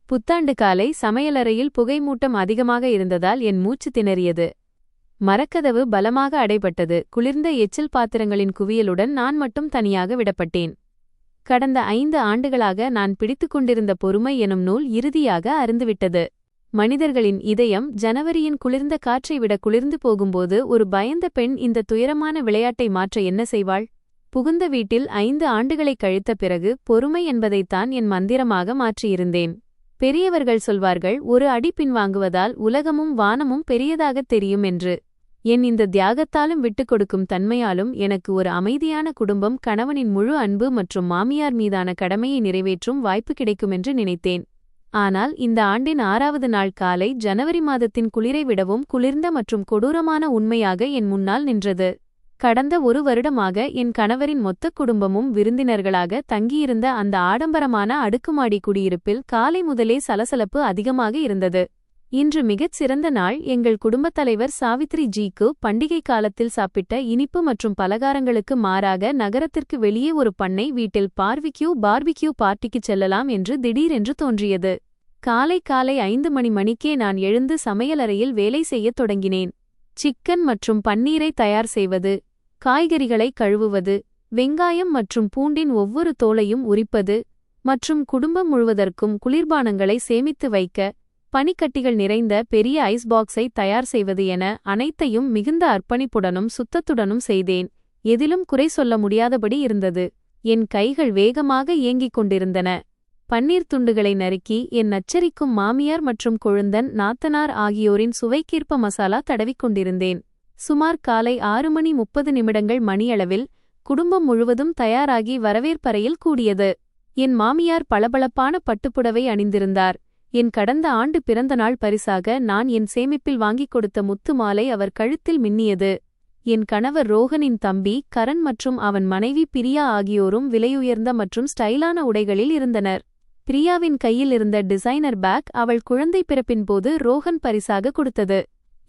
புத்தாண்டு காலை சமையலறையில் புகைமூட்டம் அதிகமாக இருந்ததால் என் மூச்சு திணறியது. மரக்கதவு பலமாக அடைபட்டது. குளிர்ந்த எச்சில் பாத்திரங்களின் குவியலுடன் நான் மட்டும் தனியாக விடப்பட்டேன். கடந்த 5 ஆண்டுகளாக நான் பிடித்துக் கொண்டிருந்த பொறுமை எனும் நூல் இறுதியாக அறுந்துவிட்டது. மனிதர்களின் இதயம் ஜனவரியின் குளிர்ந்த காற்றை விட குளிர்ந்து போகும்போது ஒரு பயந்த பெண் இந்த துயரமான விளையாட்டை மாற்ற என்ன செய்வாள்? புகுந்த வீட்டில் 5 ஆண்டுகளைக் கழித்த பிறகு பொறுமை என்பதைத்தான் என் மந்திரமாக மாற்றியிருந்தேன். பெரியவர்கள் சொல்வார்கள், ஒரு அடி பின்வாங்குவதால் உலகமும் வானமும் பெரியதாகத் தெரியும் என்று. என் இந்த தியாகத்தாலும் விட்டுக் கொடுக்கும் தன்மையாலும் எனக்கு ஒரு அமைதியான குடும்பம், கணவனின் முழு அன்பு மற்றும் மாமியார் மீதான கடமையை நிறைவேற்றும் வாய்ப்பு கிடைக்குமென்று நினைத்தேன். ஆனால் இந்த ஆண்டின் 6வது நாள் காலை ஜனவரி மாதத்தின் குளிரை விடவும் குளிர்ந்த மற்றும் கொடூரமான உண்மையாக என் முன்னால் நின்றது. கடந்த 1 வருடமாக என் கணவரின் மொத்த குடும்பமும் விருந்தினர்களாக தங்கியிருந்த அந்த ஆடம்பரமான அடுக்குமாடி குடியிருப்பில் காலை முதலே சலசலப்பு அதிகமாக இருந்தது. இன்று மிகச் சிறந்த நாள். எங்கள் குடும்பத் தலைவர் சாவித்ரி ஜிக்கு பண்டிகை காலத்தில் சாப்பிட்ட இனிப்பு மற்றும் பலகாரங்களுக்கு மாறாக நகரத்திற்கு வெளியே ஒரு பண்ணை வீட்டில் பார்பிக்யூ பார்ட்டிக்குச் செல்லலாம் என்று திடீரென்று தோன்றியது. காலை 5 மணிக்கே நான் எழுந்து சமையலறையில் வேலை செய்யத் தொடங்கினேன். சிக்கன் மற்றும் பன்னீரை தயார் செய்வது, காய்கறிகளை கழுவுவது, வெங்காயம் மற்றும் பூண்டின் ஒவ்வொரு தோலையும் உரிப்பது மற்றும் குடும்பம் முழுவதற்கும் குளிர்பானங்களை சேமித்து வைக்க பனிக்கட்டிகள் நிறைந்த பெரிய ஐஸ் பாக்ஸை தயார் செய்வது என அனைத்தையும் மிகுந்த அர்ப்பணிப்புடனும் சுத்தத்துடனும் செய்தேன். எதிலும் குறை சொல்ல முடியாதபடி இருந்தது. என் கைகள் வேகமாக இயங்கிக் கொண்டிருந்தன. பன்னீர் துண்டுகளை நறுக்கி என் நச்சரிக்கும் மாமியார் மற்றும் கொழுந்தன் நாத்தனார் ஆகியோரின் சுவைக்கேற்ப மசாலா தடவிக்கொண்டிருந்தேன். சுமார் காலை 6:30 மணியளவில் குடும்பம் முழுவதும் தயாராகி வரவேற்பறையில் கூடியது. என் மாமியார் பளபளப்பான பட்டுப்புடவை அணிந்திருந்தார். என் கடந்த ஆண்டு பிறந்தநாள் பரிசாக நான் என் சேமிப்பில் வாங்கிக் கொடுத்த முத்து மாலை அவர் கழுத்தில் மின்னியது. என் கணவர் ரோஹனின் தம்பி கரண் மற்றும் அவன் மனைவி பிரியா ஆகியோரும் விலையுயர்ந்த மற்றும் ஸ்டைலான உடைகளில் இருந்தனர். பிரியாவின் கையில் இருந்த டிசைனர் பேக் அவள் குழந்தை பிறப்பின் போது ரோஹன் பரிசாக கொடுத்தது.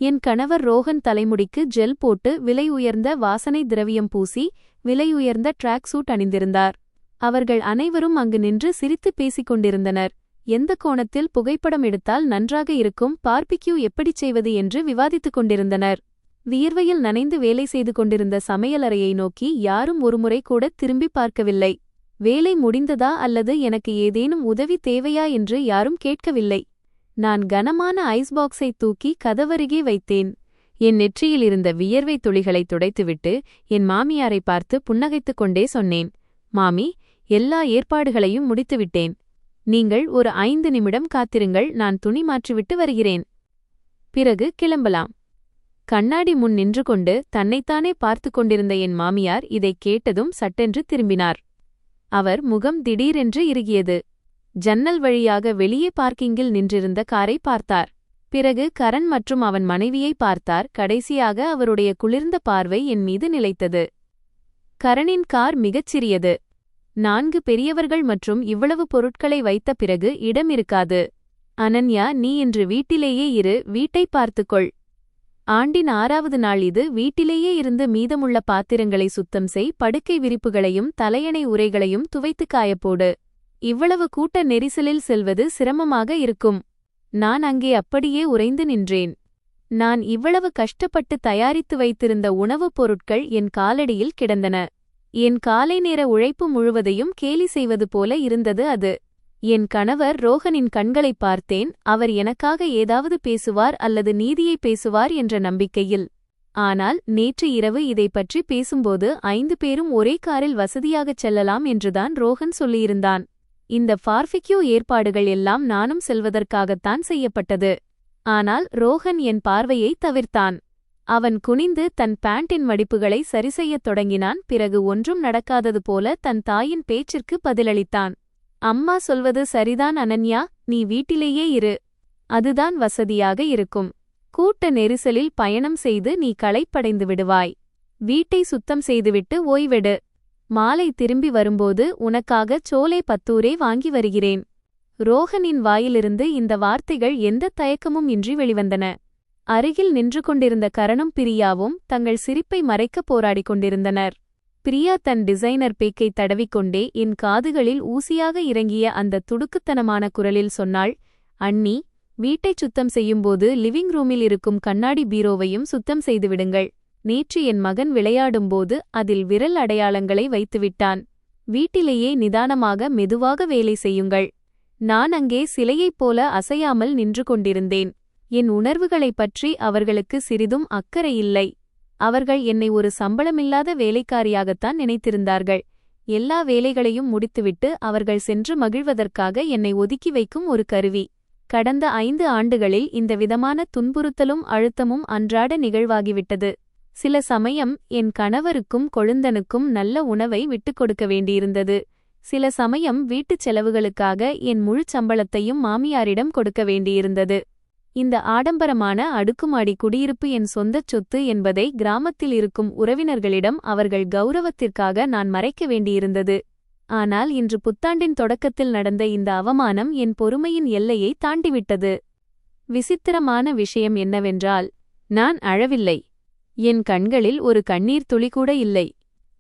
என் கணவர் ரோஹன் தலைமுடிக்கு ஜெல் போட்டு விலையுயர்ந்த வாசனை திரவியம் பூசி விலையுயர்ந்த ட்ராக் சூட் அணிந்திருந்தார். அவர்கள் அனைவரும் அங்கு நின்று சிரித்து பேசிக் கொண்டிருந்தனர். எந்த கோணத்தில் புகைப்படம் எடுத்தால் நன்றாக இருக்கும், பார்பிக்யூ எப்படிச் செய்வது என்று விவாதித்துக் கொண்டிருந்தனர். வியர்வையில் நனைந்து வேலை செய்து கொண்டிருந்த சமையலறையை நோக்கி யாரும் ஒருமுறை கூட திரும்பி பார்க்கவில்லை. வேலை முடிந்ததா அல்லது எனக்கு ஏதேனும் உதவி தேவையா என்று யாரும் கேட்கவில்லை. நான் கனமான ஐஸ் பாக்ஸை தூக்கி கதவருகே வைத்தேன். என் நெற்றியில் இருந்த வியர்வை துளிகளை துடைத்துவிட்டு என் மாமியாரை பார்த்து புன்னகைத்துக் கொண்டே சொன்னேன், மாமி, எல்லா ஏற்பாடுகளையும் முடித்துவிட்டேன். நீங்கள் ஒரு 5 நிமிடம் காத்திருங்கள், நான் துணி மாற்றிவிட்டு வருகிறேன். பிறகு கிளம்பலாம். கண்ணாடி முன் நின்று கொண்டு தன்னைத்தானே பார்த்து கொண்டிருந்த என் மாமியார் இதைக் கேட்டதும் சட்டென்று திரும்பினார். அவர் முகம் திடீரென்று இறுகியது. ஜன்னல் வழியாக வெளியே பார்க்கிங்கில் நின்றிருந்த காரை பார்த்தார். பிறகு கரண் மற்றும் அவன் மனைவியை பார்த்தார். கடைசியாக அவருடைய குளிர்ந்த பார்வை என் மீது நிலைத்தது. கரணின் கார் மிகச் சிறியது. 4 பெரியவர்கள் மற்றும் இவ்வளவு பொருட்களை வைத்த பிறகு இடம் இருக்காது. அனன்யா, நீ இன்று வீட்டிலேயே இரு, வீட்டை பார்த்துக்கொள். ஆண்டின் 6வது நாள் இது. வீட்டிலேயே இருந்து மீதமுள்ள பாத்திரங்களை சுத்தம் செய், படுக்கை விரிப்புகளையும் தலையணை உரைகளையும் துவைத்து காயப்போடு. இவ்வளவு கூட்ட நெரிசலில் செல்வது சிரமமாக இருக்கும். நான் அங்கே அப்படியே உறைந்து நின்றேன். நான் இவ்வளவு கஷ்டப்பட்டு தயாரித்து வைத்திருந்த உணவுப் பொருட்கள் என் காலடியில் கிடந்தன. என் காலை நேர உழைப்பு முழுவதையும் கேலி செய்வது போல இருந்தது அது. என் கணவர் ரோஹனின் கண்களைப் பார்த்தேன். அவர் எனக்காக ஏதாவது பேசுவார் அல்லது நீதியை பேசுவார் என்ற நம்பிக்கையில். ஆனால் நேற்று இரவு இதை பற்றி பேசும்போது 5 பேரும் ஒரே காரில் வசதியாகச் செல்லலாம் என்றுதான் ரோஹன் சொல்லியிருந்தான். இந்த பார்பிக்யூ ஏற்பாடுகள் எல்லாம் நானும் செல்வதற்காகத்தான் செய்யப்பட்டது. ஆனால் ரோஹன் என் பார்வையை தவிர்த்தான். அவன் குனிந்து தன் பேண்டின் மடிப்புகளை சரிசெய்யத் தொடங்கினான். பிறகு ஒன்றும் நடக்காதது போல தன் தாயின் பேச்சிற்கு பதிலளித்தான். அம்மா சொல்வது சரிதான் அனன்யா, நீ வீட்டிலேயே இரு. அதுதான் வசதியாக இருக்கும். கூட்ட நெரிசலில் பயணம் செய்து நீ களைப்படைந்து விடுவாய். வீட்டை சுத்தம் செய்துவிட்டு ஓய்வெடு. மாலை திரும்பி வரும்போது உனக்காக சோலே பத்தூரே வாங்கி வருகிறேன். ரோஹனின் வாயிலிருந்து இந்த வார்த்தைகள் எந்த தயக்கமும் இன்றி வெளிவந்தன. அருகில் நின்று கொண்டிருந்த கரணும் பிரியாவும் தங்கள் சிரிப்பை மறைக்கப் போராடிக் கொண்டிருந்தனர். பிரியா தன் டிசைனர் பேக்கை தடவிக்கொண்டே என் காதுகளில் ஊசியாக இறங்கிய அந்த துடுக்குத்தனமான குரலில் சொன்னாள், அண்ணி, வீட்டைச் சுத்தம் செய்யும்போது லிவிங் ரூமில் இருக்கும் கண்ணாடி பீரோவையும் சுத்தம் செய்துவிடுங்கள். நேற்று என் மகன் விளையாடும்போது அதில் விரல் அடையாளங்களை வைத்துவிட்டான். வீட்டிலேயே நிதானமாக மெதுவாக வேலை செய்யுங்கள். நான் அங்கே சிலையைப் போல அசையாமல் நின்று கொண்டிருந்தேன். என் உணர்வுகளைப் பற்றி அவர்களுக்கு சிறிதும் அக்கறை இல்லை. அவர்கள் என்னை ஒரு சம்பளமில்லாத வேலைக்காரியாகத்தான் நினைத்திருந்தார்கள். எல்லா வேலைகளையும் முடித்துவிட்டு அவர்கள் சென்று மகிழ்வதற்காக என்னை ஒதுக்கி வைக்கும் ஒரு கருவி. கடந்த 5 ஆண்டுகளில் இந்த விதமான துன்புறுத்தலும் அழுத்தமும் அன்றாட நிகழ்வாகிவிட்டது. சில சமயம் என் கணவருக்கும் கொழுந்தனுக்கும் நல்ல உணவை விட்டுக் கொடுக்க வேண்டியிருந்தது. சில சமயம் வீட்டுச் செலவுகளுக்காக என் முழுச் சம்பளத்தையும் மாமியாரிடம் கொடுக்க வேண்டியிருந்தது. இந்த ஆடம்பரமான அடுக்குமாடி குடியிருப்பு என் சொந்தச் சொத்து என்பதை கிராமத்தில் இருக்கும் உறவினர்களிடம் அவர்கள் கௌரவத்திற்காக நான் மறைக்க வேண்டியிருந்தது. ஆனால் இன்று புத்தாண்டின் தொடக்கத்தில் நடந்த இந்த அவமானம் என் பொறுமையின் எல்லையை தாண்டிவிட்டது. விசித்திரமான விஷயம் என்னவென்றால், நான் அழவில்லை. என் கண்களில் ஒரு கண்ணீர் துளி கூட இல்லை.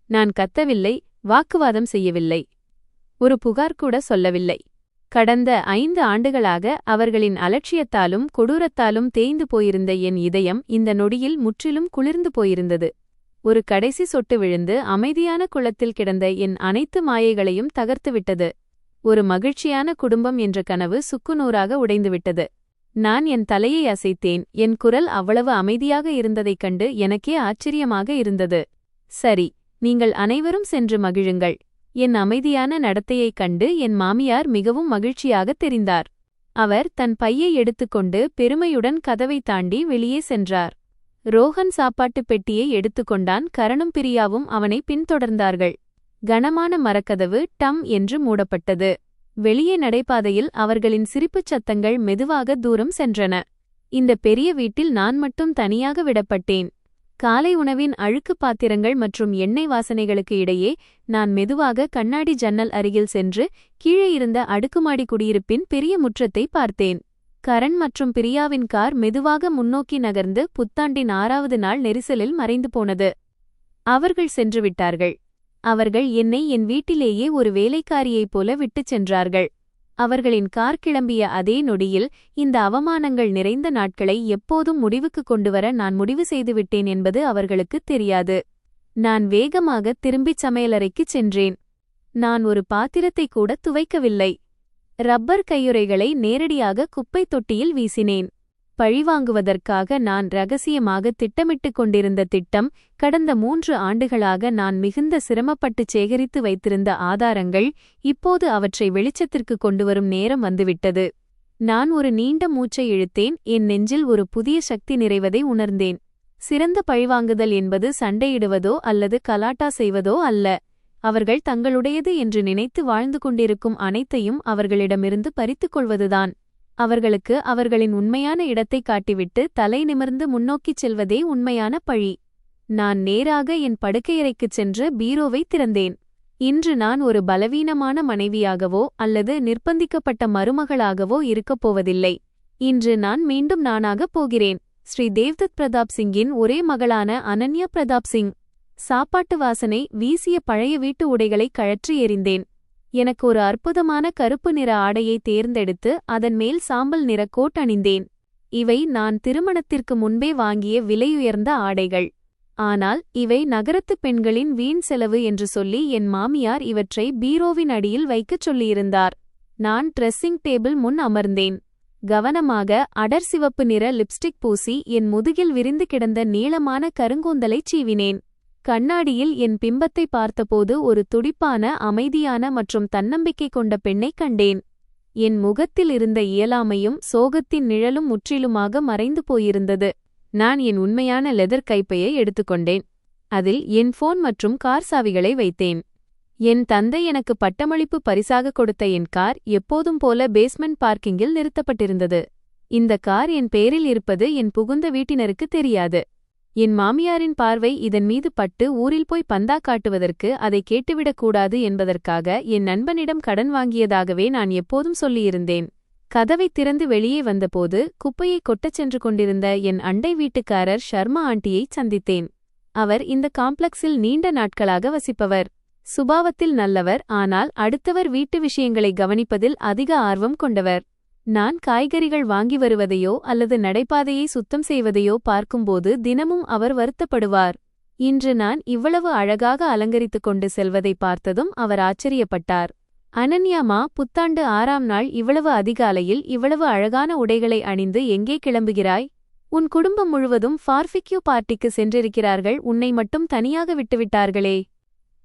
நான் கத்தவில்லை, வாக்குவாதம் செய்யவில்லை, ஒரு புகார் கூட சொல்லவில்லை. கடந்த 5 ஆண்டுகளாக அவர்களின் அலட்சியத்தாலும் கொடூரத்தாலும் தேய்ந்து போயிருந்த என் இதயம் இந்த நொடியில் முற்றிலும் குளிர்ந்து போயிருந்தது. ஒரு கடைசி சொட்டு விழுந்து அமைதியான குளத்தில் கிடந்த என் அனைத்து மாயைகளையும் தகர்த்துவிட்டது. ஒரு மகிழ்ச்சியான குடும்பம் என்ற கனவு சுக்குநூறாக உடைந்துவிட்டது. நான் என் தலையை அசைத்தேன். என் குரல் அவ்வளவு அமைதியாக இருந்ததைக் கண்டு எனக்கே ஆச்சரியமாக இருந்தது. சரி, நீங்கள் அனைவரும் சென்று மகிழுங்கள். என் அமைதியான நடத்தையைக் கண்டு என் மாமியார் மிகவும் மகிழ்ச்சியாகத் தெரிந்தார். அவர் தன் பையை எடுத்துக்கொண்டு பெருமையுடன் கதவை தாண்டி வெளியே சென்றார். ரோஹன் சாப்பாட்டுப் பெட்டியை எடுத்துக்கொண்டான். கரணும் பிரியாவும் அவனை பின்தொடர்ந்தார்கள். கனமான மரக்கதவு டம் என்று மூடப்பட்டது. வெளியே நடைபாதையில் அவர்களின் சிரிப்புச் சத்தங்கள் மெதுவாக தூரம் சென்றன. இந்த பெரிய வீட்டில் நான் மட்டும் தனியாக விடப்பட்டேன். காலை உணவின் அழுக்கு பாத்திரங்கள் மற்றும் எண்ணெய் வாசனைகளுக்கு இடையே நான் மெதுவாக கண்ணாடி ஜன்னல் அருகில் சென்று கீழே இருந்த அடுக்குமாடி குடியிருப்பின் பெரிய முற்றத்தை பார்த்தேன். கரண் மற்றும் பிரியாவின் கார் மெதுவாக முன்னோக்கி நகர்ந்து புத்தாண்டின் 6வது நாள் நெரிசலில் மறைந்து போனது. அவர்கள் சென்றுவிட்டார்கள். அவர்கள் என்னை என் வீட்டிலேயே ஒரு வேலைக்காரியைப் போல விட்டுச் சென்றார்கள். அவர்களின் கார் கிளம்பிய அதே நொடியில் இந்த அவமானங்கள் நிறைந்த நாட்களை எப்போதும் முடிவுக்கு கொண்டுவர நான் முடிவு செய்துவிட்டேன் என்பது அவர்களுக்குத் தெரியாது. நான் வேகமாக திரும்பிச் சமையலறைக்குச் சென்றேன். நான் ஒரு பாத்திரத்தை கூட துவைக்கவில்லை. ரப்பர் கையுறைகளை நேரடியாக குப்பைத் தொட்டியில் வீசினேன். பழிவாங்குவதற்காக நான் ரகசியமாக திட்டமிட்டுக் கொண்டிருந்த திட்டம், கடந்த 3 ஆண்டுகளாக நான் மிகுந்த சிரமப்பட்டுச் சேகரித்து வைத்திருந்த ஆதாரங்கள், இப்போது அவற்றை வெளிச்சத்திற்கு கொண்டுவரும் நேரம் வந்துவிட்டது. நான் ஒரு நீண்ட மூச்சை இழுத்தேன். என் நெஞ்சில் ஒரு புதிய சக்தி நிறைவதை உணர்ந்தேன். சிறந்த பழிவாங்குதல் என்பது சண்டையிடுவதோ அல்லது கலாட்டா செய்வதோ அல்ல. அவர்கள் தங்களுடையது என்று நினைத்து வாழ்ந்து கொண்டிருக்கும் அனைத்தையும் அவர்களிடமிருந்து பறித்துக் கொள்வதுதான். அவர்களுக்கு அவர்களின் உண்மையான இடத்தை காட்டிவிட்டு தலை நிமிர்ந்து முன்னோக்கிச் செல்வதே உண்மையான பழி. நான் நேராக என் படுக்கையறைக்குச் சென்று பீரோவை திறந்தேன். இன்று நான் ஒரு பலவீனமான மனைவியாகவோ அல்லது நிர்பந்திக்கப்பட்ட மருமகளாகவோ இருக்கப் போவதில்லை. இன்று நான் மீண்டும் நானாகப் போகிறேன். ஸ்ரீ தேவ்தத் பிரதாப் சிங்கின் ஒரே மகளான அனன்யா பிரதாப் சிங். சாப்பாட்டு வாசனை வீசிய பழைய வீட்டு உடைகளை கழற்றி எறிந்தேன். எனக்கு ஒரு அற்புதமான கருப்பு நிற ஆடையை தேர்ந்தெடுத்து அதன் மேல் சாம்பல் நிற கோட் அணிந்தேன். இவை நான் திருமணத்திற்கு முன்பே வாங்கிய விலையுயர்ந்த ஆடைகள். ஆனால் இவை நகரத்துப் பெண்களின் வீண் செலவு என்று சொல்லி என் மாமியார் இவற்றை பீரோவின் அடியில் வைக்கச் சொல்லியிருந்தார். நான் ட்ரெஸ்ஸிங் டேபிள் முன் அமர்ந்தேன். கவனமாக அடர் சிவப்பு நிற லிப்ஸ்டிக் பூசி என் முதுகில் விரிந்து கிடந்த நீளமான கருங்கூந்தலைச் சீவினேன். கண்ணாடியில் என் பிம்பத்தை பார்த்தபோது ஒரு துடிப்பான, அமைதியான மற்றும் தன்னம்பிக்கை கொண்ட பெண்ணைக் கண்டேன். என் முகத்தில் இருந்த இயலாமையும் சோகத்தின் நிழலும் முற்றிலுமாக மறைந்து போயிருந்தது. நான் என் உண்மையான லெதர் கைப்பையை எடுத்துக்கொண்டேன். அதில் என் போன் மற்றும் கார் சாவிகளை வைத்தேன். என் தந்தை எனக்கு பட்டமளிப்பு பரிசாக கொடுத்த என் கார் எப்போதும் போல பேஸ்மெண்ட் பார்க்கிங்கில் நிறுத்தப்பட்டிருந்தது. இந்த கார் என் பெயரில் இருப்பது என் புகுந்த வீட்டினருக்கு தெரியாது. என் மாமியாரின் பார்வை இதன் மீது பட்டு ஊரில் போய் பந்தா காட்டுவதற்கு அதை கேட்டுவிடக்கூடாது என்பதற்காக என் நண்பனிடம் கடன் வாங்கியதாகவே நான் எப்போதும் சொல்லியிருந்தேன். கதவை திறந்து வெளியே வந்தபோது குப்பையை கொட்டச் சென்று கொண்டிருந்த என் அண்டை வீட்டுக்காரர் ஷர்மா ஆண்டியைச் சந்தித்தேன். அவர் இந்த காம்ப்ளெக்ஸில் நீண்ட நாட்களாக வசிப்பவர். சுபாவத்தில் நல்லவர், ஆனால் அடுத்தவர் வீட்டு விஷயங்களை கவனிப்பதில் அதிக ஆர்வம் கொண்டவர். நான் காய்கறிகள் வாங்கி வருவதையோ அல்லது நடைபாதையை சுத்தம் செய்வதையோ பார்க்கும்போது தினமும் அவர் வருத்தப்படுவார். இன்று நான் இவ்வளவு அழகாக அலங்கரித்துக் கொண்டு செல்வதை பார்த்ததும் அவர் ஆச்சரியப்பட்டார். அனன்யாமா, புத்தாண்டு 6ஆம் நாள் இவ்வளவு அதிகாலையில் இவ்வளவு அழகான உடைகளை அணிந்து எங்கே கிளம்புகிறாய்? உன் குடும்பம் முழுவதும் பார்பிக்யூ பார்ட்டிக்கு சென்றிருக்கிறார்கள், உன்னை மட்டும் தனியாக விட்டுவிட்டார்களே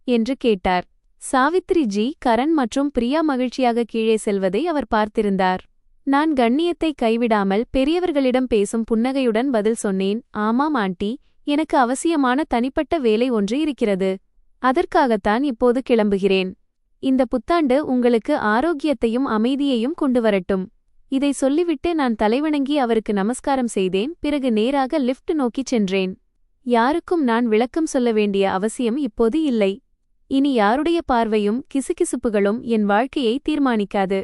என்று கேட்டார். சாவித்ரி ஜி, கரண் மற்றும் பிரியா மகிழ்ச்சியாக கீழே செல்வதை அவர் பார்த்திருந்தார். நான் கண்ணியத்தை கைவிடாமல் பெரியவர்களிடம் பேசும் புன்னகையுடன் பதில் சொன்னேன். ஆமாம் ஆண்டி, எனக்கு அவசியமான தனிப்பட்ட வேலை ஒன்று இருக்கிறது. அதற்காகத்தான் இப்போது கிளம்புகிறேன். இந்த புத்தாண்டு உங்களுக்கு ஆரோக்கியத்தையும் அமைதியையும் கொண்டு வரட்டும். இதை சொல்லிவிட்டு நான் தலைவணங்கி அவருக்கு நமஸ்காரம் செய்தேன். பிறகு நேராக லிஃப்ட் நோக்கிச் சென்றேன். யாருக்கும் நான் விளக்கம் சொல்ல வேண்டிய அவசியம் இப்போது இல்லை. இனி யாருடைய பார்வையும் கிசுகிசுப்புகளும் என் வாழ்க்கையை தீர்மானிக்காது.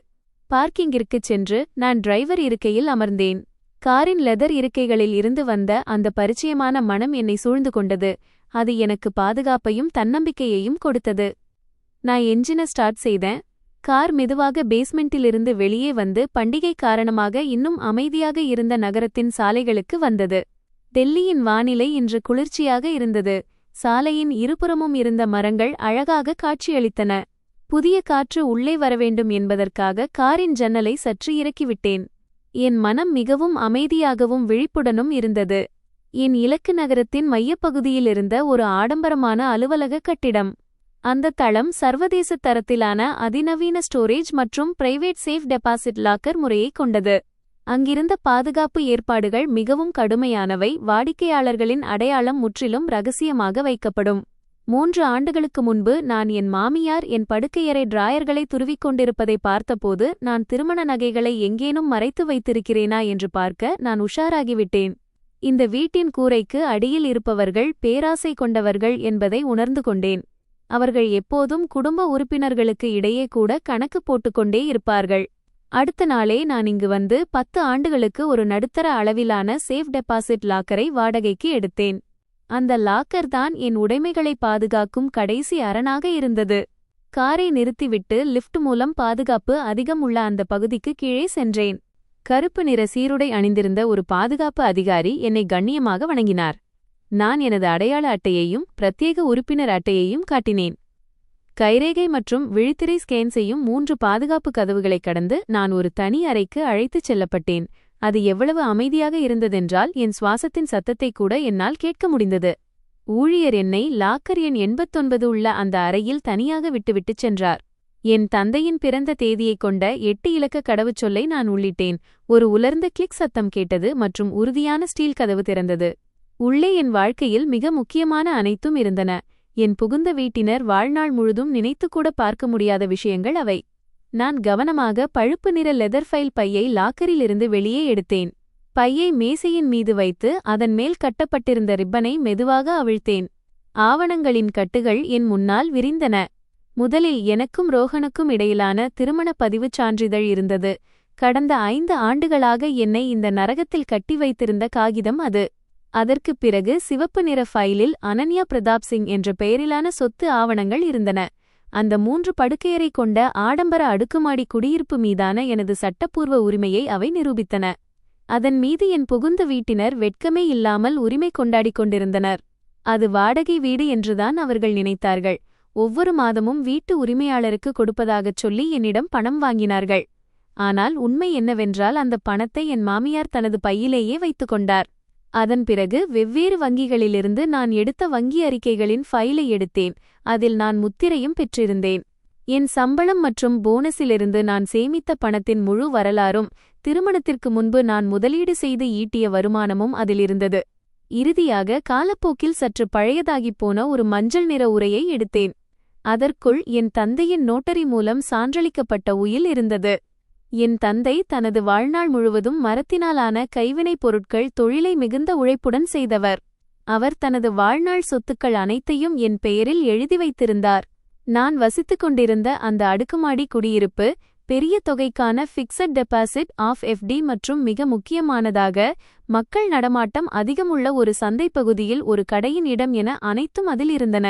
பார்க்கிங்கிற்குச் சென்று நான் டிரைவர் இருக்கையில் அமர்ந்தேன். காரின் லெதர் இருக்கைகளில் இருந்து வந்த அந்த பரிச்சயமான மனம் என்னை சூழ்ந்து கொண்டது. அது எனக்கு பாதுகாப்பையும் தன்னம்பிக்கையையும் கொடுத்தது. நான் என்ஜினை ஸ்டார்ட் செய்தேன். கார் மெதுவாக பேஸ்மெண்டிலிருந்து வெளியே வந்து பண்டிகை காரணமாக இன்னும் அமைதியாக இருந்த நகரத்தின் சாலைகளுக்கு வந்தது. டெல்லியின் வானிலை இன்று குளிர்ச்சியாக இருந்தது. சாலையின் இருபுறமும் இருந்த மரங்கள் அழகாக காட்சியளித்தன. புதிய காற்று உள்ளே வரவேண்டும் என்பதற்காக காரின் ஜன்னலை சற்று இறக்கிவிட்டேன். என் மனம் மிகவும் அமைதியாகவும் விழிப்புடனும் இருந்தது. என் இலக்கு நகரத்தின் மையப்பகுதியிலிருந்த ஒரு ஆடம்பரமான அலுவலக கட்டிடம். அந்த தளம் சர்வதேச தரத்திலான அதிநவீன ஸ்டோரேஜ் மற்றும் பிரைவேட் சேஃப் டெபாசிட் லாக்கர் முறையை கொண்டது. அங்கிருந்த பாதுகாப்பு ஏற்பாடுகள் மிகவும் கடுமையானவை. வாடிக்கையாளர்களின் அடையாளம் முற்றிலும் ரகசியமாக வைக்கப்படும். 3 ஆண்டுகளுக்கு முன்பு நான் என் மாமியார் என் படுக்கையறை டிராயர்களை துருவிக் கொண்டிருப்பதை பார்த்தபோது நான் திருமண நகைகளை எங்கேனும் மறைத்து வைத்திருக்கிறேனா என்று பார்க்க நான் உஷாராகிவிட்டேன். இந்த வீட்டின் கூரைக்கு அடியில் இருப்பவர்கள் பேராசை கொண்டவர்கள் என்பதை உணர்ந்து கொண்டேன். அவர்கள் எப்போதும் குடும்ப உறுப்பினர்களுக்கு இடையே கூட கணக்கு போட்டுக்கொண்டே இருப்பார்கள். அடுத்த நாளே நான் இங்கு வந்து 10 ஆண்டுகளுக்கு ஒரு நடுத்தர அளவிலான சேஃப் டெபாசிட் லாக்கரை வாடகைக்கு எடுத்தேன். அந்த லாக்கர் தான் என் உடைமைகளை பாதுகாக்கும் கடைசி அரணாக இருந்தது. காரை நிறுத்திவிட்டு லிஃப்ட் மூலம் பாதுகாப்பு அதிகம் உள்ள அந்த பகுதிக்கு கீழே சென்றேன். கருப்பு நிற சீருடை அணிந்திருந்த ஒரு பாதுகாப்பு அதிகாரி என்னை கண்ணியமாக வணங்கினார். நான் எனது அடையாள அட்டையையும் பிரத்யேக உறுப்பினர் அட்டையையும் காட்டினேன். கைரேகை மற்றும் விழித்திரை ஸ்கேன் செய்யும் 3 பாதுகாப்பு கதவுகளை கடந்து நான் ஒரு தனி அறைக்கு அழைத்துச் செல்லப்பட்டேன். அது எவ்வளவு அமைதியாக இருந்ததென்றால் என் சுவாசத்தின் சத்தத்தை கூட என்னால் கேட்க முடிந்தது. ஊழியர் என்னை லாக்கர் எண் 89 உள்ள அந்த அறையில் தனியாக விட்டுவிட்டுச் சென்றார். என் தந்தையின் பிறந்த தேதியைக் கொண்ட 8 இலக்க கடவுச்சொல்லை நான் உள்ளிட்டேன். ஒரு உலர்ந்த கிளிக் சத்தம் கேட்டது மற்றும் உறுதியான ஸ்டீல் கதவு திறந்தது. உள்ளே என் வாழ்க்கையில் மிக முக்கியமான அனைத்தும் இருந்தன. என் புகுந்த வீட்டினர் வாழ்நாள் முழுதும் நினைத்துக்கூட பார்க்க முடியாத விஷயங்கள் அவை. நான் கவனமாக பழுப்பு நிற லெதர் ஃபைல் பையை லாக்கரிலிருந்து வெளியே எடுத்தேன். பையை மேசையின் மீது வைத்து அதன் மேல் கட்டப்பட்டிருந்த ரிப்பனை மெதுவாக அவிழ்த்தேன். ஆவணங்களின் கட்டுகள் என் முன்னால் விரிந்தன. முதலில் எனக்கும் ரோஹனுக்கும் இடையிலான திருமண பதிவுச் சான்றிதழ் இருந்தது. கடந்த 5 ஆண்டுகளாக என்னை இந்த நரகத்தில் கட்டி வைத்திருந்த காகிதம் அது. அதற்குப் பிறகு சிவப்பு நிற ஃபைலில் அனன்யா பிரதாப் சிங் என்ற பெயரிலான சொத்து ஆவணங்கள் இருந்தன. அந்த 3 படுக்கையறை கொண்ட ஆடம்பர அடுக்குமாடி குடியிருப்பு மீதான எனது சட்டப்பூர்வ உரிமையை அவை நிரூபித்தன. அதன் மீது என் புகுந்த வீட்டினர் வெட்கமே இல்லாமல் உரிமை கொண்டாடிக் கொண்டிருந்தனர். அது வாடகை வீடு என்றுதான் அவர்கள் நினைத்தார்கள். ஒவ்வொரு மாதமும் வீட்டு உரிமையாளருக்கு கொடுப்பதாகச் சொல்லி என்னிடம் பணம் வாங்கினார்கள். ஆனால் உண்மை என்னவென்றால் அந்த பணத்தை என் மாமியார் தனது பையிலேயே வைத்துக் கொண்டார். அதன் பிறகு வெவ்வேறு வங்கிகளிலிருந்து நான் எடுத்த வங்கி அறிக்கைகளின் ஃபைலை எடுத்தேன். அதில் நான் முத்திரையும் பெற்றிருந்தேன். என் சம்பளம் மற்றும் போனஸிலிருந்து நான் சேமித்த பணத்தின் முழு வரலாறும், திருமணத்திற்கு முன்பு நான் முதலீடு செய்து ஈட்டிய வருமானமும் அதிலிருந்தது. இறுதியாக காலப்போக்கில் சற்று பழையதாகிப்போன ஒரு மஞ்சள் நிற உரையை எடுத்தேன். அதற்குள் என் தந்தையின் நோட்டரி மூலம் சான்றளிக்கப்பட்ட உயில் இருந்தது. என் தந்தை தனது வாழ்நாள் முழுவதும் மரத்தினாலான கைவினைப் பொருட்கள் தொழிலை மிகுந்த உழைப்புடன் செய்தவர். அவர் தனது வாழ்நாள் சொத்துக்கள் அனைத்தையும் என் பெயரில் எழுதி வைத்திருந்தார். நான் வசித்துக் கொண்டிருந்த அந்த அடுக்குமாடி குடியிருப்பு பெரிய தொகைக்கான ஃபிக்ஸட் டெபாசிட் ஆஃப் எஃப்டி மற்றும் மிக முக்கியமானதாக மக்கள் நடமாட்டம் அதிகமுள்ள ஒரு சந்தைப் பகுதியில் ஒரு கடையின் இடம் என அனைத்தும் அதில் இருந்தன.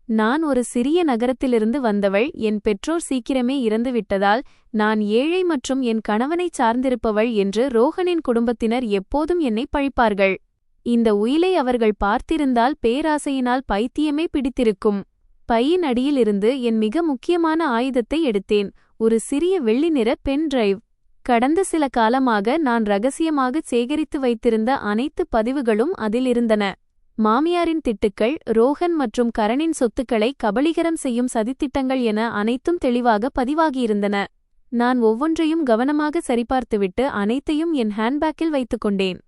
நான் ஒரு சிறிய நகரத்திலிருந்து வந்தவள். என் பெற்றோர் சீக்கிரமே இறந்துவிட்டதால் நான் ஏழை மற்றும் என் கணவனைச் சார்ந்திருப்பவள் என்று ரோஹனின் குடும்பத்தினர் எப்போதும் என்னை பழிப்பார்கள். இந்த உயிலை அவர்கள் பார்த்திருந்தால் பேராசையினால் பைத்தியமே பிடித்திருக்கும். பையின் அடியிலிருந்து என் மிக முக்கியமான ஆயுதத்தை எடுத்தேன், ஒரு சிறிய வெள்ளி நிற பென் டிரைவ். கடந்த சில காலமாக நான் ரகசியமாகச் சேகரித்து வைத்திருந்த அனைத்து பதிவுகளும் அதில் இருந்தன. மாமியாரின் திட்டுக்கள், ரோஹன் மற்றும் கரணின் சொத்துக்களை கபளீகரம் செய்யும் சதித்திட்டங்கள் என அனைத்தும் தெளிவாக பதிவாகியிருந்தன. நான் ஒவ்வொன்றையும் கவனமாக சரிபார்த்துவிட்டு அனைத்தையும் என் ஹேண்ட்பேக்கில் வைத்துக்கொண்டேன்.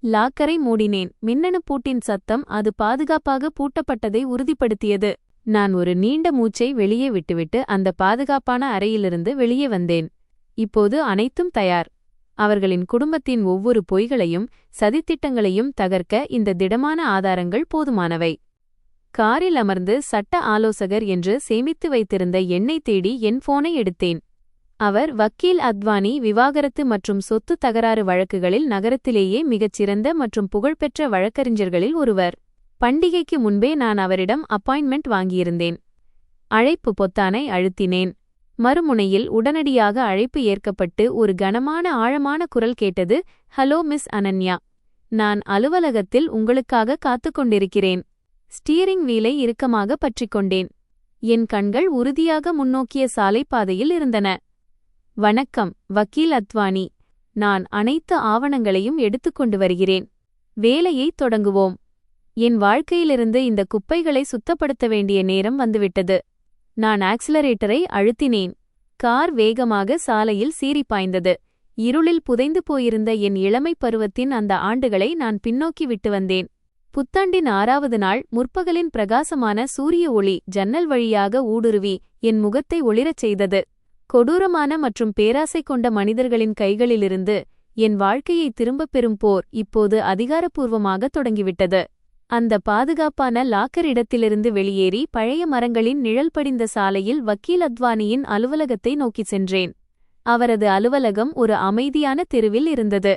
லாக்கரை மூடினேன். மின்னணு பூட்டின் சத்தம் அது பாதுகாப்பாக பூட்டப்பட்டதை உறுதிப்படுத்தியது. நான் ஒரு நீண்ட மூச்சை வெளியே விட்டுவிட்டு அந்த பாதுகாப்பான அறையிலிருந்து வெளியே வந்தேன். இப்போது அனைத்தும் தயார். அவர்களின் குடும்பத்தின் ஒவ்வொரு பொய்களையும் சதித்திட்டங்களையும் தகர்க்க இந்த திடமான ஆதாரங்கள் போதுமானவை. காரில் அமர்ந்து சட்ட ஆலோசகர் என்று சேமித்து வைத்திருந்த எண்ணை தேடி என் போனை எடுத்தேன். அவர் வக்கீல் அத்வானி விவாகரத்து மற்றும் சொத்து தகராறு வழக்குகளில் நகரத்திலேயே மிகச்சிறந்த மற்றும் புகழ்பெற்ற வழக்கறிஞர்களில் ஒருவர். பண்டிகைக்கு முன்பே நான் அவரிடம் அப்பாயின்மெண்ட் வாங்கியிருந்தேன். அழைப்பு பொத்தானை அழுத்தினேன். மறுமுனையில் உடனடியாக அழைப்பு ஏற்கப்பட்டு ஒரு கனமான ஆழமான குரல் கேட்டது. ஹலோ மிஸ் அனன்யா, நான் அலுவலகத்தில் உங்களுக்காக காத்துக்கொண்டிருக்கிறேன். ஸ்டீரிங் வீலை இறுக்கமாக பற்றிக்கொண்டேன். என் கண்கள் உறுதியாக முன்னோக்கிய சாலைப்பாதையில் இருந்தன. வணக்கம் வக்கீல் அத்வானி, நான் அனைத்து ஆவணங்களையும் எடுத்துக்கொண்டு வருகிறேன். வேலையை தொடங்குவோம். என் வாழ்க்கையிலிருந்து இந்த குப்பைகளை சுத்தப்படுத்த வேண்டிய நேரம் வந்துவிட்டது. நான் ஆக்சிலரேட்டரை அழுத்தினேன். கார் வேகமாக சாலையில் சீறிப்பாய்ந்தது. இருளில் புதைந்து போயிருந்த என் இளமைப் பருவத்தின் அந்த ஆண்டுகளை நான் பின்னோக்கி விட்டு வந்தேன். புத்தாண்டின் 6வது நாள் முற்பகலின் பிரகாசமான சூரிய ஒளி ஜன்னல் வழியாக ஊடுருவி என் முகத்தை ஒளிரச் செய்தது. கொடூரமான மற்றும் பேராசை கொண்ட மனிதர்களின் கைகளிலிருந்து என் வாழ்க்கையை திரும்பப் பெறும் போர் இப்போது அதிகாரப்பூர்வமாக தொடங்கிவிட்டது. அந்த பாதுகாப்பான லாக்கர் இடத்திலிருந்து வெளியேறி பழைய மரங்களின் நிழல் படிந்த சாலையில் வக்கீல் அத்வானியின் அலுவலகத்தை நோக்கிச் சென்றேன். அவரது அலுவலகம் ஒரு அமைதியான தெருவில் இருந்தது.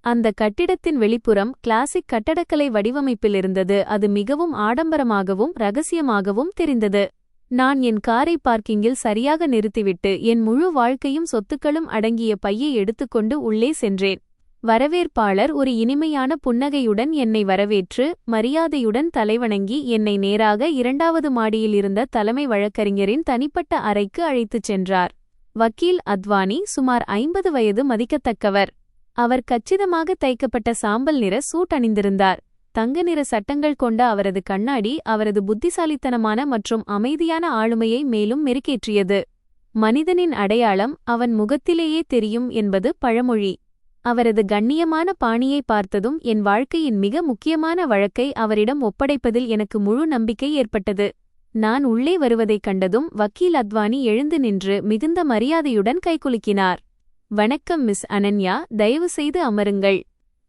அந்த கட்டிடத்தின் வெளிப்புறம் கிளாசிக் கட்டடக்கலை வடிவமைப்பில் இருந்தது. அது மிகவும் ஆடம்பரமாகவும் ரகசியமாகவும் தெரிந்தது. நான் என் காரை பார்க்கிங்கில் சரியாக நிறுத்திவிட்டு என் முழு வாழ்க்கையும் சொத்துக்களும் அடங்கிய பையை எடுத்துக்கொண்டு உள்ளே சென்றேன். வரவேற்பாளர் ஒரு இனிமையான புன்னகையுடன் என்னை வரவேற்று மரியாதையுடன் தலைவணங்கி என்னை நேராக 2வது மாடியில் இருந்த தலைமை வழக்கறிஞரின் தனிப்பட்ட அறைக்கு அழைத்துச் சென்றார். வக்கீல் அத்வானி சுமார் 50 வயது மதிக்கத்தக்கவர். அவர் கச்சிதமாக தைக்கப்பட்ட சாம்பல் நிற சூட் அணிந்திருந்தார். தங்க நிற சட்டங்கள் கொண்ட அவரது கண்ணாடி அவரது புத்திசாலித்தனமான மற்றும் அமைதியான ஆளுமையை மேலும் மெருகேற்றியது. மனிதனின் அடையாளம் அவன் முகத்திலேயே தெரியும் என்பது பழமொழி. அவரது கண்ணியமான பாணியை பார்த்ததும் என் வாழ்க்கையின் மிக முக்கியமான வழக்கை அவரிடம் ஒப்படைப்பதில் எனக்கு முழு நம்பிக்கை ஏற்பட்டது. நான் உள்ளே வருவதைக் கண்டதும் வக்கீல் அத்வானி எழுந்து நின்று மிகுந்த மரியாதையுடன் கைகுலுக்கினார். வணக்கம் மிஸ் அனன்யா, தயவு செய்து அமருங்கள்.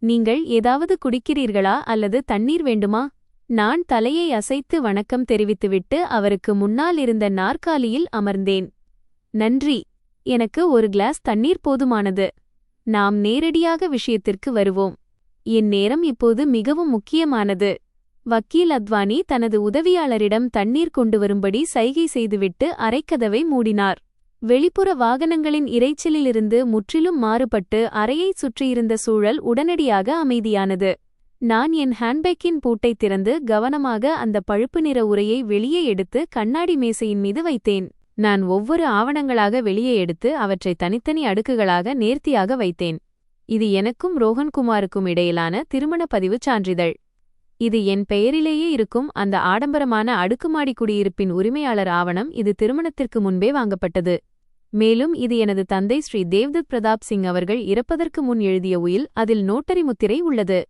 நீங்கள் ஏதாவது குடிக்கிறீர்களா அல்லது தண்ணீர் வேண்டுமா? நான் தலையை அசைத்து வணக்கம் தெரிவித்துவிட்டு அவருக்கு முன்னால் இருந்த நாற்காலியில் அமர்ந்தேன். நன்றி, எனக்கு ஒரு கிளாஸ் தண்ணீர் போதுமானது. நாம் நேரடியாக விஷயத்திற்கு வருவோம். என் நேரம் இப்போது மிகவும் முக்கியமானது. வக்கீல் அத்வானி தனது உதவியாளரிடம் தண்ணீர் கொண்டு வரும்படி சைகை செய்துவிட்டு அறைக்கதவை மூடினார். வெளிப்புற வாகனங்களின் இரைச்சலிலிருந்து முற்றிலும் மாறுபட்டு அறையைச் சுற்றியிருந்த சூழல் உடனடியாக அமைதியானது. நான் என் ஹேண்ட்பேக்கின் பூட்டை திறந்து கவனமாக அந்த பழுப்பு நிற உரையை வெளியே எடுத்து கண்ணாடி மேசையின் மீது வைத்தேன். நான் ஒவ்வொரு ஆவணங்களாக வெளியே எடுத்து அவற்றை தனித்தனி அடுக்குகளாக நேர்த்தியாக வைத்தேன். இது எனக்கும் ரோஹன்குமாருக்கும் இடையிலான திருமண பதிவுச் சான்றிதழ். இது என் பெயரிலேயே இருக்கும் அந்த ஆடம்பரமான அடுக்குமாடி குடியிருப்பின் உரிமையாளர் ஆவணம். இது திருமணத்திற்கு முன்பே வாங்கப்பட்டது. மேலும் இது எனது தந்தை ஸ்ரீ தேவ்தத் பிரதாப் சிங் அவர்கள் இறப்பதற்கு முன் எழுதிய உயில். அதில் நோட்டரி முத்திரை உள்ளது.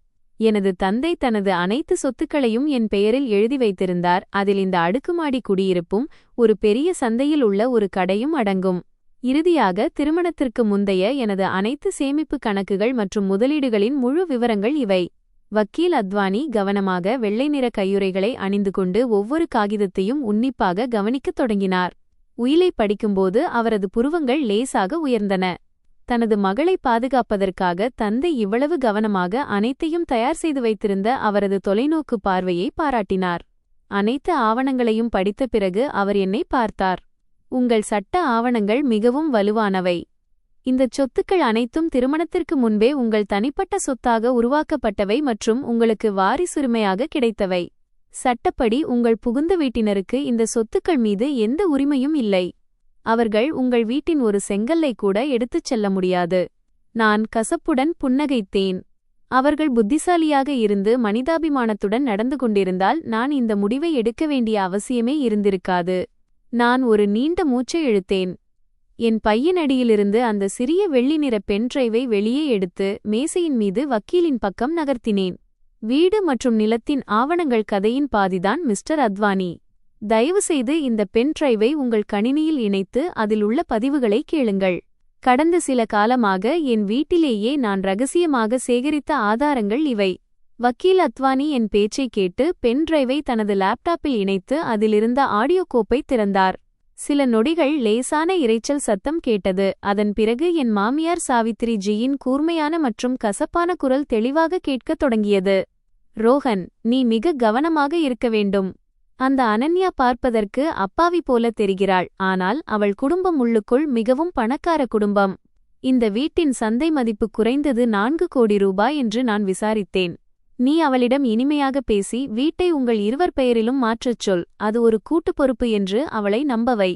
எனது தந்தை தனது அனைத்து சொத்துக்களையும் என் பெயரில் எழுதி வைத்திருந்தார். அதில் இந்த அடுக்குமாடி குடியிருப்பும் ஒரு பெரிய சந்தையில் உள்ள ஒரு கடையும் அடங்கும். இறுதியாக திருமணத்திற்கு முந்தைய எனது அனைத்து சேமிப்பு கணக்குகள் மற்றும் முதலீடுகளின் முழு விவரங்கள் இவை. வக்கீல் அத்வானி கவனமாக வெள்ளை நிற கையுறைகளை அணிந்து கொண்டு ஒவ்வொரு காகிதத்தையும் உன்னிப்பாக கவனிக்கத் தொடங்கினார். உயிலை படிக்கும்போது அவரது புருவங்கள் லேசாக உயர்ந்தன. தனது மகளை பாதுகாப்பதற்காக தந்தை இவ்வளவு கவனமாக அனைத்தையும் தயார் செய்து வைத்திருந்த அவரது தொலைநோக்கு பார்வையை பாராட்டினார். அனைத்து ஆவணங்களையும் படித்த பிறகு அவர் என்னை பார்த்தார். உங்கள் சட்ட ஆவணங்கள் மிகவும் வலுவானவை. இந்தச் சொத்துக்கள் அனைத்தும் திருமணத்திற்கு முன்பே உங்கள் தனிப்பட்ட சொத்தாக உருவாக்கப்பட்டவை மற்றும் உங்களுக்கு வாரிசுரிமையாக கிடைத்தவை. சட்டப்படி உங்கள் புகுந்த வீட்டினருக்கு இந்த சொத்துக்கள் மீது எந்த உரிமையும் இல்லை. அவர்கள் உங்கள் வீட்டின் ஒரு செங்கல்லை கூட எடுத்துச் செல்ல முடியாது. நான் கசப்புடன் புன்னகைத்தேன். அவர்கள் புத்திசாலியாக இருந்து மனிதாபிமானத்துடன் நடந்து கொண்டிருந்தால் நான் இந்த முடிவை எடுக்க வேண்டிய அவசியமே இருந்திருக்காது. நான் ஒரு நீண்ட மூச்சை இழுத்தேன். என் பையனடியிலிருந்து அந்த சிறிய வெள்ளி நிற பென்டிரைவை வெளியே எடுத்து மேசையின் மீது வக்கீலின் பக்கம் நகர்த்தினேன். வீடு மற்றும் நிலத்தின் ஆவணங்கள் கதையின் பாதிதான் மிஸ்டர் அத்வானி. தயவுசெய்து இந்த பென்டிரைவை உங்கள் கணினியில் இணைத்து அதில் உள்ள பதிவுகளை கேளுங்கள். கடந்த சில காலமாக என் வீட்டிலேயே நான் ரகசியமாக சேகரித்த ஆதாரங்கள் இவை. வக்கீல் அத்வானி என் பேச்சை கேட்டு பென்டிரைவை தனது லேப்டாப்பில் இணைத்து அதிலிருந்த ஆடியோ கோப்பை திறந்தார். சில நொடிகள் லேசான இரைச்சல் சத்தம் கேட்டது. அதன் பிறகு என் மாமியார் சாவித்ரி ஜியின் கூர்மையான மற்றும் கசப்பான குரல் தெளிவாக கேட்கத் தொடங்கியது. ரோஹன், நீ மிக கவனமாக இருக்க வேண்டும். அந்த அனன்யா பார்ப்பதற்கு அப்பாவி போல தெரிகிறாள், ஆனால் அவள் குடும்பம் உள்ளுக்குள் மிகவும் பணக்கார குடும்பம். இந்த வீட்டின் சந்தை மதிப்பு குறைந்தது 4 கோடி ரூபாய் என்று நான் விசாரித்தேன். நீ அவளிடம் இனிமையாக பேசி வீட்டை உங்கள் இருவர் பெயரிலும் மாற்றச் சொல். அது ஒரு கூட்டுப் பொறுப்பு என்று அவளை நம்பவை.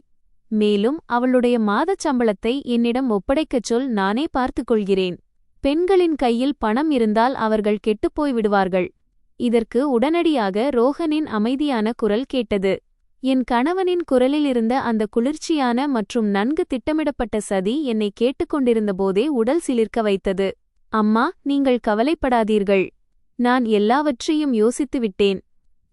மேலும் அவளுடைய மாதச் சம்பளத்தை என்னிடம் ஒப்படைக்கச் சொல். நானே பார்த்துக் கொள்கிறேன். பெண்களின் கையில் பணம் இருந்தால் அவர்கள் கெட்டுப்போய் விடுவார்கள். இதற்கு உடனடியாக ரோஹனின் அமைதியான குரல் கேட்டது. என் கணவனின் குரலில் இருந்த அந்த குளிர்ச்சியான மற்றும் நன்கு திட்டமிடப்பட்ட சதி என்னை கேட்டுக்கொண்டிருந்தபோதே உடல் சிலிர்க்க வைத்தது. அம்மா, நீங்கள் கவலைப்படாதீர்கள். நான் எல்லாவற்றையும் யோசித்துவிட்டேன்.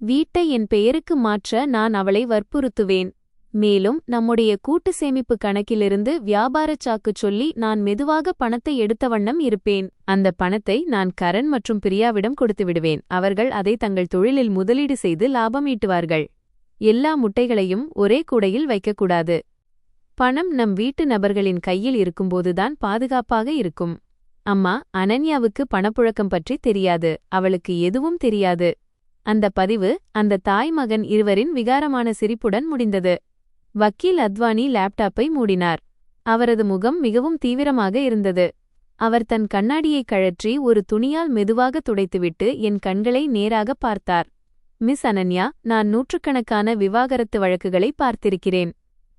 வீட்டை என் பெயருக்கு மாற்ற நான் அவளை வற்புறுத்துவேன். மேலும் நம்முடைய கூட்டு சேமிப்பு கணக்கிலிருந்து வியாபாரச் சாக்கு சொல்லி நான் மெதுவாக பணத்தை எடுத்த வண்ணம் இருப்பேன். அந்த பணத்தை நான் கரண் மற்றும் பிரியாவிடம் கொடுத்து விடுவேன். அவர்கள் அதை தங்கள் தொழிலில் முதலீடு செய்து லாபம் ஈட்டுவார்கள். எல்லா முட்டைகளையும் ஒரே கூடையில் வைக்கக்கூடாது. பணம் நம் வீட்டு நபர்களின் கையில் இருக்கும்போதுதான் பாதுகாப்பாக இருக்கும். அம்மா, அனன்யாவுக்கு பணப்புழக்கம் பற்றி தெரியாது. அவளுக்கு எதுவும் தெரியாது. அந்த பதிவு அந்த தாய் மகன் இருவரின் விகாரமான சிரிப்புடன் முடிந்தது. வக்கீல் அத்வானி லேப்டாப்பை மூடினார். அவரது முகம் மிகவும் தீவிரமாக இருந்தது. அவர் தன் கண்ணாடியை கழற்றி ஒரு துணியால் மெதுவாக துடைத்துவிட்டு என் கண்களை நேராக பார்த்தார். மிஸ் அனன்யா, நான் நூற்றுக்கணக்கான விவாகரத்து வழக்குகளை பார்த்திருக்கிறேன்.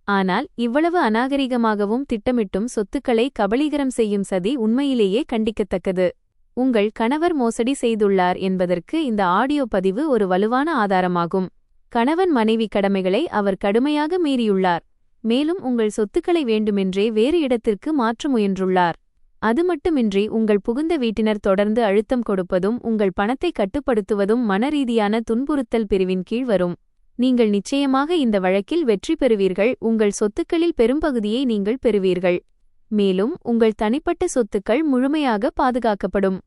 ஆனால் இவ்வளவு அநாகரிகமாகவும் திட்டமிட்டும் சொத்துக்களை கபளீகரம் செய்யும் சதி உண்மையிலேயே கண்டிக்கத்தக்கது. உங்கள் கணவர் மோசடி செய்துள்ளார் என்பதற்கு இந்த ஆடியோ பதிவு ஒரு வலுவான ஆதாரமாகும். கணவன் மனைவி கடமைகளை அவர் கடுமையாக மீறியுள்ளார். மேலும் உங்கள் சொத்துக்களை வேண்டுமென்றே வேறு இடத்திற்கு மாற்ற முயன்றுள்ளார். அது மட்டுமின்றி உங்கள் புகுந்த வீட்டினர் தொடர்ந்து அழுத்தம் கொடுப்பதும் உங்கள் பணத்தை கட்டுப்படுத்துவதும் மனரீதியான துன்புறுத்தல் பிரிவின் கீழ் வரும். நீங்கள் நிச்சயமாக இந்த வழக்கில் வெற்றி பெறுவீர்கள். உங்கள் சொத்துக்களில் பெரும்பகுதியை நீங்கள் பெறுவீர்கள். மேலும் உங்கள் தனிப்பட்ட சொத்துக்கள் முழுமையாக பாதுகாக்கப்படும்.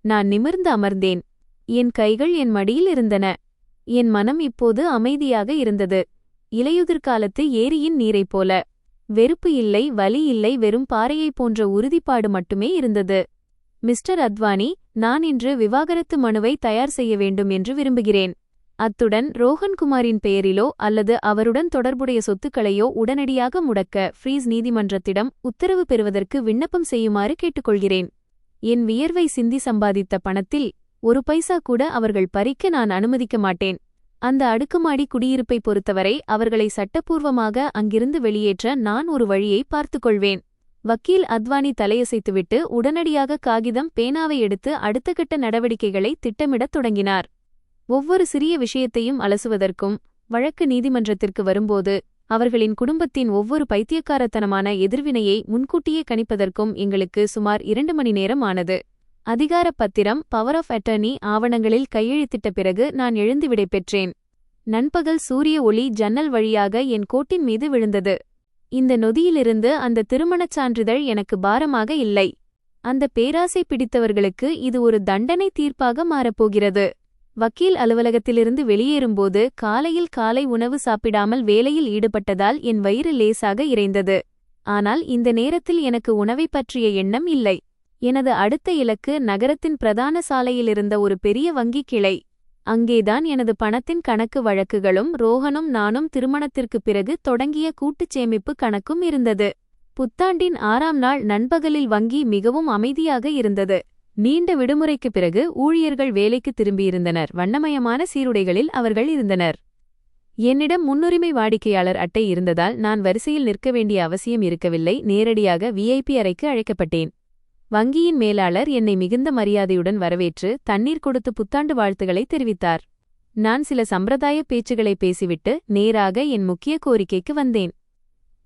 நான் நிமிர்ந்து அமர்ந்தேன். என் கைகள் என் மடியில் இருந்தன. என் மனம் இப்போது அமைதியாக இருந்தது. இலையுதிர்காலத்து ஏரியின் நீரைப் போல. வெறுப்பு இல்லை, வலி இல்லை, வெறும் பாறையைப் போன்ற உறுதிப்பாடு மட்டுமே இருந்தது. மிஸ்டர் அத்வானி, நான் இன்று விவாகரத்து மனுவை தயார் செய்ய வேண்டும் என்று விரும்புகிறேன். அத்துடன் ரோஹன்குமாரின் பெயரிலோ அல்லது அவருடன் தொடர்புடைய சொத்துக்களையோ உடனடியாக முடக்க ஃப்ரீஸ் நீதிமன்றத்திடம் உத்தரவு பெறுவதற்கு விண்ணப்பம் செய்யுமாறு கேட்டுக்கொள்கிறேன். என் வியர்வை சிந்தி சம்பாதித்த பணத்தில் ஒரு பைசா கூட அவர்கள் பறிக்க நான் அனுமதிக்க மாட்டேன். அந்த அடுக்குமாடி குடியிருப்பை பொறுத்தவரை அவர்களை சட்டப்பூர்வமாக அங்கிருந்து வெளியேற்ற நான் ஒரு வழியை பார்த்துக்கொள்வேன். வக்கீல் அத்வானி தலையசைத்துவிட்டு உடனடியாக காகிதம் பேனாவை எடுத்து அடுத்த கட்ட நடவடிக்கைகளை திட்டமிடத் தொடங்கினார். ஒவ்வொரு சிறிய விஷயத்தையும் அலசுவதற்கும் வழக்கு நீதிமன்றத்திற்கு வரும்போது அவர்களின் குடும்பத்தின் ஒவ்வொரு பைத்தியக்காரத்தனமான எதிர்வினையை முன்கூட்டியே கணிப்பதற்கும் எங்களுக்கு சுமார் 2 மணி நேரம் ஆனது. அதிகாரப் பத்திரம், பவர் ஆஃப் அட்டர்னி ஆவணங்களில் கையெழுத்திட்ட பிறகு நான் எழுந்து விடை பெற்றேன். நண்பகல் சூரிய ஒளி ஜன்னல் வழியாக என் கோட்டின் மீது விழுந்தது. இந்த நொதியிலிருந்து அந்த திருமணச் சான்றிதழ் எனக்கு பாரமாக இல்லை. அந்த பேராசை பிடித்தவர்களுக்கு இது ஒரு தண்டனை தீர்ப்பாக மாறப்போகிறது. வக்கீல் அலுவலகத்திலிருந்து வெளியேறும்போது காலை உணவு சாப்பிடாமல் வேலையில் ஈடுபட்டதால் என் வயிறு லேசாக இறைந்தது. ஆனால் இந்த நேரத்தில் எனக்கு உணவைப் பற்றிய எண்ணம் இல்லை. எனது அடுத்த இலக்கு நகரத்தின் பிரதான சாலையிலிருந்த ஒரு பெரிய வங்கிக் கிளை. அங்கேதான் எனது பணத்தின் கணக்கு வழக்குகளும் ரோஹனும் நானும் திருமணத்திற்குப் பிறகு தொடங்கிய கூட்டுச் சேமிப்பு கணக்கும் இருந்தது. புத்தாண்டின் 6ஆம் நாள் நண்பகலில் வங்கி மிகவும் அமைதியாக இருந்தது. நீண்ட விடுமுறைக்குப் பிறகு ஊழியர்கள் வேலைக்கு திரும்பியிருந்தனர். வண்ணமயமான சீருடைகளில் அவர்கள் இருந்தனர். என்னிடம் முன்னுரிமை வாடிக்கையாளர் அட்டை இருந்ததால் நான் வரிசையில் நிற்க வேண்டிய அவசியம் இருக்கவில்லை. நேரடியாக விஐபி அறைக்கு அழைக்கப்பட்டேன். வங்கியின் மேலாளர் என்னை மிகுந்த மரியாதையுடன் வரவேற்று தண்ணீர் கொடுத்து புத்தாண்டு வாழ்த்துக்களை தெரிவித்தார். நான் சில சம்பிரதாய பேச்சுகளை பேசிவிட்டு நேராக என் முக்கிய கோரிக்கைக்கு வந்தேன்.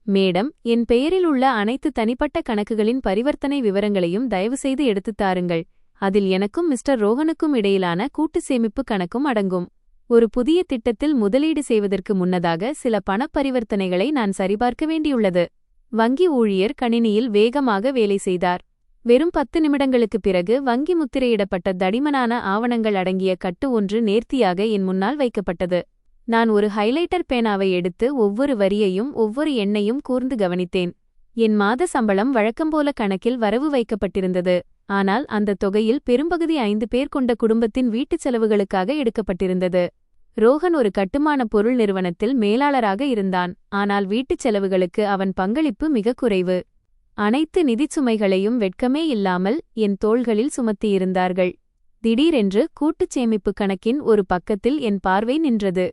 மேடம், என் பெயரில் உள்ள அனைத்து தனிப்பட்ட கணக்குகளின் பரிவர்த்தனை விவரங்களையும் தயவுசெய்து எடுத்துத் தாருங்கள். அதில் எனக்கும் மிஸ்டர் ரோஹனுக்கும் இடையிலான கூட்டு சேமிப்பு கணக்கும் அடங்கும். ஒரு புதிய திட்டத்தில் முதலீடு செய்வதற்கு முன்னதாக சில பணப்பரிவர்த்தனைகளை நான் சரிபார்க்க வேண்டியுள்ளது. வங்கி ஊழியர் கணினியில் வேகமாக வேலை செய்தார். வெறும் 10 நிமிடங்களுக்குப் பிறகு வங்கி முத்திரையிடப்பட்ட தடிமனான ஆவணங்கள் அடங்கிய கட்டு ஒன்று நேர்த்தியாக என் முன்னால் வைக்கப்பட்டது. நான் ஒரு ஹைலைட்டர் பேனாவை எடுத்து ஒவ்வொரு வரியையும் ஒவ்வொரு எண்ணையும் கூர்ந்து கவனித்தேன். என் மாத சம்பளம் வழக்கம்போல கணக்கில் வரவு வைக்கப்பட்டிருந்தது. ஆனால் அந்த தொகையில் பெரும்பகுதி 5 பேர் கொண்ட குடும்பத்தின் வீட்டுச் செலவுகளுக்காக எடுக்கப்பட்டிருந்தது. ரோஹன் ஒரு கட்டுமான பொருள் நிறுவனத்தில் மேலாளராக இருந்தான். ஆனால் வீட்டுச் செலவுகளுக்கு அவன் பங்களிப்பு மிக குறைவு. அனைத்து நிதிச் சுமைகளையும் வெட்கமே இல்லாமல் என் தோள்களில் சுமத்தியிருந்தார்கள். திடீரென்று கூட்டுச் சேமிப்பு கணக்கின் ஒரு பக்கத்தில் என் பார்வை நின்றது.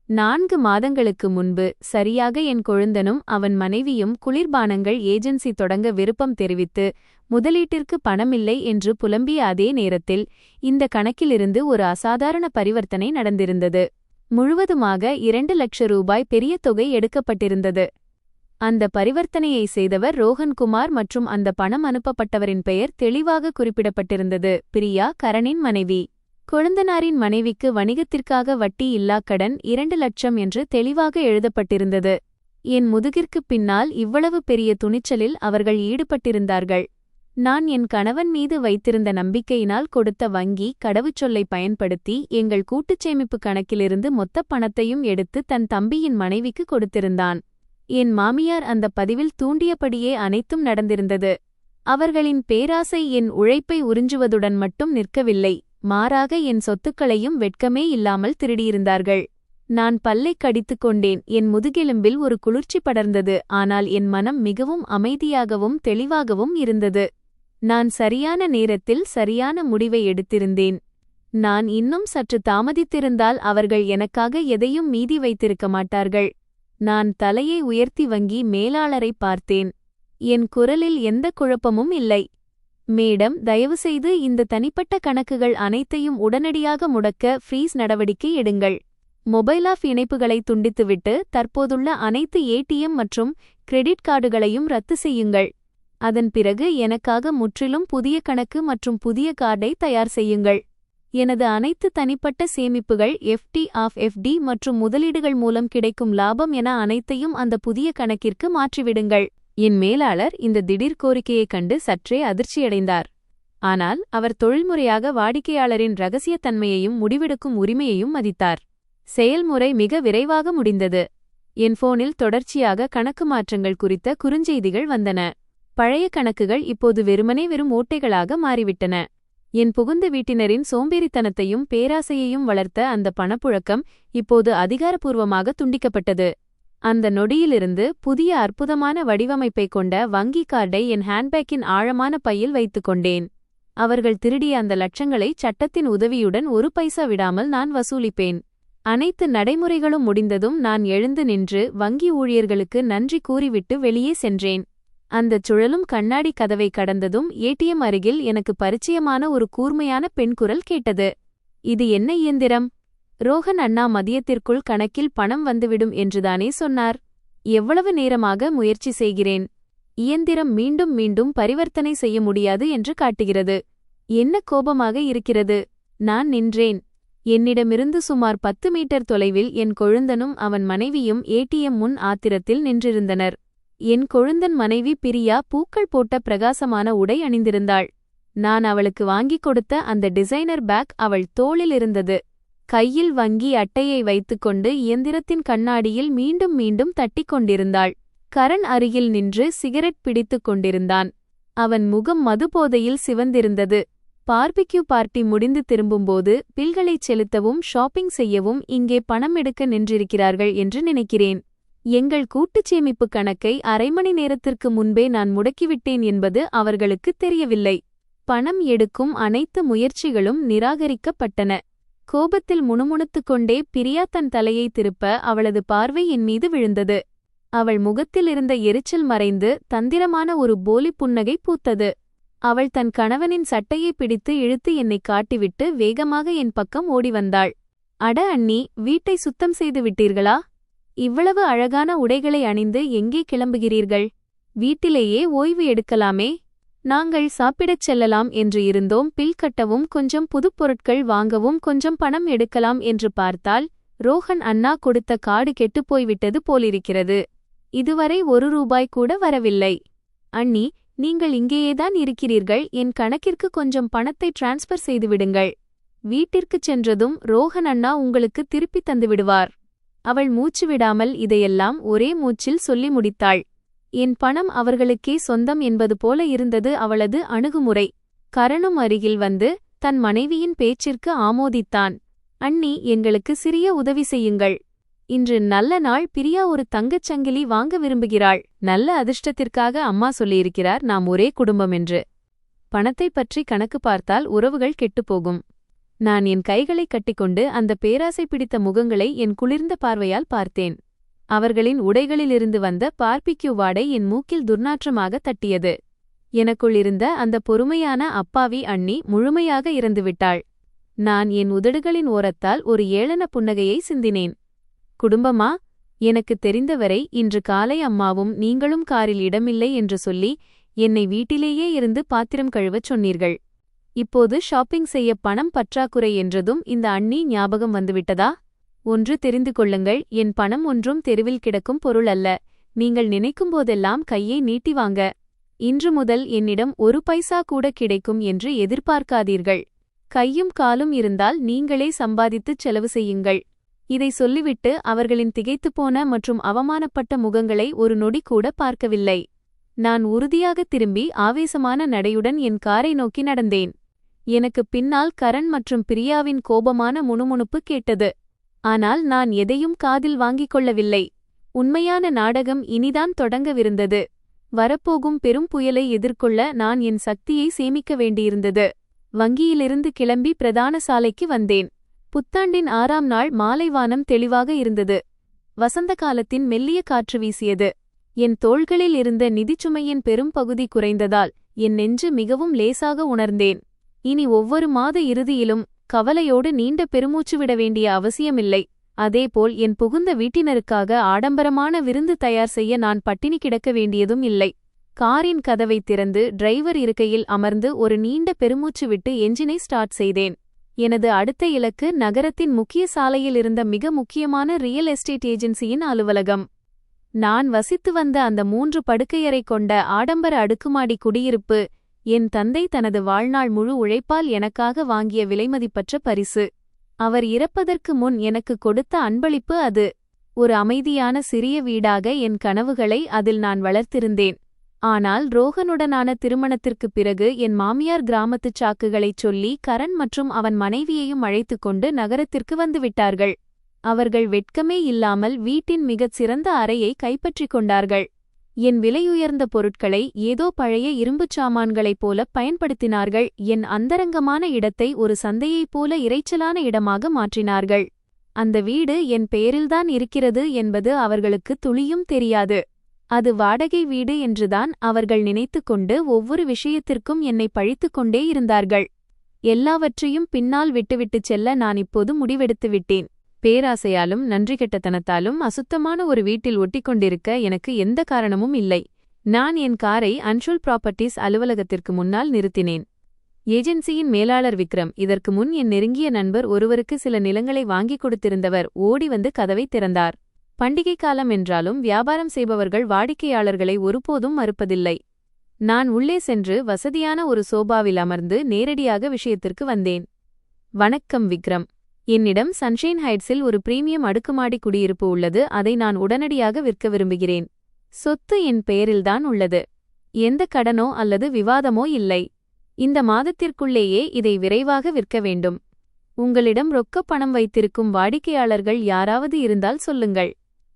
4 மாதங்களுக்கு முன்பு சரியாக என் கொழுந்தனும் அவன் மனைவியும் குளிர்பானங்கள் ஏஜென்சி தொடங்க விருப்பம் தெரிவித்து முதலீட்டிற்கு பணமில்லை என்று புலம்பிய அதே நேரத்தில் இந்த கணக்கிலிருந்து ஒரு அசாதாரண பரிவர்த்தனை நடந்திருந்தது. முழுவதுமாக 2 லட்சம் ரூபாய் பெரிய தொகை எடுக்கப்பட்டிருந்தது. அந்த பரிவர்த்தனையை செய்தவர் ரோஹன்குமார் மற்றும் அந்த பணம் அனுப்பப்பட்டவரின் பெயர் தெளிவாக குறிப்பிடப்பட்டிருந்தது. பிரியா, கரணின் மனைவி. கொழுந்தனாரின் மனைவிக்கு வணிகத்திற்காக வட்டி இல்லா கடன் 2 லட்சம் என்று தெளிவாக எழுதப்பட்டிருந்தது. என் முதுகிற்குப் பின்னால் இவ்வளவு பெரிய துணிச்சலில் அவர்கள் ஈடுபட்டிருந்தார்கள். நான் என் கணவன் மீது வைத்திருந்த நம்பிக்கையினால் கொடுத்த வங்கி கடவுச்சொல்லை பயன்படுத்தி எங்கள் கூட்டுச் சேமிப்பு கணக்கிலிருந்து மொத்த பணத்தையும் எடுத்து தன் தம்பியின் மனைவிக்கு கொடுத்திருந்தான். என் மாமியார் அந்த பதிவில் தூண்டியபடியே அனைத்தும் நடந்திருந்தது. அவர்களின் பேராசை என் உழைப்பை உறிஞ்சுவதுடன் மட்டும் நிற்கவில்லை, மாறாக என் சொத்துக்களையும் வெட்கமே இல்லாமல் திருடியிருந்தார்கள். நான் பல்லைக் கடித்துக் கொண்டேன். என் முதுகெலும்பில் ஒரு குளிர்ச்சி படர்ந்தது. ஆனால் என் மனம் மிகவும் அமைதியாகவும் தெளிவாகவும் இருந்தது. நான் சரியான நேரத்தில் சரியான முடிவை எடுத்திருந்தேன். நான் இன்னும் சற்று தாமதித்திருந்தால் அவர்கள் எனக்காக எதையும் மீதி வைத்திருக்க மாட்டார்கள். நான் தலையை உயர்த்தி வங்கி மேலாளரை பார்த்தேன். என் குரலில் எந்த குழப்பமும் இல்லை. மேடம், தயவுசெய்து இந்த தனிப்பட்ட கணக்குகள் அனைத்தையும் உடனடியாக முடக்க ஃப்ரீஸ் நடவடிக்கை எடுங்கள். மொபைல் ஆஃப் இணைப்புகளை துண்டித்துவிட்டு தற்போதுள்ள அனைத்து ஏடிஎம் மற்றும் கிரெடிட் கார்டுகளையும் ரத்து செய்யுங்கள். அதன் பிறகு எனக்காக முற்றிலும் புதிய கணக்கு மற்றும் புதிய கார்டை தயார் செய்யுங்கள். எனது அனைத்து தனிப்பட்ட சேமிப்புகள், எஃப்டி மற்றும் முதலீடுகள் மூலம் கிடைக்கும் லாபம் என அனைத்தையும் அந்த புதிய கணக்கிற்கு மாற்றிவிடுங்கள். என் மேலாளர் இந்த திடீர் கோரிக்கையைக் கண்டு சற்றே அதிர்ச்சியடைந்தார். ஆனால் அவர் தொழில்முறையாக வாடிக்கையாளரின் இரகசியத்தன்மையையும் முடிவெடுக்கும் உரிமையையும் மதித்தார். செயல்முறை மிக விரைவாக முடிந்தது. என் போனில் தொடர்ச்சியாக கணக்கு மாற்றங்கள் குறித்த குறுஞ்செய்திகள் வந்தன. பழைய கணக்குகள் இப்போது வெறும் ஓட்டைகளாக மாறிவிட்டன. என் புகுந்த வீட்டினரின் சோம்பேறித்தனத்தையும் பேராசையையும் வளர்த்த அந்த பணப்புழக்கம் இப்போது அதிகாரப்பூர்வமாக துண்டிக்கப்பட்டது. அந்த நொடியிலிருந்து புதிய அற்புதமான வடிவமைப்பைக் கொண்ட வங்கி கார்டை என் ஹேண்ட்பேக்கின் ஆழமான பையில் வைத்துக் கொண்டேன். அவர்கள் திருடிய அந்த லட்சங்களை சட்டத்தின் உதவியுடன் ஒரு பைசா விடாமல் நான் வசூலிப்பேன். அனைத்து நடைமுறைகளும் முடிந்ததும் நான் எழுந்து நின்று வங்கி ஊழியர்களுக்கு நன்றி கூறிவிட்டு வெளியே சென்றேன். அந்தச் சுழலும் கண்ணாடி கதவை கடந்ததும் ஏடிஎம் அருகில் எனக்கு பரிச்சயமான ஒரு கூர்மையான பெண் குரல் கேட்டது. இது என்ன இயந்திரம்? ரோஹன் அண்ணா மதியத்திற்குள் கணக்கில் பணம் வந்துவிடும் என்றுதானே சொன்னார். எவ்வளவு நேரமாக முயற்சி செய்கிறேன். இயந்திரம் மீண்டும் மீண்டும் பரிவர்த்தனை செய்ய முடியாது என்று காட்டுகிறது. என்ன கோபமாக இருக்கிறது. நான் நின்றேன். என்னிடமிருந்து சுமார் 10 மீட்டர் தொலைவில் என் கொழுந்தனும் அவன் மனைவியும் ஏடிஎம் முன் ஆத்திரத்தில் நின்றிருந்தனர். என் கொழுந்தன் மனைவி பிரியா பூக்கள் போட்ட பிரகாசமான உடை அணிந்திருந்தாள். நான் அவளுக்கு வாங்கிக் கொடுத்த அந்த டிசைனர் பேக் அவள் தோளில் இருந்தது. கையில் வங்கி அட்டையை வைத்துக்கொண்டு இயந்திரத்தின் கண்ணாடியில் மீண்டும் மீண்டும் தட்டிக் கொண்டிருந்தாள். கரண் அருகில் நின்று சிகரெட் பிடித்துக் கொண்டிருந்தான். அவன் முகம் மதுபோதையில் சிவந்திருந்தது. பார்பிக்யூ பார்ட்டி முடிந்து திரும்பும்போது பில்களைச் செலுத்தவும் ஷாப்பிங் செய்யவும் இங்கே பணம் எடுக்க நின்றிருக்கிறார்கள் என்று நினைக்கிறேன். எங்கள் கூட்டுச் சேமிப்பு கணக்கை அரை மணி நேரத்திற்கு முன்பே நான் முடக்கிவிட்டேன் என்பது அவர்களுக்குத் தெரியவில்லை. பணம் எடுக்கும் அனைத்து முயற்சிகளும் நிராகரிக்கப்பட்டன. கோபத்தில் முணுமுணுத்துக் கொண்டே பிரியா தன் தலையை திருப்ப அவளது பார்வை என் மீது விழுந்தது. அவள் முகத்தில் இருந்த எரிச்சல் மறைந்து தந்திரமான ஒரு போலி புன்னகை பூத்தது. அவள் தன் கணவனின் சட்டையை பிடித்து இழுத்து என்னை காட்டிவிட்டு வேகமாக என் பக்கம் ஓடி வந்தாள். அட அண்ணி, வீட்டை சுத்தம் செய்து விட்டீர்களா? இவ்வளவு அழகான உடைகளை அணிந்து எங்கே கிளம்புகிறீர்கள்? வீட்டிலேயே ஓய்வு எடுக்கலாமே. நாங்கள் சாப்பிடச் செல்லலாம் என்று இருந்தோம். பில் கட்டவும் கொஞ்சம் புதுப்பொருட்கள் வாங்கவும் கொஞ்சம் பணம் எடுக்கலாம் என்று பார்த்தால் ரோஹன் அண்ணா கொடுத்த கார்டு கெட்டுப்போய்விட்டது போலிருக்கிறது. இதுவரை ₹1 கூட வரவில்லை. அண்ணி, நீங்கள் இங்கேயேதான் இருக்கிறீர்கள். என் கணக்கிற்கு கொஞ்சம் பணத்தை டிரான்ஸ்பர் செய்துவிடுங்கள். வீட்டிற்குச் சென்றதும் ரோஹன் அண்ணா உங்களுக்கு திருப்பித் தந்துவிடுவார். அவள் மூச்சு விடாமல் இதையெல்லாம் ஒரே மூச்சில் சொல்லி முடித்தாள். என் பணம் அவர்களுக்கே சொந்தம் என்பது போல இருந்தது அவளது அணுகுமுறை. கரணும் அருகில் வந்து தன் மனைவியின் பேச்சிற்கு ஆமோதித்தான். அண்ணி, எங்களுக்கு சிறிய உதவி செய்யுங்கள். இன்று நல்ல நாள். பிரியா ஒரு தங்கச் சங்கிலி வாங்க விரும்புகிறாள். நல்ல அதிர்ஷ்டத்திற்காக அம்மா சொல்லியிருக்கிறார் நாம் ஒரே குடும்பம் என்று. பணத்தைப் பற்றி கணக்கு பார்த்தால் உறவுகள் கெட்டுப்போகும். நான் என் கைகளை கட்டிக்கொண்டு அந்த பேராசை பிடித்த முகங்களை என் குளிர்ந்த பார்வையால் பார்த்தேன். அவர்களின் உடைகளிலிருந்து வந்த பார்பிக்யூ வாடை என் மூக்கில் துர்நாற்றமாக தட்டியது. எனக்குள் இருந்த அந்த பொறுமையான அப்பாவி அண்ணி முழுமையாக இறந்துவிட்டாள். நான் என் உதடுகளின் ஓரத்தால் ஒரு ஏளன புன்னகையை சிந்தினேன். குடும்பமா? எனக்கு தெரிந்தவரை இன்று காலை அம்மாவும் நீங்களும் காரில் இடமில்லை என்று சொல்லி என்னை வீட்டிலேயே இருந்து பாத்திரம் கழுவச் சொன்னீர்கள். இப்போது ஷாப்பிங் செய்ய பணம் பற்றாக்குறை என்றதும் இந்த அண்ணி ஞாபகம் வந்துவிட்டதா? ஒன்று தெரிந்து கொள்ளுங்கள், என் பணம் ஒன்றும் தெருவில் கிடக்கும் பொருள் அல்ல. நீங்கள் நினைக்கும்போதெல்லாம் கையை நீட்டி வாங்க. இன்று முதல் என்னிடம் 1 பைசா கூட கிடைக்கும் என்று எதிர்பார்க்காதீர்கள். கையும் காலும் இருந்தால் நீங்களே சம்பாதித்துச் செலவு செய்யுங்கள். இதை சொல்லிவிட்டு அவர்களின் திகைத்துப்போன மற்றும் அவமானப்பட்ட முகங்களை ஒரு நொடி கூட பார்க்கவில்லை. நான் உறுதியாக திரும்பி ஆவேசமான நடையுடன் என் காரை நோக்கி நடந்தேன். எனக்கு பின்னால் கரண் மற்றும் பிரியாவின் கோபமான முணுமுணுப்பு கேட்டது. ஆனால் நான் எதையும் காதில் வாங்கிக் கொள்ளவில்லை. உண்மையான நாடகம் இனிதான் தொடங்கவிருந்தது. வரப்போகும் பெரும் புயலை எதிர்கொள்ள நான் என் சக்தியை சேமிக்க வேண்டியிருந்தது. வங்கியிலிருந்து கிளம்பி பிரதான சாலைக்கு வந்தேன். புத்தாண்டின் 6ஆம் நாள் மாலை வானம் தெளிவாக இருந்தது. வசந்த காலத்தின் மெல்லிய காற்று வீசியது. என் தோள்களில் இருந்த நிதிச்சுமையின் பெரும் பகுதி குறைந்ததால் என் நெஞ்சு மிகவும் லேசாக உணர்ந்தேன். இனி ஒவ்வொரு மாத இறுதியிலும் கவலையோடு நீண்ட பெருமூச்சு விட வேண்டிய அவசியமில்லை. அதேபோல் என் புகுந்த வீட்டினருக்காக ஆடம்பரமான விருந்து தயார் செய்ய நான் பட்டினி கிடக்க வேண்டியதும் இல்லை. காரின் கதவை திறந்து டிரைவர் இருக்கையில் அமர்ந்து ஒரு நீண்ட பெருமூச்சு விட்டு என்ஜினை ஸ்டார்ட் செய்தேன். எனது அடுத்த இலக்கு நகரத்தின் முக்கிய சாலையில் இருந்த மிக முக்கியமான ரியல் எஸ்டேட் ஏஜென்சியின் அலுவலகம். நான் வசித்து வந்த அந்த 3 படுக்கையறை கொண்ட ஆடம்பர அடுக்குமாடி குடியிருப்பு என் தந்தை தனது வாழ்நாள் முழு உழைப்பால் எனக்காக வாங்கிய விலைமதிப்பற்ற பரிசு. அவர் இறப்பதற்கு முன் எனக்கு கொடுத்த அன்பளிப்பு அது. ஒரு அமைதியான சிறிய வீடாக என் கனவுகளை அதில் நான் வளர்த்திருந்தேன். ஆனால் ரோஹனுடனான திருமணத்திற்குப் பிறகு என் மாமியார் கிராமத்துச் சாக்குகளைச் சொல்லி கரண் மற்றும் அவன் மனைவியையும் அழைத்துக்கொண்டு நகரத்திற்கு வந்துவிட்டார்கள். அவர்கள் வெட்கமே இல்லாமல் வீட்டின் மிகச் சிறந்த அறையை கைப்பற்றிக் கொண்டார்கள். என் விலையுயர்ந்த பொருட்களை ஏதோ பழைய இரும்புச் சாமான்களைப் போல பயன்படுத்தினார்கள். என் அந்தரங்கமான இடத்தை ஒரு சந்தையைப் போல இரைச்சலான இடமாக மாற்றினார்கள். அந்த வீடு என் பெயரில்தான் இருக்கிறது என்பது அவர்களுக்கு துளியும் தெரியாது. அது வாடகை வீடு என்றுதான் அவர்கள் நினைத்துக்கொண்டு ஒவ்வொரு விஷயத்திற்கும் என்னை பழித்துக் கொண்டே இருந்தார்கள். எல்லாவற்றையும் பின்னால் விட்டுவிட்டுச் செல்ல நான் இப்போது முடிவெடுத்துவிட்டேன். பேராசையாலும் நன்றிகெட்டத்தனத்தாலும் அசுத்தமான ஒரு வீட்டில் ஒட்டிக்கொண்டிருக்க எனக்கு எந்த காரணமும் இல்லை. நான் என் காரை அன்ஷுல் ப்ராப்பர்ட்டிஸ் அலுவலகத்திற்கு முன்னால் நிறுத்தினேன். ஏஜென்சியின் மேலாளர் விக்ரம், இதற்கு முன் என் நெருங்கிய நண்பர் ஒருவருக்கு சில நிலங்களை வாங்கிக் கொடுத்திருந்தவர், ஓடி வந்து கதவை திறந்தார். பண்டிகை காலம் என்றாலும் வியாபாரம் செய்பவர்கள் வாடிக்கையாளர்களை ஒருபோதும் மறுப்பதில்லை. நான் உள்ளே சென்று வசதியான ஒரு சோபாவில் அமர்ந்து நேரடியாக விஷயத்திற்கு வந்தேன். வணக்கம் விக்ரம். என்னிடம் சன்ஷைன் ஹைட்ஸில் ஒரு பிரீமியம் அடுக்குமாடி குடியிருப்பு உள்ளது. அதை நான் உடனடியாக விற்க விரும்புகிறேன். சொத்து என் பெயரில்தான் உள்ளது. எந்த கடனோ அல்லது விவாதமோ இல்லை. இந்த மாதத்திற்குள்ளேயே இதை விரைவாக விற்க வேண்டும். உங்களிடம் ரொக்கப் பணம் வைத்திருக்கும் வாடிக்கையாளர்கள் யாராவது இருந்தால் சொல்லுங்கள்.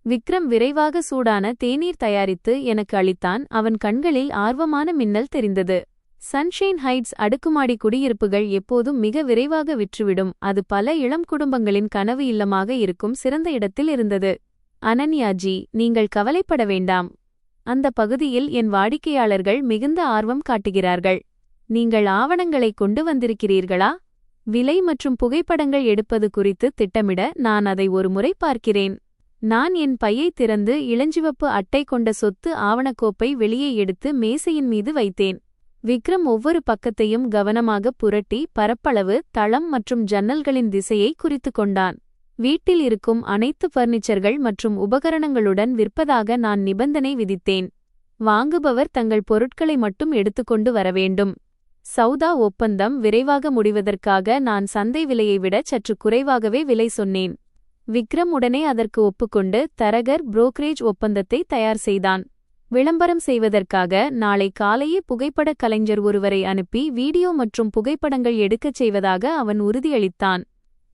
விக்ரம் விரைவாக சூடான தேநீர் தயாரித்து எனக்கு அளித்தான். அவன் கண்களில் ஆர்வமான மின்னல் தெரிந்தது. சன்ஷைன் ஹைட்ஸ் அடுக்குமாடி குடியிருப்புகள் எப்போதும் மிக விரைவாக விற்றுவிடும். அது பல இளம் குடும்பங்களின் கனவு இல்லமாக இருக்கும் சிறந்த இடத்தில் இருந்தது. அனன்யாஜி, நீங்கள் கவலைப்பட வேண்டாம். அந்த பகுதியில் என் வாடிக்கையாளர்கள் மிகுந்த ஆர்வம் காட்டுகிறார்கள். நீங்கள் ஆவணங்களை கொண்டு வந்திருக்கிறீர்களா? விலை மற்றும் புகைப்படங்கள் எடுப்பது குறித்து திட்டமிட நான் அதை ஒரு முறை பார்க்கிறேன். நான் என் பையை திறந்து இளஞ்சிவப்பு அட்டை கொண்ட சொத்து ஆவணக்கோப்பை வெளியே எடுத்து மேசையின் மீது வைத்தேன். விக்ரம் ஒவ்வொரு பக்கத்தையும் கவனமாக புரட்டி பரப்பளவு, தளம் மற்றும் ஜன்னல்களின் திசையை குறித்து கொண்டான். வீட்டில் இருக்கும் அனைத்து பர்னிச்சர்கள் மற்றும் உபகரணங்களுடன் விற்பதாக நான் நிபந்தனை விதித்தேன். வாங்குபவர் தங்கள் பொருட்களை மட்டும் எடுத்துக்கொண்டு வர வேண்டும். சௌதா ஒப்பந்தம் விரைவாக முடிவதற்காக நான் சந்தை விலையை விட சற்று குறைவாகவே விலை சொன்னேன். விக்ரம் உடனே அதற்கு ஒப்புக்கொண்டு தரகர் புரோக்கரேஜ் ஒப்பந்தத்தை தயார் செய்தான். விளம்பரம் செய்வதற்காக நாளை காலையே புகைப்படக் கலைஞர் ஒருவரை அனுப்பி வீடியோ மற்றும் புகைப்படங்கள் எடுக்கச் செய்வதாக அவன் உறுதியளித்தான்.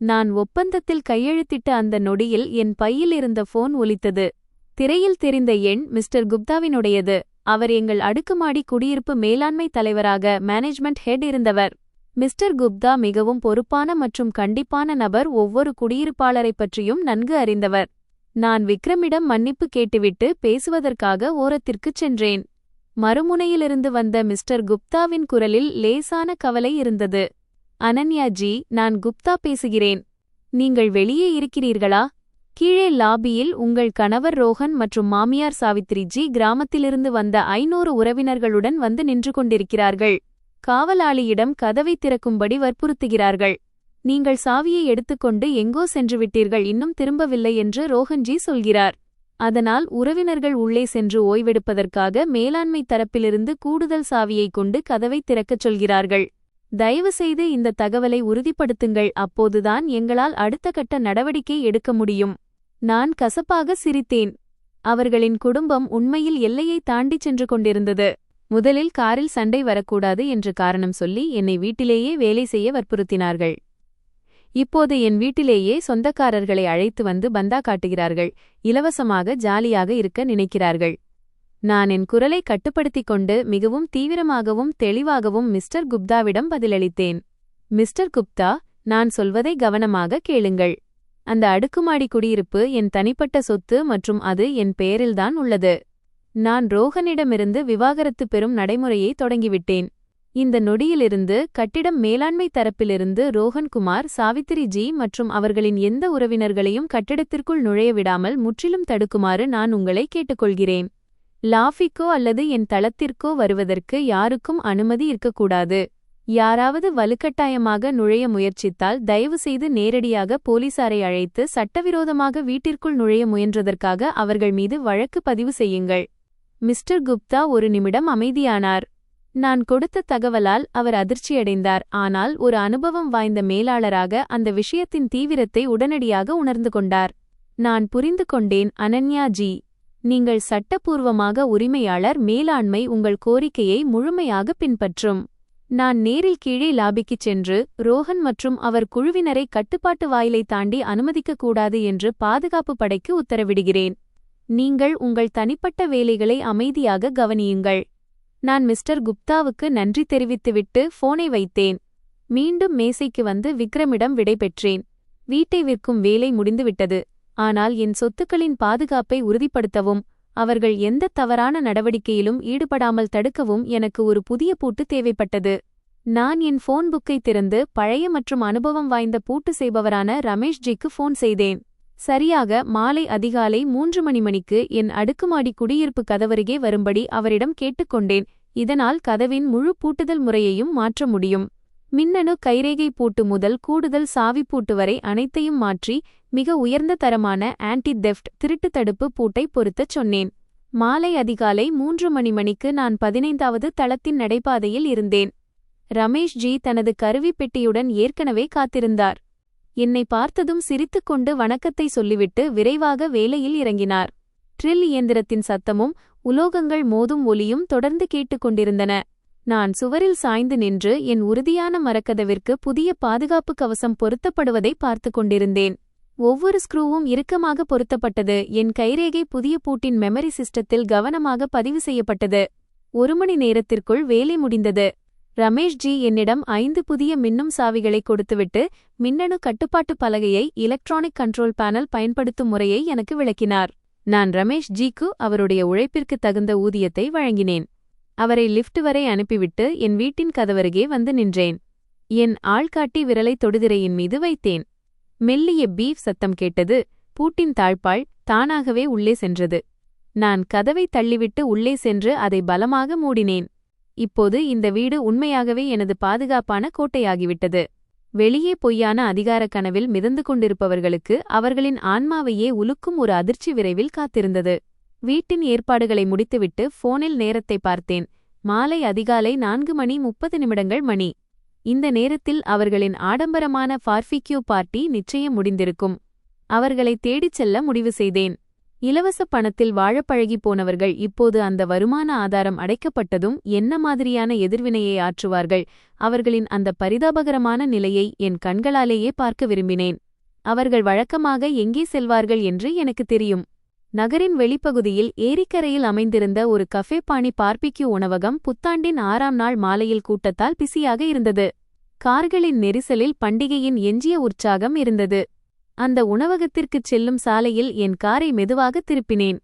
நான் ஒப்பந்தத்தில் கையெழுத்திட்ட அந்த நொடியில் என் பையில் இருந்த போன் ஒலித்தது. திரையில் தெரிந்த எண் மிஸ்டர் குப்தாவினுடையது. அவர் எங்கள் அடுக்குமாடி குடியிருப்பு மேலாண்மை தலைவராக மேனேஜ்மெண்ட் ஹெட் இருந்தவர். மிஸ்டர் குப்தா மிகவும் பொறுப்பான மற்றும் கண்டிப்பான நபர். ஒவ்வொரு குடியிருப்பாளரைப் பற்றியும் நன்கு அறிந்தவர். நான் விக்ரமிடம் மன்னிப்பு கேட்டுவிட்டு பேசுவதற்காக ஓரத்திற்குச் சென்றேன். மறுமுனையிலிருந்து வந்த மிஸ்டர் குப்தாவின் குரலில் லேசான கவலை இருந்தது. அனன்யாஜி, நான் குப்தா பேசுகிறேன். நீங்கள் வெளியே இருக்கிறீர்களா? கீழே லாபியில் உங்கள் கணவர் ரோஹன் மற்றும் மாமியார் சாவித்ரிஜி கிராமத்திலிருந்து வந்த 500 உறவினர்களுடன் வந்து நின்று கொண்டிருக்கிறார்கள். காவலாளியிடம் கதவை திறக்கும்படி வற்புறுத்துகிறார்கள். நீங்கள் சாவியை எடுத்துக்கொண்டு எங்கோ சென்றுவிட்டீர்கள், இன்னும் திரும்பவில்லை என்று ரோஹன்ஜி சொல்கிறார். அதனால் உறவினர்கள் உள்ளே சென்று ஓய்வெடுப்பதற்காக மேலாண்மை தரப்பிலிருந்து கூடுதல் சாவியை கொண்டு கதவை திறக்கச் சொல்கிறார்கள். தயவுசெய்து இந்த தகவலை உறுதிப்படுத்துங்கள், அப்போதுதான் எங்களால் அடுத்த கட்ட நடவடிக்கை எடுக்க முடியும். நான் கசப்பாக சிரித்தேன். அவர்களின் குடும்பம் உண்மையில் எல்லையை தாண்டிச் சென்று கொண்டிருந்தது. முதலில் காரில் சண்டை வரக்கூடாது என்று காரணம் சொல்லி என்னை வீட்டிலேயே வேலை செய்ய வற்புறுத்தினார்கள். இப்போது என் வீட்டிலேயே சொந்தக்காரர்களை அழைத்து வந்து பந்தா காட்டுகிறார்கள். இலவசமாக ஜாலியாக இருக்க நினைக்கிறார்கள். நான் என் குரலை கட்டுப்படுத்திக் கொண்டு மிகவும் தீவிரமாகவும் தெளிவாகவும் மிஸ்டர் குப்தாவிடம் பதிலளித்தேன். மிஸ்டர் குப்தா, நான் சொல்வதை கவனமாக கேளுங்கள். அந்த அடுக்குமாடி குடியிருப்பு என் தனிப்பட்ட சொத்து மற்றும் அது என் பெயரில்தான் உள்ளது. நான் ரோஹனிடமிருந்து விவாகரத்து பெறும் நடைமுறையை தொடங்கிவிட்டேன். இந்த நொடியிலிருந்து கட்டிடம் மேலாண்மை தரப்பிலிருந்து ரோஹன்குமார், சாவித்திரிஜி மற்றும் அவர்களின் எந்த உறவினர்களையும் கட்டிடத்திற்குள் நுழைய விடாமல் முற்றிலும் தடுக்குமாறு நான் உங்களை கேட்டுக்கொள்கிறேன். லாஃபிக்கோ அல்லது என் தளத்திற்கோ வருவதற்கு யாருக்கும் அனுமதி இருக்கக்கூடாது. யாராவது வலுக்கட்டாயமாக நுழைய முயற்சித்தால் தயவுசெய்து நேரடியாக போலீசாரை அழைத்து சட்டவிரோதமாக வீட்டிற்குள் நுழைய முயன்றதற்காக அவர்கள் மீது வழக்கு பதிவு செய்யுங்கள். மிஸ்டர் குப்தா ஒரு நிமிடம் அமைதியானார். நான் கொடுத்த தகவலால் அவர் அதிர்ச்சியடைந்தார். ஆனால் ஒரு அனுபவம் வாய்ந்த மேலாளராக அந்த விஷயத்தின் தீவிரத்தை உடனடியாக உணர்ந்து கொண்டார். நான் புரிந்து கொண்டேன் அனன்யாஜி. நீங்கள் சட்டப்பூர்வமாக உரிமையாளர். மேலாண்மை உங்கள் கோரிக்கையை முழுமையாக பின்பற்றும். நான் நேரில் கீழே லாபிக்குச் சென்று ரோஹன் மற்றும் அவர் குழுவினரை கட்டுப்பாட்டு வாயிலை தாண்டி அனுமதிக்கக்கூடாது என்று பாதுகாப்பு படைக்கு உத்தரவிடுகிறேன். நீங்கள் உங்கள் தனிப்பட்ட வேலைகளை அமைதியாக கவனியுங்கள். நான் மிஸ்டர் குப்தாவுக்கு நன்றி தெரிவித்துவிட்டு போனை வைத்தேன். மீண்டும் மேசைக்கு வந்து விக்ரமிடம் விடை பெற்றேன். வீட்டை விற்கும் வேலை முடிந்துவிட்டது. ஆனால் என் சொத்துக்களின் பாதுகாப்பை உறுதிப்படுத்தவும் அவர்கள் எந்த தவறான நடவடிக்கையிலும் ஈடுபடாமல் தடுக்கவும் எனக்கு ஒரு புதிய பூட்டு தேவைப்பட்டது. நான் என் போன் புக்கை திறந்து பழைய மற்றும் அனுபவம் வாய்ந்த பூட்டு செய்பவரான ரமேஷ்ஜிக்கு போன் செய்தேன். சரியாக மாலை அதிகாலை 3 மணிக்கு என் அடுக்குமாடி குடியிருப்பு கதவருகே வரும்படி அவரிடம் கேட்டுக்கொண்டேன். இதனால் கதவின் முழு பூட்டுதல் முறையையும் மாற்ற முடியும். மின்னணு கைரேகை பூட்டு முதல் கூடுதல் சாவி பூட்டு வரை அனைத்தையும் மாற்றி மிக உயர்ந்த தரமான ஆன்டி தெஃப்ட் திருட்டு தடுப்பு பூட்டை பொருத்தச் சொன்னேன். மாலை அதிகாலை 3 மணிக்கு நான் 15வது தளத்தின் நடைபாதையில் இருந்தேன். ரமேஷ்ஜி தனது கருவிப்பெட்டியுடன் ஏற்கனவே காத்திருந்தார். என்னை பார்த்ததும் சிரித்துக்கொண்டு வணக்கத்தை சொல்லிவிட்டு விரைவாக வேலையில் இறங்கினார். ட்ரில் இயந்திரத்தின் சத்தமும் உலோகங்கள் மோதும் ஒலியும் தொடர்ந்து கேட்டுக்கொண்டிருந்தன. நான் சுவரில் சாய்ந்து நின்று என் உறுதியான மரக்கதவிற்கு புதிய பாதுகாப்பு கவசம் பொருத்தப்படுவதை பார்த்து கொண்டிருந்தேன். ஒவ்வொரு ஸ்க்ரூவும் இறுக்கமாக பொருத்தப்பட்டது. என் கைரேகை புதிய பூட்டின் மெமரி சிஸ்டத்தில் கவனமாக பதிவு செய்யப்பட்டது. 1 மணி நேரத்திற்குள் வேலை முடிந்தது. ரமேஷ்ஜி என்னிடம் 5 புதிய மின்னும் சாவிகளை கொடுத்துவிட்டு மின்னணு கட்டுப்பாட்டு பலகையை எலக்ட்ரானிக் கண்ட்ரோல் பேனல் பயன்படுத்தும் முறையை எனக்கு விளக்கினார். நான் ரமேஷ்ஜிக்கு அவருடைய உழைப்பிற்கு தகுந்த ஊதியத்தை வழங்கினேன். அவரை லிஃப்ட் வரை அனுப்பிவிட்டு என் வீட்டின் கதவருகே வந்து நின்றேன். என் ஆள்காட்டி விரலை தொடுதிரையின் மீது வைத்தேன். மெல்லிய பீப் சத்தம் கேட்டது. பூட்டின் தாழ்பாள் தானாகவே உள்ளே சென்றது. நான் கதவை தள்ளிவிட்டு உள்ளே சென்று அதை பலமாக மூடினேன். இப்போது இந்த வீடு உண்மையாகவே எனது பாதுகாப்பான கோட்டையாகிவிட்டது. வெளியே பொய்யான அதிகார கனவில் மிதந்து கொண்டிருப்பவர்களுக்கு அவர்களின் ஆன்மாவையே உலுக்கும் ஒரு அதிர்ச்சி விரைவில் காத்திருந்தது. வீட்டின் ஏற்பாடுகளை முடித்துவிட்டு போனில் நேரத்தை பார்த்தேன். மாலை அதிகாலை 4:30 மணி. இந்த நேரத்தில் அவர்களின் ஆடம்பரமான பார்பிக்யூ பார்ட்டி நிச்சயம் முடிந்திருக்கும். அவர்களை தேடிச் செல்ல முடிவு செய்தேன். இலவச பணத்தில் வாழப் பழகிப் போனவர்கள் இப்போது அந்த வருமான ஆதாரம் அடைக்கப்பட்டதும் என்ன மாதிரியான எதிர்வினையை ஆற்றுவார்கள்? அவர்களின் அந்த பரிதாபகரமான நிலையை என் கண்களாலேயே பார்க்க விரும்பினேன். அவர்கள் வழக்கமாக எங்கே செல்வார்கள் என்று எனக்கு தெரியும். நகரின் வெளிப்பகுதியில் ஏரிக்கரையில் அமைந்திருந்த ஒரு கஃபே பாணி பார்பிக்யூ உணவகம் புத்தாண்டின் 6ஆம் நாள் மாலையில் கூட்டத்தால் பிஸியாக இருந்தது. கார்களின் நெரிசலில் பண்டிகையின் எஞ்சிய உற்சாகம் இருந்தது. அந்த உணவகத்திற்குச் செல்லும் சாலையில் என் காரை மெதுவாக திருப்பினேன்.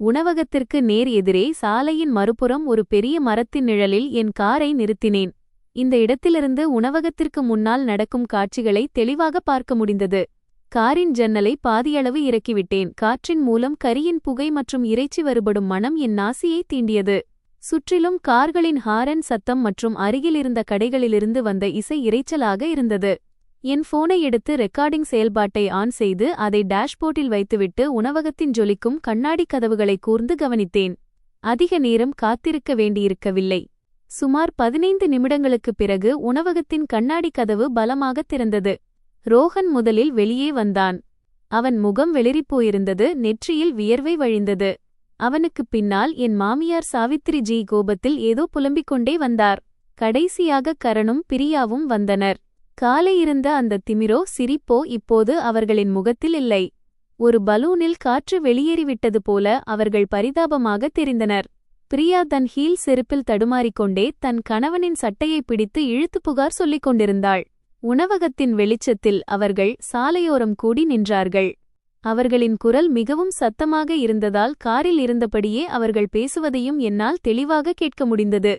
உணவகத்திற்கு நேர் எதிரே சாலையின் மறுபுறம் ஒரு பெரிய மரத்தின் நிழலில் என் காரை நிறுத்தினேன். இந்த இடத்திலிருந்து உணவகத்திற்கு முன்னால் நடக்கும் காட்சிகளை தெளிவாக பார்க்க முடிந்தது. காரின் ஜன்னலை பாதியளவு இறக்கிவிட்டேன். காற்றின் மூலம் கரியின் புகை மற்றும் இறைச்சி வருபடும் மணம் என் நாசியை தீண்டியது. சுற்றிலும் கார்களின் ஹாரன் சத்தம் மற்றும் அருகிலிருந்த கடைகளிலிருந்து வந்த இசை இரைச்சலாக இருந்தது. என் போனை எடுத்து ரெக்கார்டிங் செயல்பாட்டை ஆன் செய்து அதை டேஷ்போர்டில் வைத்துவிட்டு உணவகத்தின் ஜொலிக்கும் கண்ணாடி கதவுகளை கூர்ந்து கவனித்தேன். அதிக நேரம் காத்திருக்க வேண்டியிருக்கவில்லை. சுமார் 15 நிமிடங்களுக்குப் பிறகு உணவகத்தின் கண்ணாடி கதவு பலமாக திறந்தது. ரோஹன் முதலில் வெளியே வந்தான். அவன் முகம் வெளிறிப்போயிருந்தது. நெற்றியில் வியர்வை வழிந்தது. அவனுக்குப் பின்னால் என் மாமியார் சாவித்திரிஜி கோபத்தில் ஏதோ புலம்பிக் கொண்டே வந்தார். கடைசியாக கரணும் பிரியாவும் வந்தனர். காலை இருந்த அந்த திமிரோ சிரிப்போ இப்போது அவர்களின் முகத்தில் இல்லை. ஒரு பலூனில் காற்று வெளியேறிவிட்டது போல அவர்கள் பரிதாபமாக தெரிந்தனர். பிரியா தன் ஹீல் செருப்பில் தடுமாறிக்கொண்டே தன் கணவனின் சட்டையை பிடித்து இழுத்து புகார் சொல்லிக் கொண்டிருந்தாள். உணவகத்தின் வெளிச்சத்தில் அவர்கள் சாலையோரம் கூடி நின்றார்கள். அவர்களின் குரல் மிகவும் சத்தமாக இருந்ததால் காரில் இருந்தபடியே அவர்கள் பேசுவதையும் என்னால் தெளிவாக கேட்க முடிந்தது.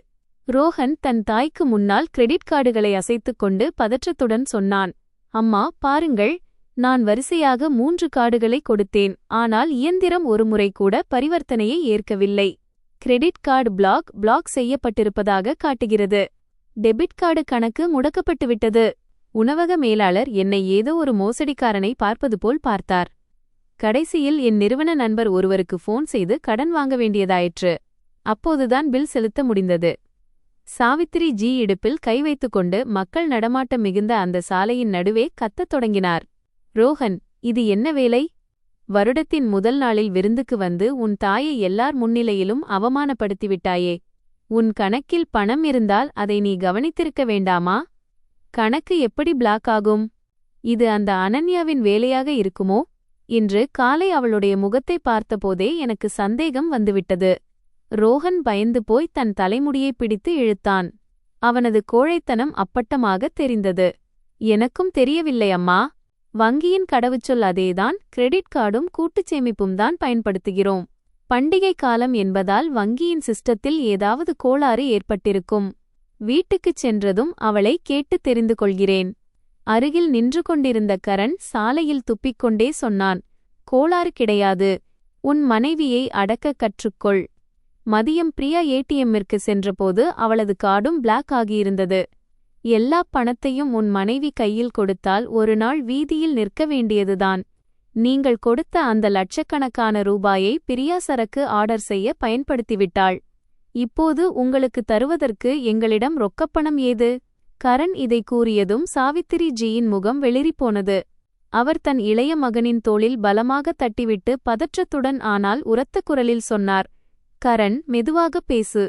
ரோஹன் தன் தாய்க்கு முன்னால் கிரெடிட் கார்டுகளை அசைத்துக்கொண்டு பதற்றத்துடன் சொன்னான். அம்மா, பாருங்கள், நான் வரிசையாக 3 கார்டுகளை கொடுத்தேன். ஆனால் இயந்திரம் ஒருமுறை கூட பரிவர்த்தனையை ஏற்கவில்லை. கிரெடிட் கார்டு பிளாக் செய்யப்பட்டிருப்பதாக காட்டுகிறது. டெபிட் கார்டு கணக்கு முடக்கப்பட்டுவிட்டது. உணவக மேலாளர் என்னை ஏதோ ஒரு மோசடிக்காரனை பார்ப்பது போல் பார்த்தார். கடைசியில் என் நிறுவன நண்பர் ஒருவருக்கு போன் செய்து கடன் வாங்க வேண்டியதாயிற்று. அப்போதுதான் பில் செலுத்த முடிந்தது. சாவித்திரி ஜி இடுப்பில் கை வைத்துக்கொண்டு மக்கள் நடமாட்டம் மிகுந்த அந்த சாலையின் நடுவே கத்தத் தொடங்கினார். ரோஹன், இது என்ன வேலை? வருடத்தின் முதல் நாளில் விருந்துக்கு வந்து உன் தாயை எல்லார் முன்னிலையிலும் அவமானப்படுத்திவிட்டாயே. உன் கணக்கில் பணம் இருந்தால் அதை நீ கவனித்திருக்க வேண்டாமா? கணக்கு எப்படி பிளாக் ஆகும்? இது அந்த அனன்யாவின் வேலையாக இருக்குமோ என்று காலை அவளுடைய முகத்தை பார்த்தபோதே எனக்கு சந்தேகம் வந்துவிட்டது. ரோஹன் பயந்து போய் தன் தலைமுடியை பிடித்து இழுத்தான். அவனது கோழைத்தனம் அப்பட்டமாகத் தெரிந்தது. எனக்கும் தெரியவில்லை அம்மா. வங்கியின் கடவுச்சொல் அதேதான். கிரெடிட் கார்டும் கூட்டுச் சேமிப்பும் தான் பயன்படுத்துகிறோம். பண்டிகை காலம் என்பதால் வங்கியின் சிஸ்டத்தில் ஏதாவது கோளாறு ஏற்பட்டிருக்கும். வீட்டுக்குச் சென்றதும் அவளை கேட்டு தெரிந்து கொள்கிறேன். அருகில் நின்று கொண்டிருந்த கரண் சாலையில் துப்பிக்கொண்டே சொன்னான். கோளாறு கிடையாது. உன் மனைவியை அடக்க கற்றுக்கொள். மதியம் பிரியா ஏடிஎம்மிற்கு சென்றபோது அவளது கார்டும் பிளாக் ஆகியிருந்தது. எல்லா பணத்தையும் உன் மனைவி கையில் கொடுத்தால் ஒரு நாள் வீதியில் நிற்க வேண்டியதுதான். நீங்கள் கொடுத்த அந்த லட்சக்கணக்கான ரூபாயை பிரியா சரக்கு ஆர்டர் செய்ய பயன்படுத்திவிட்டாள். இப்போது உங்களுக்கு தருவதற்கு எங்களிடம் ரொக்கப்பணம் ஏது? கரண் இதை கூறியதும் சாவித்திரி ஜியின் முகம் வெளிறிப்போனது. அவர் தன் இளைய மகனின் தோளில் பலமாக தட்டிவிட்டு பதற்றத்துடன் ஆனால் உரத்த குரலில் சொன்னார். கரண், மெதுவாக பேசு.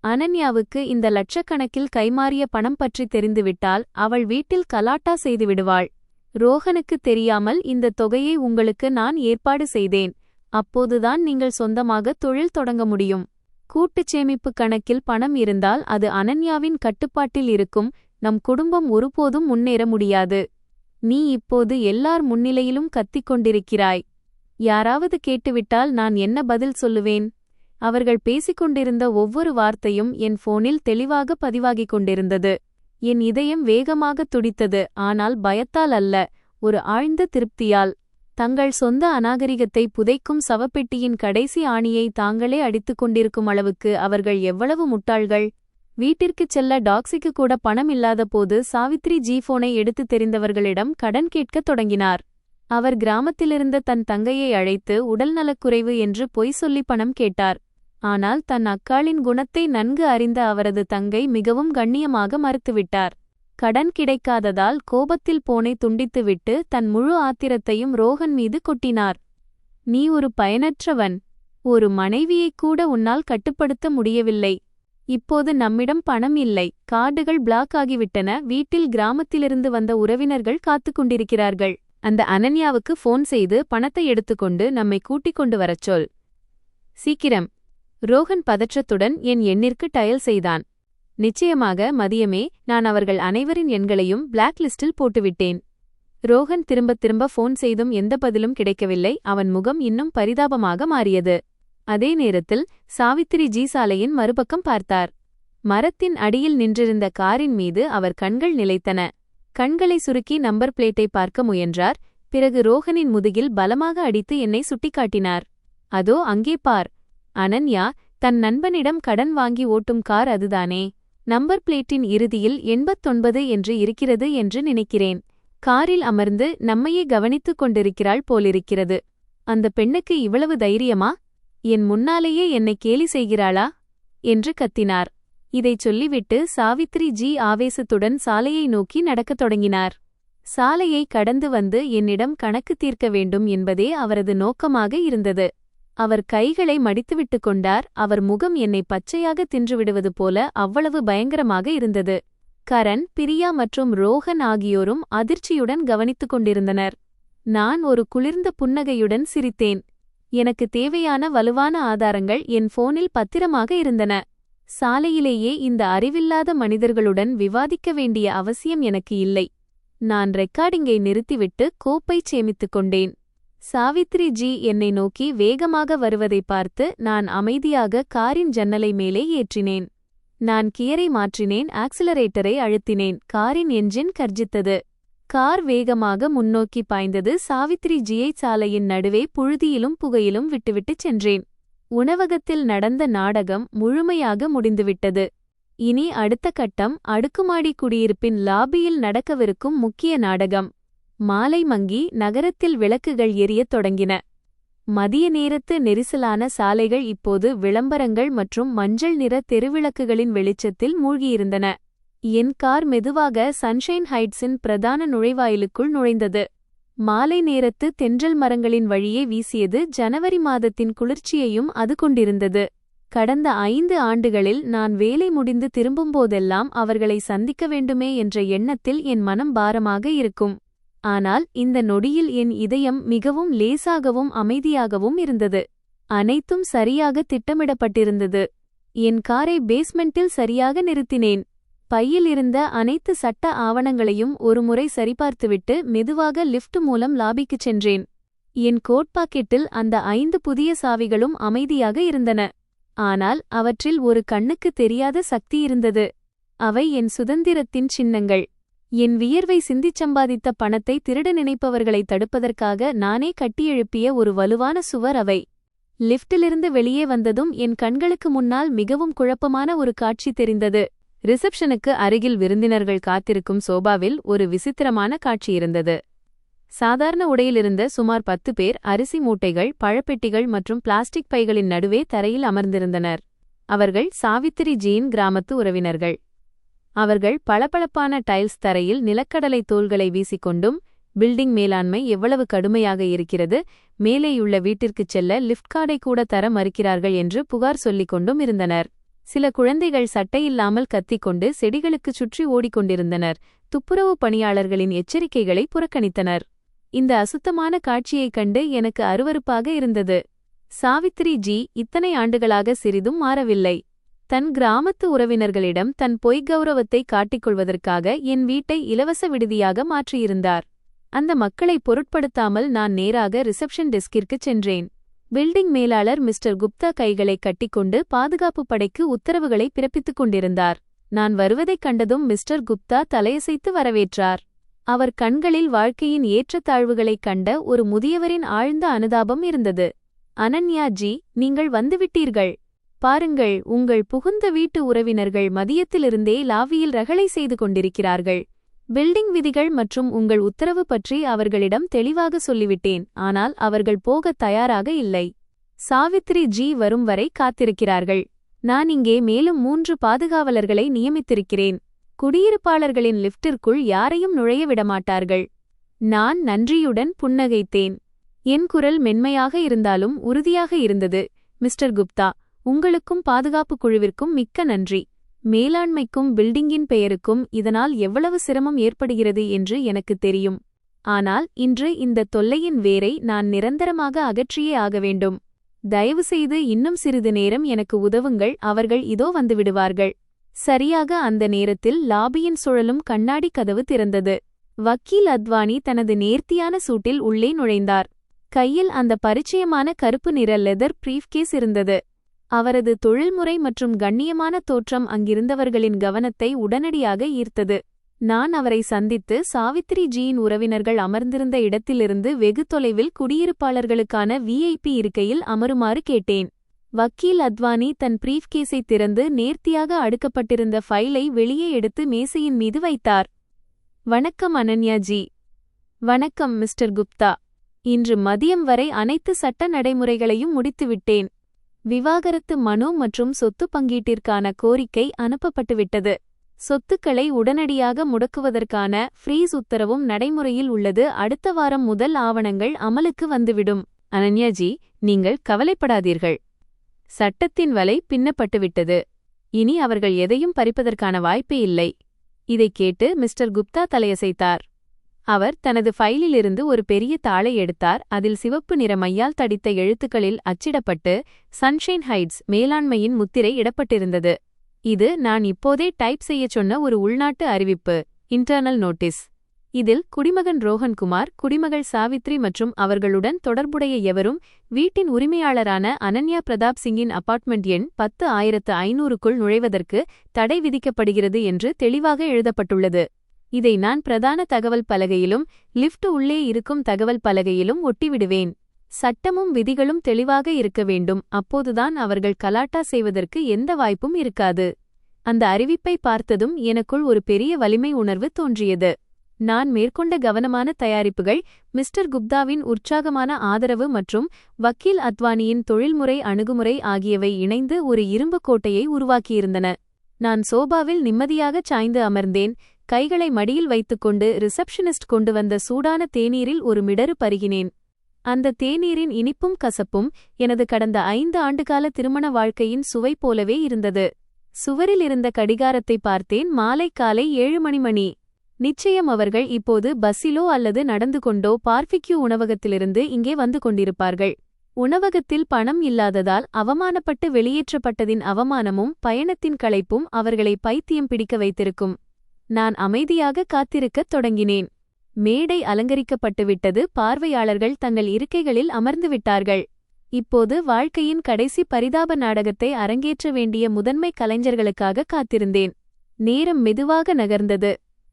அனன்யாவுக்கு இந்த லட்சக்கணக்கில் கைமாறிய பணம் பற்றி தெரிந்துவிட்டால் அவள் வீட்டில் கலாட்டா செய்துவிடுவாள். ரோஹனுக்கு தெரியாமல் இந்த தொகையை உங்களுக்கு நான் ஏற்பாடு செய்தேன். அப்போதுதான் நீங்கள் சொந்தமாக தொழில் தொடங்க முடியும். கூட்டுச் சேமிப்பு கணக்கில் பணம் இருந்தால் அது அனன்யாவின் கட்டுப்பாட்டில் இருக்கும். நம் குடும்பம் ஒருபோதும் முன்னேற முடியாது. நீ இப்போது எல்லார் முன்னிலையிலும் கத்திக் கொண்டிருக்கிறாய். யாராவது கேட்டுவிட்டால் நான் என்ன பதில் சொல்லுவேன்? அவர்கள் பேசிக்கொண்டிருந்த ஒவ்வொரு வார்த்தையும் என் போனில் தெளிவாக பதிவாகிக் கொண்டிருந்தது. என் இதயம் வேகமாக துடித்தது. ஆனால் பயத்தால் அல்ல, ஒரு ஆழ்ந்த திருப்தியால். தங்கள் சொந்த அநாகரிகத்தை புதைக்கும் சவப்பெட்டியின் கடைசி ஆணியை தாங்களே அடித்துக் கொண்டிருக்கும் அளவுக்கு அவர்கள் எவ்வளவு முட்டாள்கள்! வீட்டிற்குச் செல்ல டாக்ஸிக்கு கூட பணம் இல்லாத போது சாவித்ரி ஜி போனை எடுத்து தெரிந்தவர்களிடம் கடன் கேட்கத் தொடங்கினார். அவர் கிராமத்திலிருந்த தன் தங்கையை அழைத்து உடல்நலக்குறைவு என்று பொய் சொல்லி பணம் கேட்டார். ஆனால் தன் அக்காளின் குணத்தை நன்கு அறிந்த அவரது தங்கை மிகவும் கண்ணியமாக மறுத்துவிட்டார். கடன் கிடைக்காததால் கோபத்தில் போனை துண்டித்துவிட்டு தன் முழு ஆத்திரத்தையும் ரோஹன் மீது கொட்டினார். நீ ஒரு பயனற்றவன். ஒரு மனைவியைக் கூட உன்னால் கட்டுப்படுத்த முடியவில்லை. இப்போது நம்மிடம் பணம் இல்லை, கார்டுகள் பிளாக் ஆகிவிட்டன, வீட்டில் கிராமத்திலிருந்து வந்த உறவினர்கள் காத்துக் கொண்டிருக்கிறார்கள். அந்த அனன்யாவுக்கு ஃபோன் செய்து பணத்தை எடுத்துக்கொண்டு நம்மை கூட்டிக் கொண்டு வரச் சொல். சீக்கிரம். ரோஹன் பதற்றத்துடன் என் எண்ணிற்கு டயல் செய்தான். நிச்சயமாக மதியமே. நான் அவர்கள் அனைவரின் எண்களையும் பிளாக் லிஸ்டில் போட்டுவிட்டேன். ரோஹன் திரும்பத் திரும்ப ஃபோன் செய்தும் எந்த பதிலும் கிடைக்கவில்லை. அவன் முகம் இன்னும் பரிதாபமாக மாறியது. அதே நேரத்தில் சாவித்திரி ஜி சாலையின் மறுபக்கம் பார்த்தார். மரத்தின் அடியில் நின்றிருந்த காரின் மீது அவர் கண்கள் நிலைத்தன. கண்களை சுருக்கி நம்பர் பிளேட்டை பார்க்க முயன்றார். பிறகு ரோஹனின் முதுகில் பலமாக அடித்து என்னை சுட்டிக்காட்டினார். அதோ அங்கே பார். அனன்யா தன் நண்பனிடம் கடன் வாங்கி ஓட்டும் கார் அதுதானே? நம்பர் பிளேட்டின் இறுதியில் 89 என்று இருக்கிறது என்று நினைக்கிறேன். காரில் அமர்ந்து நம்மையே கவனித்துக் கொண்டிருக்கிறாள் போலிருக்கிறது. அந்த பெண்ணுக்கு இவ்வளவு தைரியமா? என் முன்னாலேயே என்னை கேலி செய்கிறாளா என்று கத்தினார். இதைச் சொல்லிவிட்டு சாவித்ரி ஜி ஆவேசத்துடன் சாலையை நோக்கி நடக்கத் தொடங்கினார். சாலையை கடந்து வந்து என்னிடம் கணக்கு தீர்க்க வேண்டும் என்பதே அவரது நோக்கமாக இருந்தது. அவர் கைகளை மடித்துவிட்டு கொண்டார். அவர் முகம் என்னை பச்சையாக தின்றுவிடுவது போல அவ்வளவு பயங்கரமாக இருந்தது. கரண், பிரியா மற்றும் ரோஹன் ஆகியோரும் அதிர்ச்சியுடன் கவனித்துக் கொண்டிருந்தனர். நான் ஒரு குளிர்ந்த புன்னகையுடன் சிரித்தேன். எனக்கு தேவையான வலுவான ஆதாரங்கள் என் போனில் பத்திரமாக இருந்தன. சாலையிலேயே இந்த அறிவில்லாத மனிதர்களுடன் விவாதிக்க வேண்டிய அவசியம் எனக்கு இல்லை. நான் ரெக்கார்டிங்கை நிறுத்திவிட்டு கோப்பை சேமித்துக் கொண்டேன். சாவித்ரி ஜி என்னை நோக்கி வேகமாக வருவதை பார்த்து நான் அமைதியாக காரின் ஜன்னலை மேலே ஏற்றினேன். நான் கியரை மாற்றினேன், ஆக்சிலரேட்டரை அழுத்தினேன். காரின் என்ஜின் கர்ஜித்தது. கார் வேகமாக முன்னோக்கி பாய்ந்தது. சாவித்ரி ஜியை சாலையின் நடுவே புழுதியிலும் புகையிலும் விட்டுவிட்டுச் சென்றேன். உணவகத்தில் நடந்த நாடகம் முழுமையாக முடிந்துவிட்டது. இனி அடுத்த கட்டம் அடுக்குமாடி குடியிருப்பின் லாபியில் நடக்கவிருக்கும் முக்கிய நாடகம். மாலை மங்கி நகரத்தில் விளக்குகள் எரியத் தொடங்கின. மதிய நேரத்து நெரிசலான சாலைகள் இப்போது விளம்பரங்கள் மற்றும் மஞ்சள் நிற தெருவிளக்குகளின் வெளிச்சத்தில் மூழ்கியிருந்தன. என் கார் மெதுவாக சன்ஷைன் ஹைட்ஸின் பிரதான நுழைவாயிலுக்குள் நுழைந்தது. மாலை நேரத்து தென்றல் மரங்களின் வழியே வீசியது. ஜனவரி மாதத்தின் குளிர்ச்சியையும் அது கொண்டிருந்தது. கடந்த 5 ஆண்டுகளில் நான் வேலை முடிந்து திரும்பும்போதெல்லாம் அவர்களை சந்திக்க வேண்டுமே என்ற எண்ணத்தில் என் மனம் பாரமாக இருக்கும். ஆனால் இந்த நொடியில் என் இதயம் மிகவும் லேசாகவும் அமைதியாகவும் இருந்தது. அனைத்தும் சரியாக திட்டமிடப்பட்டிருந்தது. என் காரை பேஸ்மெண்டில் சரியாக நிறுத்தினேன். பையில் இருந்த அனைத்து சட்ட ஆவணங்களையும் ஒருமுறை சரிபார்த்துவிட்டு மெதுவாக லிஃப்ட் மூலம் லாபிக்குச் சென்றேன். என் கோட் பாக்கெட்டில் அந்த 5 புதிய சாவிகளும் அமைதியாக இருந்தன. ஆனால் அவற்றில் ஒரு கண்ணுக்கு தெரியாத சக்தி இருந்தது. அவை என் சுதந்திரத்தின் சின்னங்கள். என் வியர்வை சிந்திச் சம்பாதித்த பணத்தை திருட நினைப்பவர்களை தடுப்பதற்காக நானே கட்டியெழுப்பிய ஒரு வலுவான சுவர் அவை. லிஃப்டிலிருந்து வெளியே வந்ததும் என் கண்களுக்கு முன்னால் மிகவும் குழப்பமான ஒரு காட்சி தெரிந்தது. ரிசப்ஷனுக்கு அருகில் விருந்தினர்கள் காத்திருக்கும் சோபாவில் ஒரு விசித்திரமான காட்சி இருந்தது. சாதாரண உடையிலிருந்த சுமார் 10 பேர் அரிசி மூட்டைகள், பழப்பெட்டிகள் மற்றும் பிளாஸ்டிக் பைகளின் நடுவே தரையில் அமர்ந்திருந்தனர். அவர்கள் சாவித்திரி ஜியின் கிராமத்து உறவினர்கள். அவர்கள் பளபளப்பான டைல்ஸ் தரையில் நிலக்கடலை தோல்களை வீசிக்கொண்டும், பில்டிங் மேலாண்மை எவ்வளவு கடுமையாக இருக்கிறது, மேலேயுள்ள வீட்டிற்குச் செல்ல லிஃப்ட் கார்டை கூட தர மறுக்கிறார்கள் என்று புகார் சொல்லிக் கொண்டும் இருந்தனர். சில குழந்தைகள் சட்டையில்லாமல் கத்திக்கொண்டு செடிகளுக்குச் சுற்றி ஓடிக்கொண்டிருந்தனர். துப்புரவு பணியாளர்களின் எச்சரிக்கைகளை புறக்கணித்தனர். இந்த அசுத்தமான காட்சியைக் கண்டு எனக்கு அருவருப்பாக இருந்தது. சாவித்திரி ஜி இத்தனை ஆண்டுகளாக சிறிதும் மாறவில்லை. தன் கிராமத்து உறவினர்களிடம் தன் பொய்க் கௌரவத்தை காட்டிக்கொள்வதற்காக என் வீட்டை இலவச விடுதியாக மாற்றியிருந்தார். அந்த மக்களை பொருட்படுத்தாமல் நான் நேராக ரிசப்ஷன் டெஸ்கிற்குச் சென்றேன். பில்டிங் மேலாளர் மிஸ்டர் குப்தா கைகளை கட்டிக்கொண்டு பாதுகாப்பு படைக்கு உத்தரவுகளை பிறப்பித்துக் கொண்டிருந்தார். நான் வருவதைக் கண்டதும் மிஸ்டர் குப்தா தலையசைத்து வரவேற்றார். அவர் கண்களில் வாழ்க்கையின் ஏற்றத்தாழ்வுகளைக் கண்ட ஒரு முதியவரின் ஆழ்ந்த அனுதாபம் இருந்தது. அனன்யா ஜி, நீங்கள் வந்துவிட்டீர்கள். பாருங்கள், உங்கள் புகுந்த வீட்டு உறவினர்கள் மதியத்திலிருந்தே லாவியில் ரகளை செய்து கொண்டிருக்கிறார்கள். பில்டிங் விதிகள் மற்றும் உங்கள் உத்தரவு பற்றி அவர்களிடம் தெளிவாக சொல்லிவிட்டேன். ஆனால் அவர்கள் போகத் தயாராக இல்லை. சாவித்திரி ஜி வரும் வரை காத்திருக்கிறார்கள். நான் இங்கே மேலும் 3 பாதுகாவலர்களை நியமித்திருக்கிறேன். குடியிருப்பாளர்களின் லிஃப்டிற்குள் யாரையும் நுழைய விடமாட்டார்கள். நான் நன்றியுடன் புன்னகைத்தேன். என் குரல் மென்மையாக இருந்தாலும் உறுதியாக இருந்தது. மிஸ்டர் குப்தா, உங்களுக்கும் பாதுகாப்பு குழுவிற்கும் மிக்க நன்றி. மேலாண்மைக்கும் பில்டிங்கின் பெயருக்கும் இதனால் எவ்வளவு சிரமம் ஏற்படுகிறது என்று எனக்கு தெரியும். ஆனால் இன்று இந்த தொல்லையின் வேரை நான் நிரந்தரமாக அகற்றியே ஆக வேண்டும். தயவுசெய்து இன்னும் சிறிது நேரம் எனக்கு உதவுங்கள். அவர்கள் இதோ வந்துவிடுவார்கள். சரியாக அந்த நேரத்தில் லாபியின் சுழலும் கண்ணாடி கதவு திறந்தது. வக்கீல் அத்வானி தனது நேர்த்தியான சூட்டில் உள்ளே நுழைந்தார். கையில் அந்த பரிச்சயமான கருப்பு நிற லெதர் பிரீஃப்கேஸ் இருந்தது. அவரது தொழில்முறை மற்றும் கண்ணியமான தோற்றம் அங்கிருந்தவர்களின் கவனத்தை உடனடியாக ஈர்த்தது. நான் அவரை சந்தித்து சாவித்திரி ஜியின் உறவினர்கள் அமர்ந்திருந்த இடத்திலிருந்து வெகு தொலைவில் குடியிருப்பாளர்களுக்கான VIP இருக்கையில் அமருமாறு கேட்டேன். வக்கீல் அத்வானி தன் பிரீஃப்கேஸை திறந்து நேர்த்தியாக அடுக்கப்பட்டிருந்த ஃபைலை வெளியே எடுத்து மேசையின் மீது வைத்தார். வணக்கம் அனன்யா ஜி. வணக்கம் மிஸ்டர் குப்தா. இன்று மதியம் வரை அனைத்து சட்ட நடைமுறைகளையும் முடித்துவிட்டேன். விவாகரத்து மனு மற்றும் சொத்து பங்கீட்டிற்கான கோரிக்கை அனுப்பப்பட்டுவிட்டது. சொத்துக்களை உடனடியாக முடக்குவதற்கான ஃப்ரீஸ் உத்தரவும் நடைமுறையில் உள்ளது. அடுத்த வாரம் முதல் ஆவணங்கள் அமலுக்கு வந்துவிடும். அனன்யாஜி, நீங்கள் கவலைப்படாதீர்கள். சட்டத்தின் வலை பின்னப்பட்டுவிட்டது. இனி அவர்கள் எதையும் பறிப்பதற்கான வாய்ப்பே இல்லை. இதைக் கேட்டு மிஸ்டர் குப்தா தலையசைத்தார். அவர் தனது ஃபைலிலிருந்து ஒரு பெரிய தாளை எடுத்தார். அதில் சிவப்பு நிற மையால் தடித்த எழுத்துக்களில் அச்சிடப்பட்டு சன்ஷைன் ஹைட்ஸ் மேலாண்மையின் முத்திரை இடப்பட்டிருந்தது. இது நான் இப்போதே டைப் செய்யச் சொன்ன ஒரு உள்நாட்டு அறிவிப்பு, இன்டர்னல் நோட்டீஸ். இதில் குடிமகன் ரோஹன்குமார், குடிமகள் சாவித்ரி மற்றும் அவர்களுடன் தொடர்புடைய எவரும் வீட்டின் உரிமையாளரான அனன்யா பிரதாப் சிங்கின் அபார்ட்மெண்ட் எண் 10,500க்குள் நுழைவதற்கு தடை விதிக்கப்படுகிறது என்று தெளிவாக எழுதப்பட்டுள்ளது. இதை நான் பிரதான தகவல் பலகையிலும் லிஃப்ட் உள்ளே இருக்கும் தகவல் பலகையிலும் ஒட்டிவிடுவேன். சட்டமும் விதிகளும் தெளிவாக இருக்க வேண்டும். அப்போதுதான் அவர்கள் கலாட்டா செய்வதற்கு எந்த வாய்ப்பும் இருக்காது. அந்த அறிவிப்பை பார்த்ததும் எனக்குள் ஒரு பெரிய வலிமை உணர்வு தோன்றியது. நான் மேற்கொண்ட கவனமான தயாரிப்புகள், மிஸ்டர் குப்தாவின் உற்சாகமான ஆதரவு மற்றும் வக்கீல் அத்வானியின் தொழில்முறை அணுகுமுறை ஆகியவை இணைந்து ஒரு இரும்பு கோட்டையை உருவாக்கியிருந்தன. நான் சோபாவில் நிம்மதியாகச் சாய்ந்து அமர்ந்தேன். கைகளை மடியில் வைத்துக்கொண்டு ரிசப்ஷனிஸ்ட் கொண்டு வந்த சூடான தேநீரில் ஒரு மிடறு பருகினேன். அந்த தேநீரின் இனிப்பும் கசப்பும் எனது கடந்த 5 ஆண்டுகால திருமண வாழ்க்கையின் சுவை போலவே இருந்தது. சுவரில் இருந்த கடிகாரத்தை பார்த்தேன். மாலை காலை 7 மணி. நிச்சயம் அவர்கள் இப்போது பஸ்ஸிலோ அல்லது நடந்து கொண்டோ பார்பிக்யூ உணவகத்திலிருந்து இங்கே வந்து கொண்டிருப்பார்கள். உணவகத்தில் பணம் இல்லாததால் அவமானப்பட்டு வெளியேற்றப்பட்டதின் அவமானமும் பயணத்தின் களைப்பும் அவர்களை பைத்தியம் பிடிக்க வைத்திருக்கும். நான் அமைதியாக காத்திருக்கத் தொடங்கினேன். மேடை அலங்கரிக்கப்பட்டுவிட்டது. பார்வையாளர்கள் தங்கள் இருக்கைகளில் அமர்ந்துவிட்டார்கள். இப்போது வாழ்க்கையின் கடைசி பரிதாப நாடகத்தை அரங்கேற்ற வேண்டிய முதன்மை கலைஞர்களுக்காக காத்திருந்தேன். நேரம் மெதுவாக நகர்ந்தது.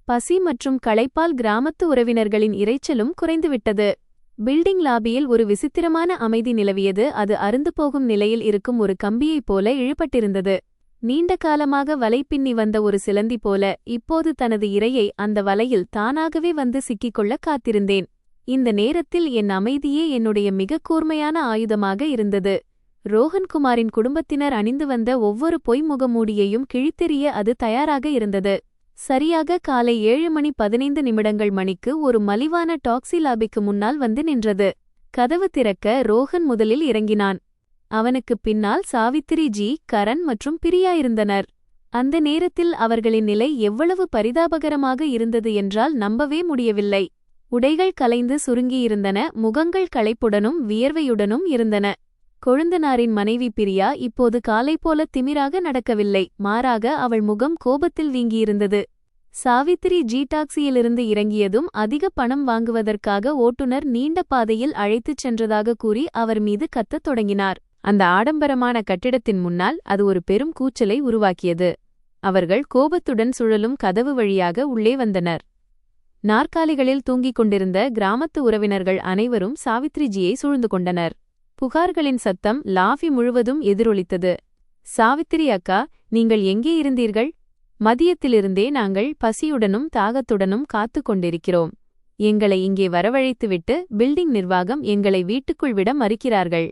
பசி மற்றும் களைப்பால் கிராமத்து உறவினர்களின் இரைச்சலும் குறைந்துவிட்டது. பில்டிங் லாபியில் ஒரு விசித்திரமான அமைதி நிலவியது. அது அருந்து போகும் நிலையில் இருக்கும் ஒரு கம்பியைப் போல இழுபட்டிருந்தது. நீண்ட காலமாக வலை பின்னி வந்த ஒரு சிலந்தி போல இப்போது தனது இரையை அந்த வலையில் தானாகவே வந்து சிக்கிக்கொள்ள காத்திருந்தேன். இந்த நேரத்தில் என் அமைதியே என்னுடைய மிக கூர்மையான ஆயுதமாக இருந்தது. ரோஹன்குமாரின் குடும்பத்தினர் அணிந்து வந்த ஒவ்வொரு பொய் முகமூடியையும் கிழித்தெறிய அது தயாராக இருந்தது. சரியாக காலை 7:15 மணிக்கு ஒரு மலிவான டாக்ஸி லாபிக்கு முன்னால் வந்து நின்றது. கதவு திறக்க ரோஹன் முதலில் இறங்கினான். அவனுக்குப் பின்னால் சாவித்திரி ஜி, கரண் மற்றும் பிரியா இருந்தனர். அந்த நேரத்தில் அவர்களின் நிலை எவ்வளவு பரிதாபகரமாக இருந்தது என்றால் நம்பவே முடியவில்லை. உடைகள் கலைந்து சுருங்கியிருந்தன, முகங்கள் களைப்புடனும் வியர்வையுடனும் இருந்தன. கொழுந்தனாரின் மனைவி பிரியா இப்போது காலை போல திமிராக நடக்கவில்லை, மாறாக அவள் முகம் கோபத்தில் வீங்கியிருந்தது. சாவித்திரி ஜி டாக்ஸியிலிருந்து இறங்கியதும் அதிக பணம் வாங்குவதற்காக ஓட்டுநர் நீண்ட பாதையில் அழைத்துச் சென்றதாக கூறி அவர் மீது கத்தத் தொடங்கினார். அந்த ஆடம்பரமான கட்டிடத்தின் முன்னால் அது ஒரு பெரும் கூச்சலை உருவாக்கியது. அவர்கள் கோபத்துடன் சுழலும் கதவு வழியாக உள்ளே வந்தனர். நாற்காலிகளில் தூங்கிக் கொண்டிருந்த கிராமத்து உறவினர்கள் அனைவரும் சாவித்ரிஜியை சூழ்ந்து கொண்டனர். புகார்களின் சத்தம் லாஃபி முழுவதும் எதிரொலித்தது. சாவித்திரி அக்கா, நீங்கள் எங்கே இருந்தீர்கள்? மதியத்திலிருந்தே நாங்கள் பசியுடனும் தாகத்துடனும் காத்து கொண்டிருக்கிறோம். எங்களை இங்கே வரவழைத்துவிட்டு பில்டிங் நிர்வாகம் எங்களை வீட்டுக்குள் விட மறுக்கிறார்கள்.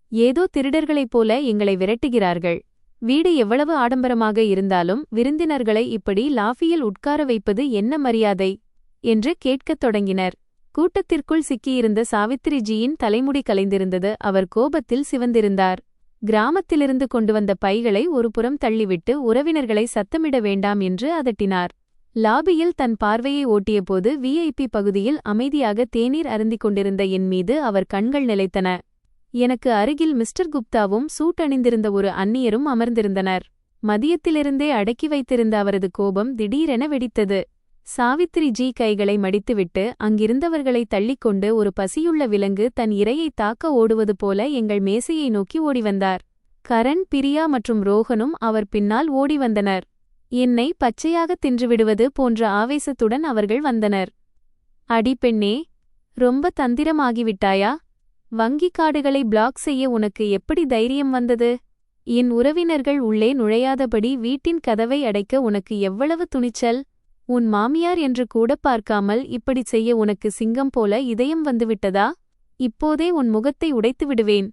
ஏதோ திருடர்களைப் போல எங்களை விரட்டுகிறார்கள். வீடு எவ்வளவு ஆடம்பரமாக இருந்தாலும் விருந்தினர்களை இப்படி லாஃபியில் உட்கார வைப்பது என்ன மரியாதை என்று கேட்கத் தொடங்கினர். கூட்டத்திற்குள் சிக்கியிருந்த சாவித்திரிஜியின் தலைமுடி கலைந்திருந்தது. அவர் கோபத்தில் சிவந்திருந்தார். கிராமத்திலிருந்து கொண்டு வந்த பைகளை ஒருபுறம் தள்ளிவிட்டு உறவினர்களை சத்தமிட வேண்டாம் என்று அதட்டினார். லாபியில் தன் பார்வையை ஓட்டியபோது VIP பகுதியில் அமைதியாக தேநீர் அருந்திக் கொண்டிருந்த என் மீது அவர் கண்கள் நிலைத்தன. எனக்கு அருகில் மிஸ்டர் குப்தாவும் சூட் அணிந்திருந்த ஒரு அந்நியரும் அமர்ந்திருந்தனர். மதியத்திலிருந்தே அடக்கி வைத்திருந்த அவரது கோபம் திடீரென வெடித்தது. சாவித்திரி ஜி கைகளை மடித்துவிட்டு அங்கிருந்தவர்களை தள்ளிக்கொண்டு ஒரு பசியுள்ள விலங்கு தன் இரையை தாக்க ஓடுவது போல எங்கள் மேசையை நோக்கி ஓடிவந்தார். கரண், பிரியா மற்றும் ரோஹனும் அவர் பின்னால் ஓடிவந்தனர். என்னை பச்சையாக தின்றுவிடுவது போன்ற ஆவேசத்துடன் அவர்கள் வந்தனர். அடி பெண்ணே, ரொம்ப தந்திரமாகிவிட்டாயா? வங்கிக் கார்டுகளை பிளாக் செய்ய உனக்கு எப்படி தைரியம் வந்தது? என் உறவினர்கள் உள்ளே நுழையாதபடி வீட்டின் கதவை அடைக்க உனக்கு எவ்வளவு துணிச்சல்? உன் மாமியார் என்று கூட பார்க்காமல் இப்படிச் செய்ய உனக்கு சிங்கம் போல இதயம் வந்துவிட்டதா? இப்போதே உன் முகத்தை உடைத்து விடுவேன்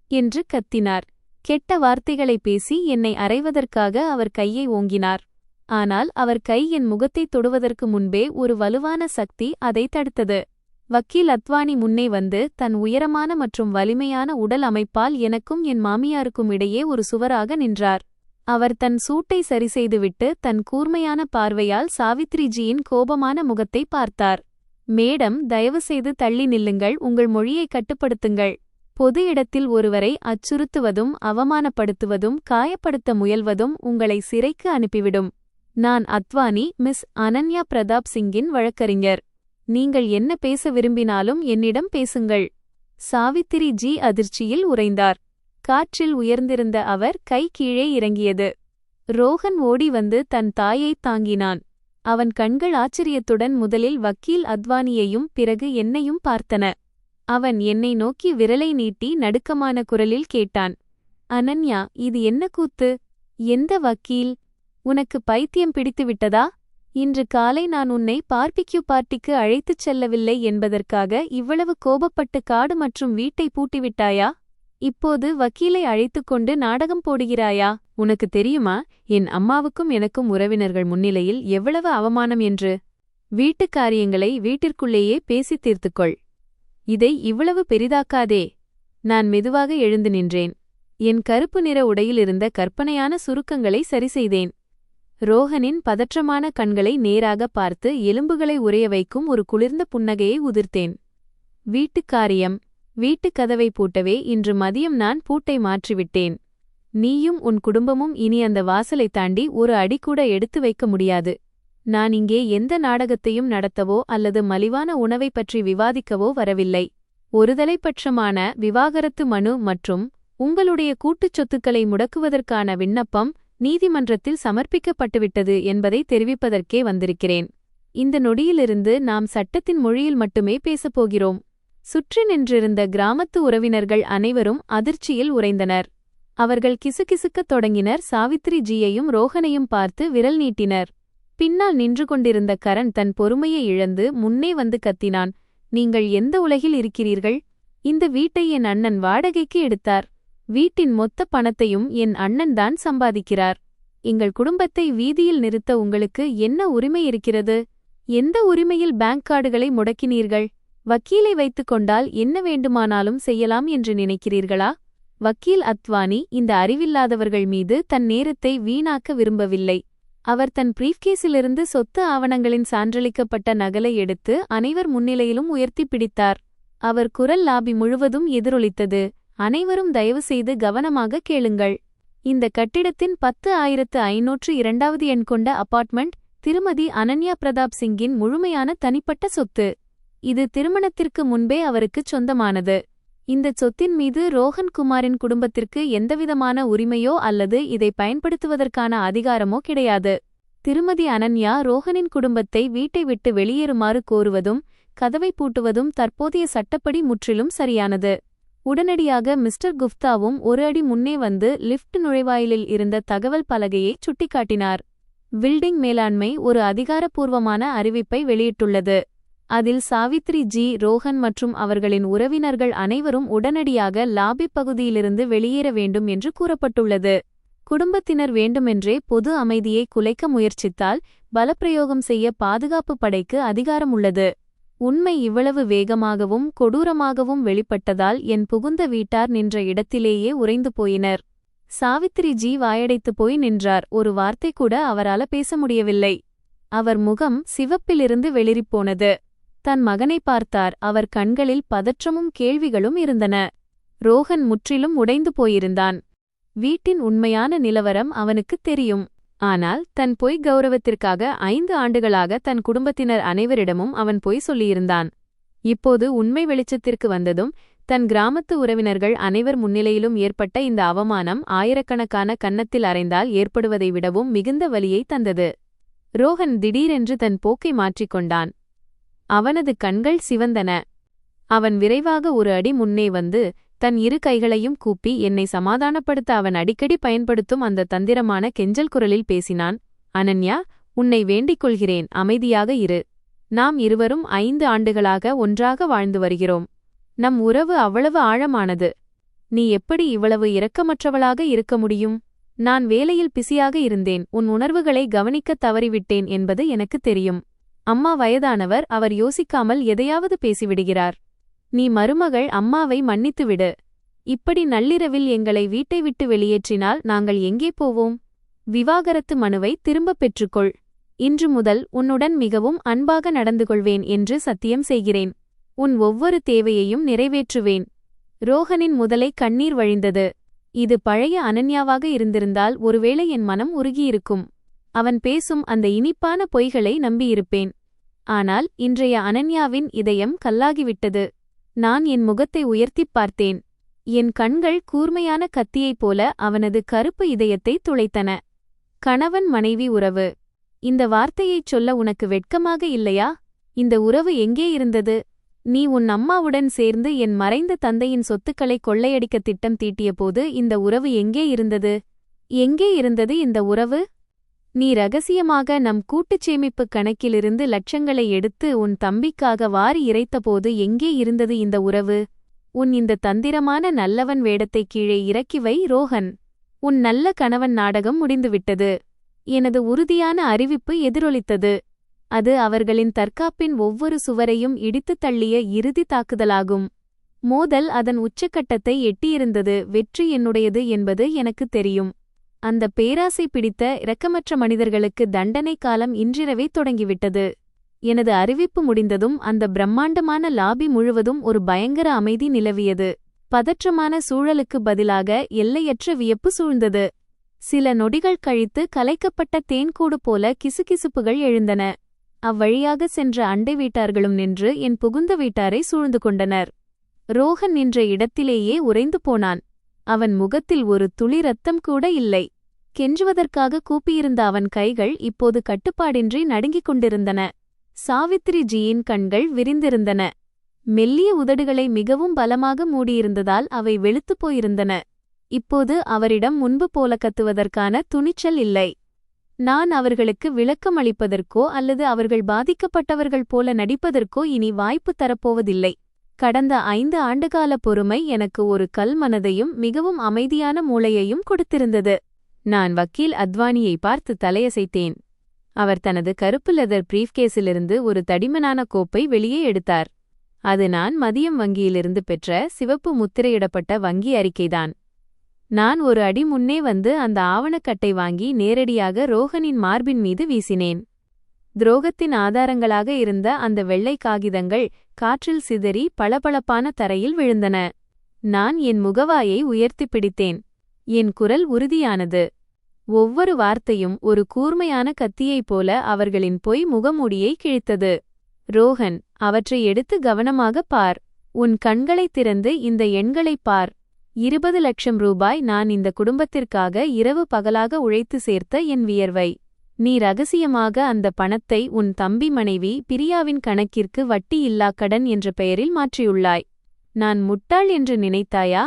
என்று கத்தினார். கெட்ட வார்த்தைகளை பேசி என்னை அறைவதற்காக அவர் கையை ஓங்கினார். ஆனால் அவர் கை என் முகத்தைத் தொடுவதற்கு முன்பே ஒரு வலுவான சக்தி அதை தடுத்தது. வக்கீல் அத்வானி முன்னே வந்து தன் உயரமான மற்றும் வலிமையான உடல் அமைப்பால் எனக்கும் என் மாமியாருக்கும் இடையே ஒரு சுவராக நின்றார். அவர் தன் சூட்டை சரிசெய்துவிட்டு தன் கூர்மையான பார்வையால் சாவித்ரிஜியின் கோபமான முகத்தை பார்த்தார். மேடம், தயவுசெய்து தள்ளி நில்லுங்கள், உங்கள் மொழியை கட்டுப்படுத்துங்கள். பொது இடத்தில் ஒருவரை அச்சுறுத்துவதும் அவமானப்படுத்துவதும் காயப்படுத்த முயல்வதும் உங்களை சிறைக்கு அனுப்பிவிடும். நான் அத்வானி, மிஸ் அனன்யா பிரதாப் சிங்கின் வழக்கறிஞர். நீங்கள் என்ன பேச விரும்பினாலும் என்னிடம் பேசுங்கள். சாவித்திரி ஜி அதிர்ச்சியில் உறைந்தார். காற்றில் உயர்ந்திருந்த அவர் கை கீழே இறங்கியது. ரோஹன் ஓடி வந்து தன் தாயைத் தாங்கினான். அவன் கண்கள் ஆச்சரியத்துடன் முதலில் வக்கீல் அத்வானியையும் பிறகு என்னையும் பார்த்தன. அவன் என்னை நோக்கி விரலை நீட்டி நடுக்கமான குரலில் கேட்டான், அனன்யா, இது என்ன கூத்து? எந்த வக்கீல்? உனக்கு பைத்தியம் பிடித்துவிட்டதா? இன்று காலை நான் உன்னை பார்பிக்யூ பார்ட்டிக்கு அழைத்துச் செல்லவில்லை என்பதற்காக இவ்வளவு கோபப்பட்டு காடு மற்றும் வீட்டை பூட்டிவிட்டாயா? இப்போது வக்கீலை அழைத்துக்கொண்டு நாடகம் போடுகிறாயா? உனக்கு தெரியுமா, என் அம்மாவுக்கும் எனக்கும் உறவினர்கள் முன்னிலையில் எவ்வளவு அவமானம் என்று? வீட்டுக் காரியங்களை வீட்டிற்குள்ளேயே பேசித் தீர்த்துக்கொள். இதை இவ்வளவு பெரிதாக்காதே. நான் மெதுவாக எழுந்து நின்றேன். என் கருப்பு நிற உடையிலிருந்த கற்பனையான சுருக்கங்களை சரிசெய்தேன். ரோஹனின் பதற்றமான கண்களை நேராக பார்த்து எலும்புகளை உறைய வைக்கும் ஒரு குளிர்ந்த புன்னகையை உதிர்த்தேன். வீட்டுக் காரியம். வீட்டுக் கதவை பூட்டவே இன்று மதியம் நான் பூட்டை மாற்றிவிட்டேன். நீயும் உன் குடும்பமும் இனி அந்த வாசலை தாண்டி ஒரு அடிக்கூட எடுத்து வைக்க முடியாது. நான் இங்கே எந்த நாடகத்தையும் நடத்தவோ அல்லது மலிவான உணவை பற்றி விவாதிக்கவோ வரவில்லை. ஒருதலைப்பட்சமான விவாகரத்து மனு மற்றும் உங்களுடைய கூட்டுச் சொத்துக்களை முடக்குவதற்கான விண்ணப்பம் நீதிமன்றத்தில் சமர்ப்பிக்கப்பட்டுவிட்டது என்பதை தெரிவிப்பதற்கே வந்திருக்கிறேன். இந்த நொடியிலிருந்து நாம் சட்டத்தின் மொழியில் மட்டுமே பேசப்போகிறோம். சுற்றி நின்றிருந்த கிராமத்து உறவினர்கள் அனைவரும் அதிர்ச்சியில் உறைந்தனர். அவர்கள் கிசுகிசுக்கத் தொடங்கினர். சாவித்ரி ஜியையும் ரோஹனையும் பார்த்து விரல் நீட்டினர். பின்னால் நின்று கொண்டிருந்த கரண் தன் பொறுமையை இழந்து முன்னே வந்து கத்தினான், நீங்கள் எந்த உலகில் இருக்கிறீர்கள்? இந்த வீட்டை என் அண்ணன் வாடகைக்கு எடுத்தார். வீட்டின் மொத்த பணத்தையும் என் அண்ணன்தான் சம்பாதிக்கிறார். எங்கள் குடும்பத்தை வீதியில் நிறுத்த உங்களுக்கு என்ன உரிமை இருக்கிறது? எந்த உரிமையில் பேங்க் கார்டுகளை முடக்கினீர்கள்? வக்கீலை வைத்துக் கொண்டால் என்ன வேண்டுமானாலும் செய்யலாம் என்று நினைக்கிறீர்களா? வக்கீல் அத்வானி இந்த அறிவில்லாதவர்கள் மீது தன் நேரத்தை வீணாக்க விரும்பவில்லை. அவர் தன் பிரீஃப்கேஸிலிருந்து சொத்து ஆவணங்களின் சான்றளிக்கப்பட்ட நகலை எடுத்து அனைவர் முன்னிலையிலும் உயர்த்தி பிடித்தார். அவர் குரல் லாபி முழுவதும் எதிரொலித்தது. அனைவரும் தயவுசெய்து கவனமாக கேளுங்கள். இந்த கட்டிடத்தின் 10,502வது எண் கொண்ட அபார்ட்மெண்ட் திருமதி அனன்யா பிரதாப் சிங்கின் முழுமையான தனிப்பட்ட சொத்து. இது திருமணத்திற்கு முன்பே அவருக்குச் சொந்தமானது. இந்த சொத்தின் மீது ரோஹன் குமாரின் குடும்பத்திற்கு எந்தவிதமான உரிமையோ அல்லது இதை பயன்படுத்துவதற்கான அதிகாரமோ கிடையாது. திருமதி அனன்யா ரோஹனின் குடும்பத்தை வீட்டை விட்டு வெளியேறுமாறு கோருவதும் கதவை பூட்டுவதும் தற்போதைய சட்டப்படி முற்றிலும் சரியானது. உடனடியாக மிஸ்டர் குப்தாவும் ஒரு அடி முன்னே வந்து லிஃப்ட் நுழைவாயிலில் இருந்த தகவல் பலகையை சுட்டிக்காட்டினார். பில்டிங் மேலாண்மை ஒரு அதிகாரப்பூர்வமான அறிவிப்பை வெளியிட்டுள்ளது. அதில் சாவித்ரி ஜி, ரோஹன் மற்றும் அவர்களின் உறவினர்கள் அனைவரும் உடனடியாக லாபி பகுதியிலிருந்து வெளியேற வேண்டும் என்று கூறப்பட்டுள்ளது. குடும்பத்தினர் வேண்டுமென்றே பொது அமைதியை குலைக்க முயற்சித்தால் பலப்பிரயோகம் செய்ய பாதுகாப்பு படைக்கு அதிகாரம் உள்ளது. உண்மை இவ்வளவு வேகமாகவும் கொடூரமாகவும் வெளிப்பட்டதால் என் புகுந்த வீட்டார் நின்ற இடத்திலேயே உறைந்து போயினர். சாவித்ரி ஜி வாயடைத்து போய் நின்றார். ஒரு வார்த்தை கூட அவரால பேச முடியவில்லை. அவர் முகம் சிவப்பிலிருந்து வெளிரிப்போனது. தன் மகனை பார்த்தார். அவர் கண்களில் பதற்றமும் கேள்விகளும் இருந்தன. ரோஹன் முற்றிலும் உடைந்து போயிருந்தான். வீட்டின் உண்மையான நிலவரம் அவனுக்குத் தெரியும். ஆனால் தன் பொய் கௌரவத்திற்காக 5 ஆண்டுகளாக தன் குடும்பத்தினர் அனைவரிடமும் அவன் பொய் சொல்லியிருந்தான். இப்போது உண்மை வெளிச்சத்திற்கு வந்ததும் தன் கிராமத்து உறவினர்கள் அனைவர் முன்னிலையிலும் ஏற்பட்ட இந்த அவமானம் ஆயிரக்கணக்கான கன்னத்தில் அறைந்தால் ஏற்படுவதை விடவும் மிகுந்த வலியை தந்தது. ரோஹன் திடீரென்று தன் போக்கை மாற்றிக்கொண்டான். அவனது கண்கள் சிவந்தன. அவன் விரைவாக ஒரு அடி முன்னே வந்து தன் இரு கைகளையும் கூப்பி என்னை சமாதானப்படுத்த அவன் அடிக்கடி பயன்படுத்தும் அந்த தந்திரமான கெஞ்சல் குரலில் பேசினான். அனன்யா, உன்னை வேண்டிக் கொள்கிறேன், அமைதியாக இரு. நாம் இருவரும் 5 ஆண்டுகளாக ஒன்றாக வாழ்ந்து வருகிறோம். நம் உறவு அவ்வளவு ஆழமானது. நீ எப்படி இவ்வளவு இரக்கமற்றவளாக இருக்க முடியும்? நான் வேலையில் பிஸியாக இருந்தேன். உன் உணர்வுகளை கவனிக்கத் தவறிவிட்டேன் என்பது எனக்கு தெரியும். அம்மா வயதானவர். அவர் யோசிக்காமல் எதையாவது பேசிவிடுகிறார். நீ மருமகள், அம்மாவை மன்னித்துவிடு. இப்படி நள்ளிரவில் எங்களை வீட்டை விட்டு வெளியேற்றினால் நாங்கள் எங்கே போவோம்? விவாகரத்து மனுவை திரும்பப் பெற்றுக்கொள். இன்று முதல் உன்னுடன் மிகவும் அன்பாக நடந்து கொள்வேன் என்று சத்தியம் செய்கிறேன். உன் ஒவ்வொரு தேவையையும் நிறைவேற்றுவேன். ரோஹனின் முதலை கண்ணீர் வழிந்தது. இது பழைய அனன்யாவாக இருந்திருந்தால் ஒருவேளை என் மனம் உருகியிருக்கும். அவன் பேசும் அந்த இனிப்பான பொய்களை நம்பியிருப்பேன். ஆனால் இன்றைய அனன்யாவின் இதயம் கல்லாகிவிட்டது. நான் என் முகத்தை உயர்த்திப் பார்த்தேன். என் கண்கள் கூர்மையான கத்தியைப் போல அவனது கருப்பு இதயத்தை துளைத்தன. கணவன் மனைவி உறவு. இந்த வார்த்தையைச் சொல்ல உனக்கு வெட்கமாக இல்லையா? இந்த உறவு எங்கே இருந்தது? நீ உன் அம்மாவுடன் சேர்ந்து என் மறைந்த தந்தையின் சொத்துக்களை கொள்ளையடிக்க திட்டம் தீட்டியபோது இந்த உறவு எங்கே இருந்தது? எங்கே இருந்தது இந்த உறவு? நீ ரகசியமாக நம் கூட்டுச் சேமிப்புக் கணக்கிலிருந்து லட்சங்களை எடுத்து உன் தம்பிக்காக வாரி இறைத்தபோது எங்கே இருந்தது இந்த உறவு? உன் இந்த தந்திரமான நல்லவன் வேடத்தை கீழே இறக்கி வை ரோஹன். உன் நல்ல கணவன் நாடகம் முடிந்துவிட்டது. எனது உறுதியான அறிவிப்பு எதிரொலித்தது. அது அவர்களின் தற்காப்பின் ஒவ்வொரு சுவரையும் இடித்துத் தள்ளிய இறுதி தாக்குதலாகும். மோதல் அதன் உச்சக்கட்டத்தை எட்டியிருந்தது. வெற்றி என்னுடையது என்பது எனக்குத் தெரியும். அந்த பேராசை பிடித்த இரக்கமற்ற மனிதர்களுக்கு தண்டனை காலம் இன்றிரவே தொடங்கிவிட்டது. எனது அறிவிப்பு முடிந்ததும் அந்த பிரம்மாண்டமான லாபி முழுவதும் ஒரு பயங்கர அமைதி நிலவியது. பதற்றமான சூழலுக்கு பதிலாக எல்லையற்ற வியப்பு சூழ்ந்தது. சில நொடிகள் கழித்து கலைக்கப்பட்ட தேன்கூடு போல கிசுகிசுப்புகள் எழுந்தன. அவ்வழியாக சென்ற அண்டை வீட்டார்களும் நின்று என் புகுந்த வீட்டாரை சூழ்ந்து கொண்டனர். ரோஹன் நின்ற இடத்திலேயே உறைந்து போனான். அவன் முகத்தில் ஒரு துளி ரத்தம் கூட இல்லை. கெஞ்சுவதற்காக கூப்பியிருந்த அவன் கைகள் இப்போது கட்டுப்பாடின்றி நடுங்கிக் கொண்டிருந்தன. சாவித்ரி ஜியின் கண்கள் விரிந்திருந்தன. மெல்லிய உதடுகளை மிகவும் பலமாக மூடியிருந்ததால் அவை வெளுத்துப் போயிருந்தன. இப்போது அவரிடம் முன்பு போல கத்துவதற்கான துணிச்சல் இல்லை. நான் அவர்களுக்கு விளக்கம் அளிப்பதற்கோ அல்லது அவர்கள் பாதிக்கப்பட்டவர்கள் போல நடிப்பதற்கோ இனி வாய்ப்பு தரப்போவதில்லை. கடந்த 5 ஆண்டுகால பொறுமை எனக்கு ஒரு கல் மனதையும் மிகவும் அமைதியான மூளையையும் கொடுத்திருந்தது. நான் வக்கீல் அத்வானியை பார்த்து தலையசைத்தேன். அவர் தனது கருப்பு லெதர் பிரீஃப்கேஸிலிருந்து ஒரு தடிமனான கோப்பை வெளியே எடுத்தார். அது நான் மதியம் வங்கியிலிருந்து பெற்ற சிவப்பு முத்திரையிடப்பட்ட வங்கி அறிக்கைதான். நான் ஒரு அடி முன்னே வந்து அந்த ஆவணக்கட்டை வாங்கி நேரடியாக ரோஹனின் மார்பின் மீது வீசினேன். துரோகத்தின் ஆதாரங்களாக இருந்த அந்த வெள்ளை காகிதங்கள் காற்றில் சிதறி பளபளப்பான தரையில் விழுந்தன. நான் என் முகவாயை உயர்த்திப் பிடித்தேன். என் குரல் உறுதியானது. ஒவ்வொரு வார்த்தையும் ஒரு கூர்மையான கத்தியைப் போல அவர்களின் பொய் முகமூடியை கிழித்தது. ரோஹன், அவற்றை எடுத்து கவனமாகப் பார். உன் கண்களைத் திறந்து இந்த எண்களைப் பார். 20 லட்சம் ரூபாய் நான் இந்த குடும்பத்திற்காக இரவு பகலாக உழைத்து சேர்த்த என் வியர்வை. நீ ரகசியமாக அந்த பணத்தை உன் தம்பி மனைவி பிரியாவின் கணக்கிற்கு வட்டி இல்லா கடன் என்ற பெயரில் மாற்றியுள்ளாய். நான் முட்டாள் என்று நினைத்தாயா?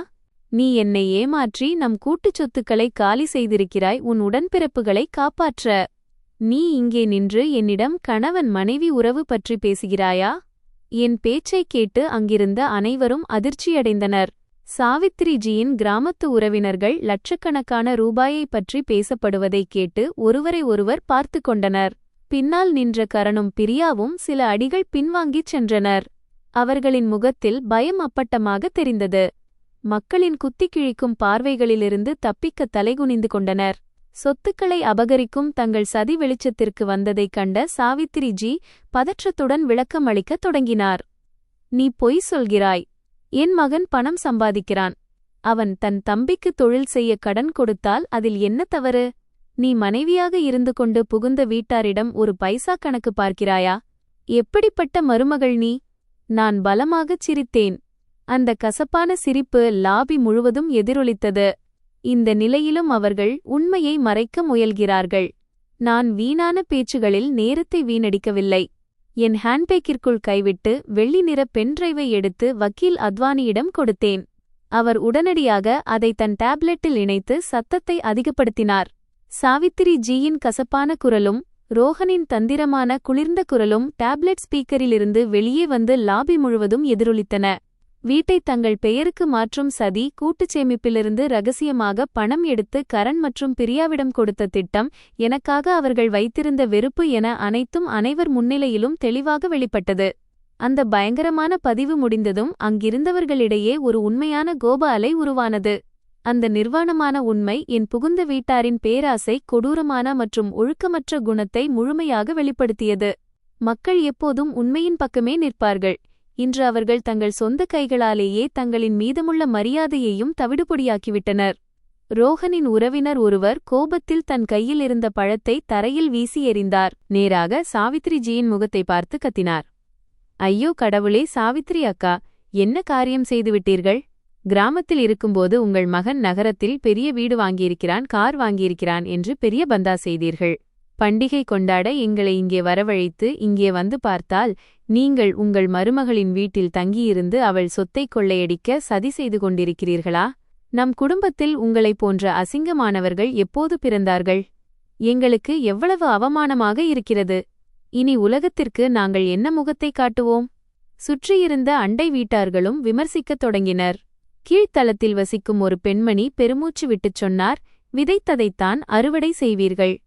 நீ என்னை ஏமாற்றி நம் கூட்டுச் சொத்துக்களை காலி செய்திருக்கிறாய் உன் உடன்பிறப்புகளை காப்பாற்ற. நீ இங்கே நின்று என்னிடம் கணவன் மனைவி உறவு பற்றி பேசுகிறாயா? என் பேச்சைக் கேட்டு அங்கிருந்த அனைவரும் அதிர்ச்சியடைந்தனர். சாவித்திரிஜியின் கிராமத்து உறவினர்கள் லட்சக்கணக்கான ரூபாயைப் பற்றி பேசப்படுவதைக் கேட்டு ஒருவரை ஒருவர் பார்த்து கொண்டனர். பின்னால் நின்ற கரணும் பிரியாவும் சில அடிகள் பின்வாங்கிச் சென்றனர். அவர்களின் முகத்தில் பயம் அப்பட்டமாக தெரிந்தது. மக்களின் குத்திக் கிழிக்கும் பார்வைகளிலிருந்து தப்பிக்க தலைகுனிந்து கொண்டனர். சொத்துக்களை அபகரிக்கும் தங்கள் சதி வெளிச்சத்திற்கு வந்ததைக் கண்ட சாவித்திரிஜி பதற்றத்துடன் விளக்கம் அளிக்கத் தொடங்கினார். நீ பொய் சொல்கிறாய். என் மகன் பணம் சம்பாதிக்கிறான். அவன் தன் தம்பிக்கு தொழில் செய்ய கடன் கொடுத்தால் அதில் என்ன தவறு? நீ மனைவியாக இருந்து கொண்டு புகுந்த வீட்டாரிடம் ஒரு பைசா கணக்கு பார்க்கிறாயா? எப்படிப்பட்ட மருமகள் நீ? நான் பலமாகச் சிரித்தேன். அந்த கசப்பான சிரிப்பு லாபி முழுவதும் எதிரொலித்தது. இந்த நிலையிலும் அவர்கள் உண்மையை மறைக்க முயல்கிறார்கள். நான் வீணான பேச்சுகளில் நேரத்தை வீணடிக்கவில்லை. என் ஹேண்ட்பேக்கிற்குள் கைவிட்டு வெள்ளி நிற பென்டிரைவை எடுத்து வக்கீல் அத்வானியிடம் கொடுத்தேன். அவர் உடனடியாக அதை தன் டேப்லெட்டில் இணைத்து சத்தத்தை அதிகப்படுத்தினார். சாவித்திரி ஜியின் கசப்பான குரலும் ரோஹனின் தந்திரமான குளிர்ந்த குரலும் டேப்லெட் ஸ்பீக்கரிலிருந்து வெளியே வந்து லாபி முழுவதும் எதிரொலித்தன. வீட்டை தங்கள் பெயருக்கு மாற்றும் சதி, கூட்டுச் சேமிப்பிலிருந்து ரகசியமாக பணம் எடுத்து கரண் மற்றும் பிரியாவிடம் கொடுத்த திட்டம், எனக்காக அவர்கள் வைத்திருந்த வெறுப்பு என அனைத்தும் அனைவர் முன்னிலையிலும் தெளிவாக வெளிப்பட்டது. அந்த பயங்கரமான பதிவு முடிந்ததும் அங்கிருந்தவர்களிடையே ஒரு உண்மையான கோப அலை உருவானது. அந்த நிர்வாணமான உண்மை என் புகுந்த வீட்டாரின் பேராசை, கொடூரமான மற்றும் ஒழுக்கமற்ற குணத்தை முழுமையாக வெளிப்படுத்தியது. மக்கள் எப்போதும் உண்மையின் பக்கமே நிற்பார்கள். இன்று அவர்கள் தங்கள் சொந்த கைகளாலேயே தங்களின் மீதமுள்ள மரியாதையையும் தவிடுபொடியாக்கிவிட்டனர். ரோஹனின் உறவினர் ஒருவர் கோபத்தில் தன் கையில் இருந்த பழத்தை தரையில் வீசி எறிந்தார். நேராக சாவித்திரிஜியின் முகத்தை பார்த்து கத்தினார். ஐயோ கடவுளே, சாவித்திரி அக்கா, என்ன காரியம் செய்துவிட்டீர்கள்? கிராமத்தில் இருக்கும்போது உங்கள் மகன் நகரத்தில் பெரிய வீடு வாங்கியிருக்கிறான், கார் வாங்கியிருக்கிறான் என்று பெரிய பந்தா செய்தீர்கள். பண்டிகை கொண்டாட எங்களை இங்கே வரவழைத்து இங்கே வந்து பார்த்தால் நீங்கள் உங்கள் மருமகளின் வீட்டில் தங்கியிருந்து அவள் சொத்தை கொள்ளையடிக்க சதி செய்து கொண்டிருக்கிறீர்களா? நம் குடும்பத்தில் உங்களைப் போன்ற அசிங்கமானவர்கள் எப்போது பிறந்தார்கள்? எங்களுக்கு எவ்வளவு அவமானமாக இருக்கிறது. இனி உலகத்திற்கு நாங்கள் என்ன முகத்தை காட்டுவோம்? சுற்றியிருந்த அண்டை வீட்டார்களும் விமர்சிக்கத் தொடங்கினர். கீழ்த்தளத்தில் வசிக்கும் ஒரு பெண்மணி பெருமூச்சு விட்டுச் சொன்னார், விதைத்ததைத்தான் அறுவடை செய்வீர்கள்.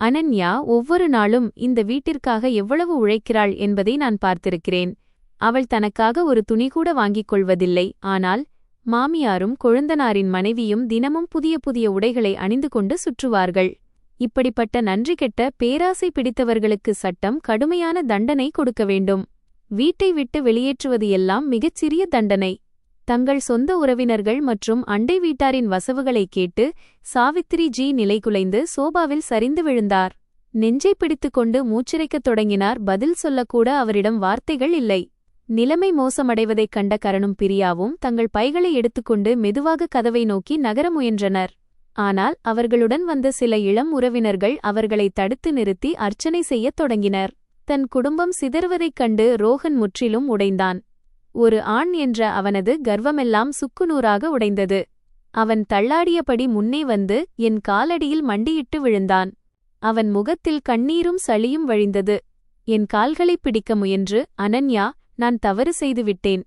அனன்யா ஒவ்வொரு நாளும் இந்த வீட்டிற்காக எவ்வளவு உழைக்கிறாள் என்பதை நான் பார்த்திருக்கிறேன். அவள் தனக்காக ஒரு துணிகூட வாங்கிக் கொள்வதில்லை. ஆனால் மாமியாரும் கொழுந்தனாரின் மனைவியும் தினமும் புதிய புதிய உடைகளை அணிந்து கொண்டு சுற்றுவார்கள். இப்படிப்பட்ட நன்றி கெட்ட பேராசை பிடித்தவர்களுக்கு சட்டம் கடுமையான தண்டனை கொடுக்க வேண்டும். வீட்டை விட்டு வெளியேற்றுவது எல்லாம் மிகச்சிறிய தண்டனை. தங்கள் சொந்த உறவினர்கள் மற்றும் அண்டை வீட்டாரின் வசவுகளைக் கேட்டு சாவித்திரி ஜி நிலைகுலைந்து சோபாவில் சரிந்து விழுந்தார். நெஞ்சை பிடித்துக்கொண்டு மூச்சிரைக்கத் தொடங்கினார். பதில் சொல்லக்கூட அவரிடம் வார்த்தைகள் இல்லை. நிலைமை மோசமடைவதைக் கண்ட கரணும் பிரியாவும் தங்கள் பைகளை எடுத்துக்கொண்டு மெதுவாக கதவை நோக்கி நகர முயன்றனர். ஆனால் அவர்களுடன் வந்த சில இளம் உறவினர்கள் அவர்களை தடுத்து நிறுத்தி அர்ச்சனை செய்யத் தொடங்கினர். தன் குடும்பம் சிதறுவதைக் கண்டு ரோஹன் முற்றிலும் உடைந்தான். ஒரு ஆண் என்ற அவனது கர்வமெல்லாம் சுக்குநூறாக உடைந்தது. அவன் தள்ளாடியபடி முன்னே வந்து என் காலடியில் மண்டியிட்டு விழுந்தான். அவன் முகத்தில் கண்ணீரும் சளியும் வழிந்தது. என் கால்களைப் பிடிக்க முயன்று, அனன்யா, நான் தவறு செய்துவிட்டேன்.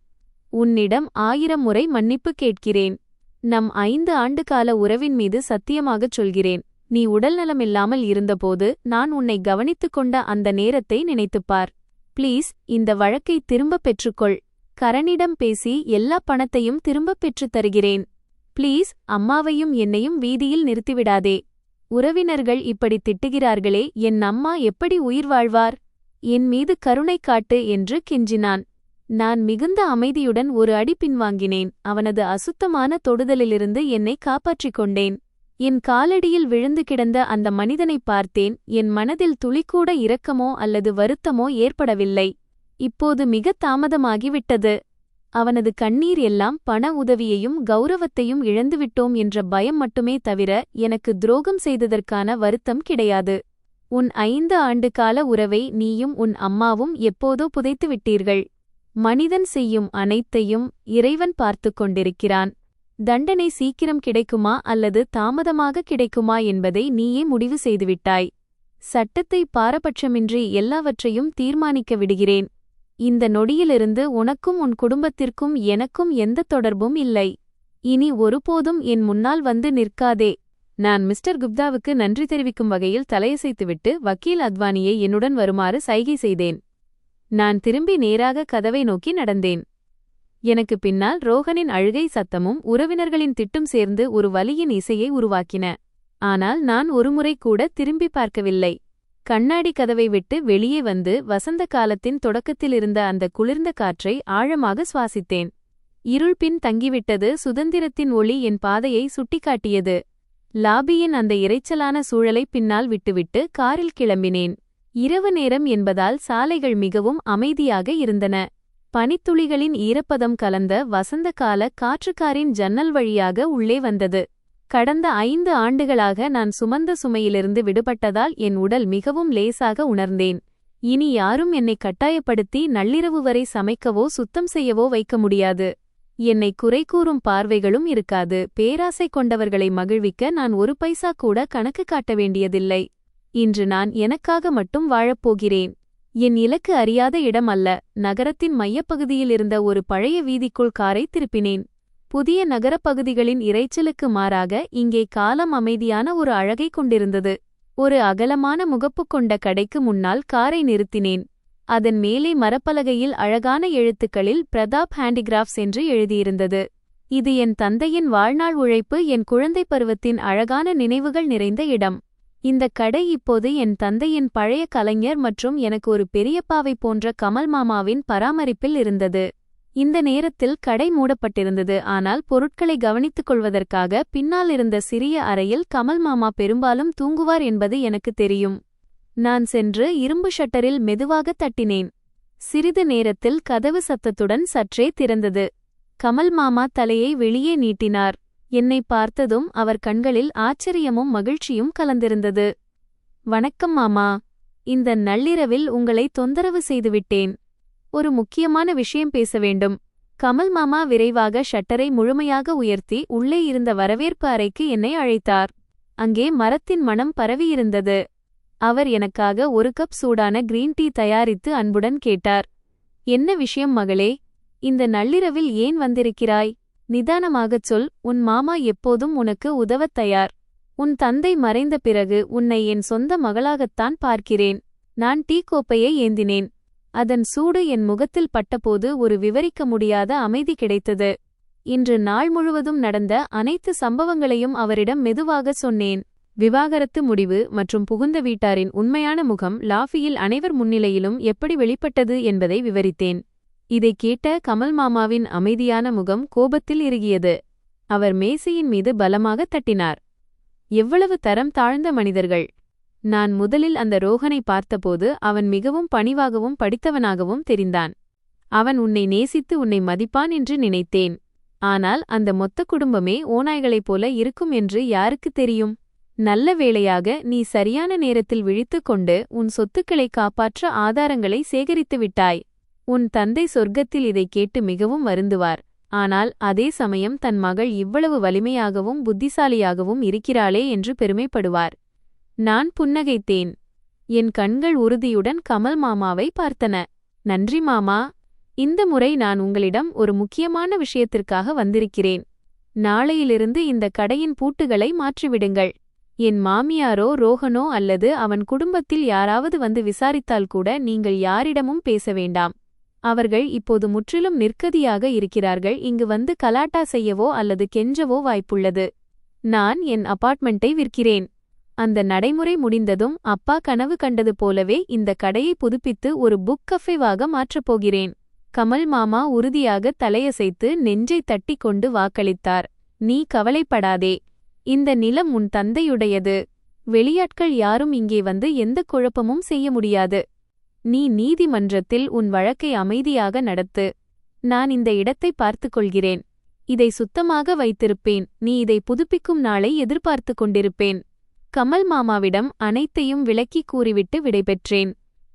உன்னிடம் 1000 முறை மன்னிப்பு கேட்கிறேன். நம் 5 ஆண்டுகால உறவின் மீது சத்தியமாகச் சொல்கிறேன். நீ உடல்நலமில்லாமல் இருந்தபோது நான் உன்னை கவனித்துக் கொண்ட அந்த நேரத்தை நினைத்துப்பார். ப்ளீஸ், இந்த வழக்கை திரும்பப் பெற்றுக்கொள். கரணிடம் பேசி எல்லா பணத்தையும் திரும்பப் பெற்றுத் தருகிறேன். ப்ளீஸ் அம்மாவையும் என்னையும் வீதியில் நிறுத்திவிடாதே. உறவினர்கள் இப்படி திட்டுகிறார்களே, என் அம்மா எப்படி உயிர் வாழ்வார்? என் மீது கருணை காட்டு என்று கெஞ்சினான். நான் மிகுந்த அமைதியுடன் ஒரு அடி பின்வாங்கினேன். அவனது அசுத்தமான தொடுதலிலிருந்து என்னை காப்பாற்றிக் கொண்டேன். என் காலடியில் விழுந்து கிடந்த அந்த மனிதனைப் பார்த்தேன். என் மனதில் துளிக்கூட இரக்கமோ அல்லது வருத்தமோ ஏற்படவில்லை. இப்போது மிகத் தாமதமாகிவிட்டது. அவனது கண்ணீர் எல்லாம் பண உதவியையும் கௌரவத்தையும் இழந்துவிட்டோம் என்ற பயம் மட்டுமே தவிர எனக்கு துரோகம் செய்ததற்கான வருத்தம் கிடையாது. உன் 5 ஆண்டு கால உறவை நீயும் உன் அம்மாவும் எப்போதோ புதைத்து விட்டீர்கள். மனிதன் செய்யும் அனைத்தையும் இறைவன் பார்த்துக் கொண்டிருக்கிறான். தண்டனை சீக்கிரம் கிடைக்குமா அல்லது தாமதமாக கிடைக்குமா என்பதை நீயே முடிவு செய்துவிட்டாய். சட்டத்தை பாரபட்சமின்றி எல்லாவற்றையும் தீர்மானிக்க விடுகிறேன். இந்த நொடியிலிருந்து உனக்கும் உன் குடும்பத்திற்கும் எனக்கும் எந்த தொடர்பும் இல்லை. இனி ஒருபோதும் என் முன்னால் வந்து நிற்காதே. நான் மிஸ்டர் குப்தாவுக்கு நன்றி தெரிவிக்கும் வகையில் தலையசைத்துவிட்டு வக்கீல் அத்வானியை என்னுடன் வருமாறு சைகை செய்தேன். நான் திரும்பி நேராக கதவை நோக்கி நடந்தேன். எனக்கு பின்னால் ரோஹனின் அழுகை சத்தமும் உறவினர்களின் திட்டும் சேர்ந்து ஒரு வலியின் இசையை உருவாக்கின. ஆனால் நான் ஒருமுறை கூட திரும்பி பார்க்கவில்லை. கண்ணாடி கதவை விட்டு வெளியே வந்து வசந்த காலத்தின் தொடக்கத்திலிருந்த அந்த குளிர்ந்த காற்றை ஆழமாக சுவாசித்தேன். இருள் பின் தங்கிவிட்டது. சுதந்திரத்தின் ஒளி என் பாதையை சுட்டிக்காட்டியது. லாபியின் அந்த இரைச்சலான சூழலை பின்னால் விட்டுவிட்டு காரில் கிளம்பினேன். இரவு நேரம் என்பதால் சாலைகள் மிகவும் அமைதியாக இருந்தன. பனித்துளிகளின் ஈரப்பதம் கலந்த வசந்த கால காற்று காரின் ஜன்னல் வழியாக உள்ளே வந்தது. கடந்த 5 ஆண்டுகளாக நான் சுமந்த சுமையிலிருந்து விடுபட்டதால் என் உடல் மிகவும் லேசாக உணர்ந்தேன். இனி யாரும் என்னை கட்டாயப்படுத்தி நள்ளிரவு வரை சமைக்கவோ சுத்தம் செய்யவோ வைக்க முடியாது. என்னை குறை கூறும் பார்வைகளும் இருக்காது. பேராசை கொண்டவர்களை மகிழ்விக்க நான் ஒரு பைசா கூட கணக்கு காட்ட வேண்டியதில்லை. இன்று நான் எனக்காக மட்டும் வாழப்போகிறேன். என் இலக்கு அறியாத இடம் அல்ல. நகரத்தின் மையப்பகுதியில் இருந்த ஒரு பழைய வீதிக்குள் காரை திருப்பினேன். புதிய நகரப்பகுதிகளின் இரைச்சலுக்கு மாறாக இங்கே காலம் அமைதியான ஒரு அழகை கொண்டிருந்தது. ஒரு அகலமான முகப்பு கொண்ட கடைக்கு முன்னால் காரை நிறுத்தினேன். அதன் மேலே மரப்பலகையில் அழகான எழுத்துக்களில் பிரதாப் ஹேண்டிகிராஃப்ட்ஸ் என்று எழுதியிருந்தது. இது என் தந்தையின் வாழ்நாள் உழைப்பு, என் குழந்தை பருவத்தின் அழகான நினைவுகள் நிறைந்த இடம். இந்த கடை இப்போது என் தந்தையின் பழைய கலைஞர் மற்றும் எனக்கு ஒரு பெரியப்பாவை போன்ற கமல் மாமாவின் பராமரிப்பில் இருந்தது. இந்த நேரத்தில் கடை மூடப்பட்டிருந்தது. ஆனால் பொருட்களை கவனித்துக் கொள்வதற்காக பின்னால் இருந்த சிறிய அறையில் கமல் மாமா பெரும்பாலும் தூங்குவார் என்பது எனக்கு தெரியும். நான் சென்று இரும்பு ஷட்டரில் மெதுவாக தட்டினேன். சிறிது நேரத்தில் கதவு சத்தத்துடன் சற்றே திறந்தது. கமல் மாமா தலையை வெளியே நீட்டினார். என்னை பார்த்ததும் அவர் கண்களில் ஆச்சரியமும் மகிழ்ச்சியும் கலந்திருந்தது. வணக்கம் மாமா. இந்த நள்ளிரவில் உங்களை தொந்தரவு செய்துவிட்டேன். ஒரு முக்கியமான விஷயம் பேச வேண்டும். கமல் மாமா விரைவாக ஷட்டரை முழுமையாக உயர்த்தி உள்ளே இருந்த வரவேற்பு அறைக்கு என்னை அழைத்தார். அங்கே மரத்தின் மணம் பரவியிருந்தது. அவர் எனக்காக 1 கப் சூடான கிரீன் டீ தயாரித்து அன்புடன் கேட்டார். என்ன விஷயம் மகளே? இந்த நள்ளிரவில் ஏன் வந்திருக்கிறாய்? நிதானமாகச் சொல். உன் மாமா எப்போதும் உனக்கு உதவத் தயார். உன் தந்தை மறைந்த பிறகு உன்னை என் சொந்த மகளாகத்தான் பார்க்கிறேன். நான் டீ கோப்பையை ஏந்தினேன். அதன் சூடு என் முகத்தில் பட்டபோது ஒரு விவரிக்க முடியாத அமைதி கிடைத்தது. இன்று நாள் முழுவதும் நடந்த அனைத்து சம்பவங்களையும் அவரிடம் மெதுவாக சொன்னேன். விவாகரத்து முடிவு மற்றும் புகுந்த வீட்டாரின் உண்மையான முகம் லாஃபியில் அனைவர் முன்னிலையிலும் எப்படி வெளிப்பட்டது என்பதை விவரித்தேன். இதைக் கேட்ட கமல் மாமாவின் அமைதியான முகம் கோபத்தில் இறுகியது. அவர் மேசையின் மீது பலமாக தட்டினார். எவ்வளவு தரம் தாழ்ந்த மனிதர்கள்! நான் முதலில் அந்த ரோஹனை பார்த்தபோது அவன் மிகவும் பணிவாகவும் படித்தவனாகவும் தெரிந்தான். அவன் உன்னை நேசித்து உன்னை மதிப்பான் என்று நினைத்தேன். ஆனால் அந்த மொத்த குடும்பமே ஓநாய்களைப் போல இருக்கும் என்று யாருக்கு தெரியும்? நல்ல வேளையாக நீ சரியான நேரத்தில் விழித்துக் கொண்டு உன் சொத்துக்களை காப்பாற்ற ஆதாரங்களை சேகரித்து விட்டாய். உன் தந்தை சொர்க்கத்தில் இதைக் கேட்டு மிகவும் வருந்துவார். ஆனால் அதே சமயம் தன் மகள் இவ்வளவு வலிமையாகவும் புத்திசாலியாகவும் இருக்கிறாளே என்று பெருமைப்படுவார். நான் புன்னகைத்தேன். என் கண்கள் உறுதியுடன் கமல் மாமாவை பார்த்தன. நன்றி மாமா. இந்த முறை நான் உங்களிடம் ஒரு முக்கியமான விஷயத்திற்காக வந்திருக்கிறேன். நாளையிலிருந்து இந்த கடையின் பூட்டுகளை மாற்றிவிடுங்கள். என் மாமியாரோ ரோஹனோ அல்லது அவன் குடும்பத்தில் யாராவது வந்து விசாரித்தால் கூட நீங்கள் யாரிடமும் பேச வேண்டாம். அவர்கள் இப்போது முற்றிலும் நிர்கதியாக இருக்கிறார்கள். இங்கு வந்து கலாட்டா செய்யவோ அல்லது கெஞ்சவோ வாய்ப்புள்ளது. நான் என் அபார்ட்மெண்ட்டை விற்கிறேன். அந்த நடைமுறை முடிந்ததும் அப்பா கனவு கண்டது போலவே இந்த கடையை புதுப்பித்து ஒரு புக் கஃபேவாக மாற்றப் போகிறேன். கமல் மாமா உறுதியாக தலையசைத்து நெஞ்சை தட்டிக் கொண்டு வாக்களித்தார். நீ கவலைப்படாதே. இந்த நிலம் உன் தந்தையுடையது. வெளியாட்கள் யாரும் இங்கே வந்து எந்த குழப்பமும் செய்ய முடியாது. நீ நீதிமன்றத்தில் உன் வழக்கை அமைதியாக நடத்து. நான் இந்த இடத்தை பார்த்துக் கொள்கிறேன். இதை சுத்தமாக வைத்திருப்பேன். நீ இதை புதுப்பிக்கும் நாளை எதிர்பார்த்து கொண்டிருப்பேன். கமல் மாமாவிடம் அனைத்தையும் விளக்கி கூறிவிட்டு விடைபெற்றேன்.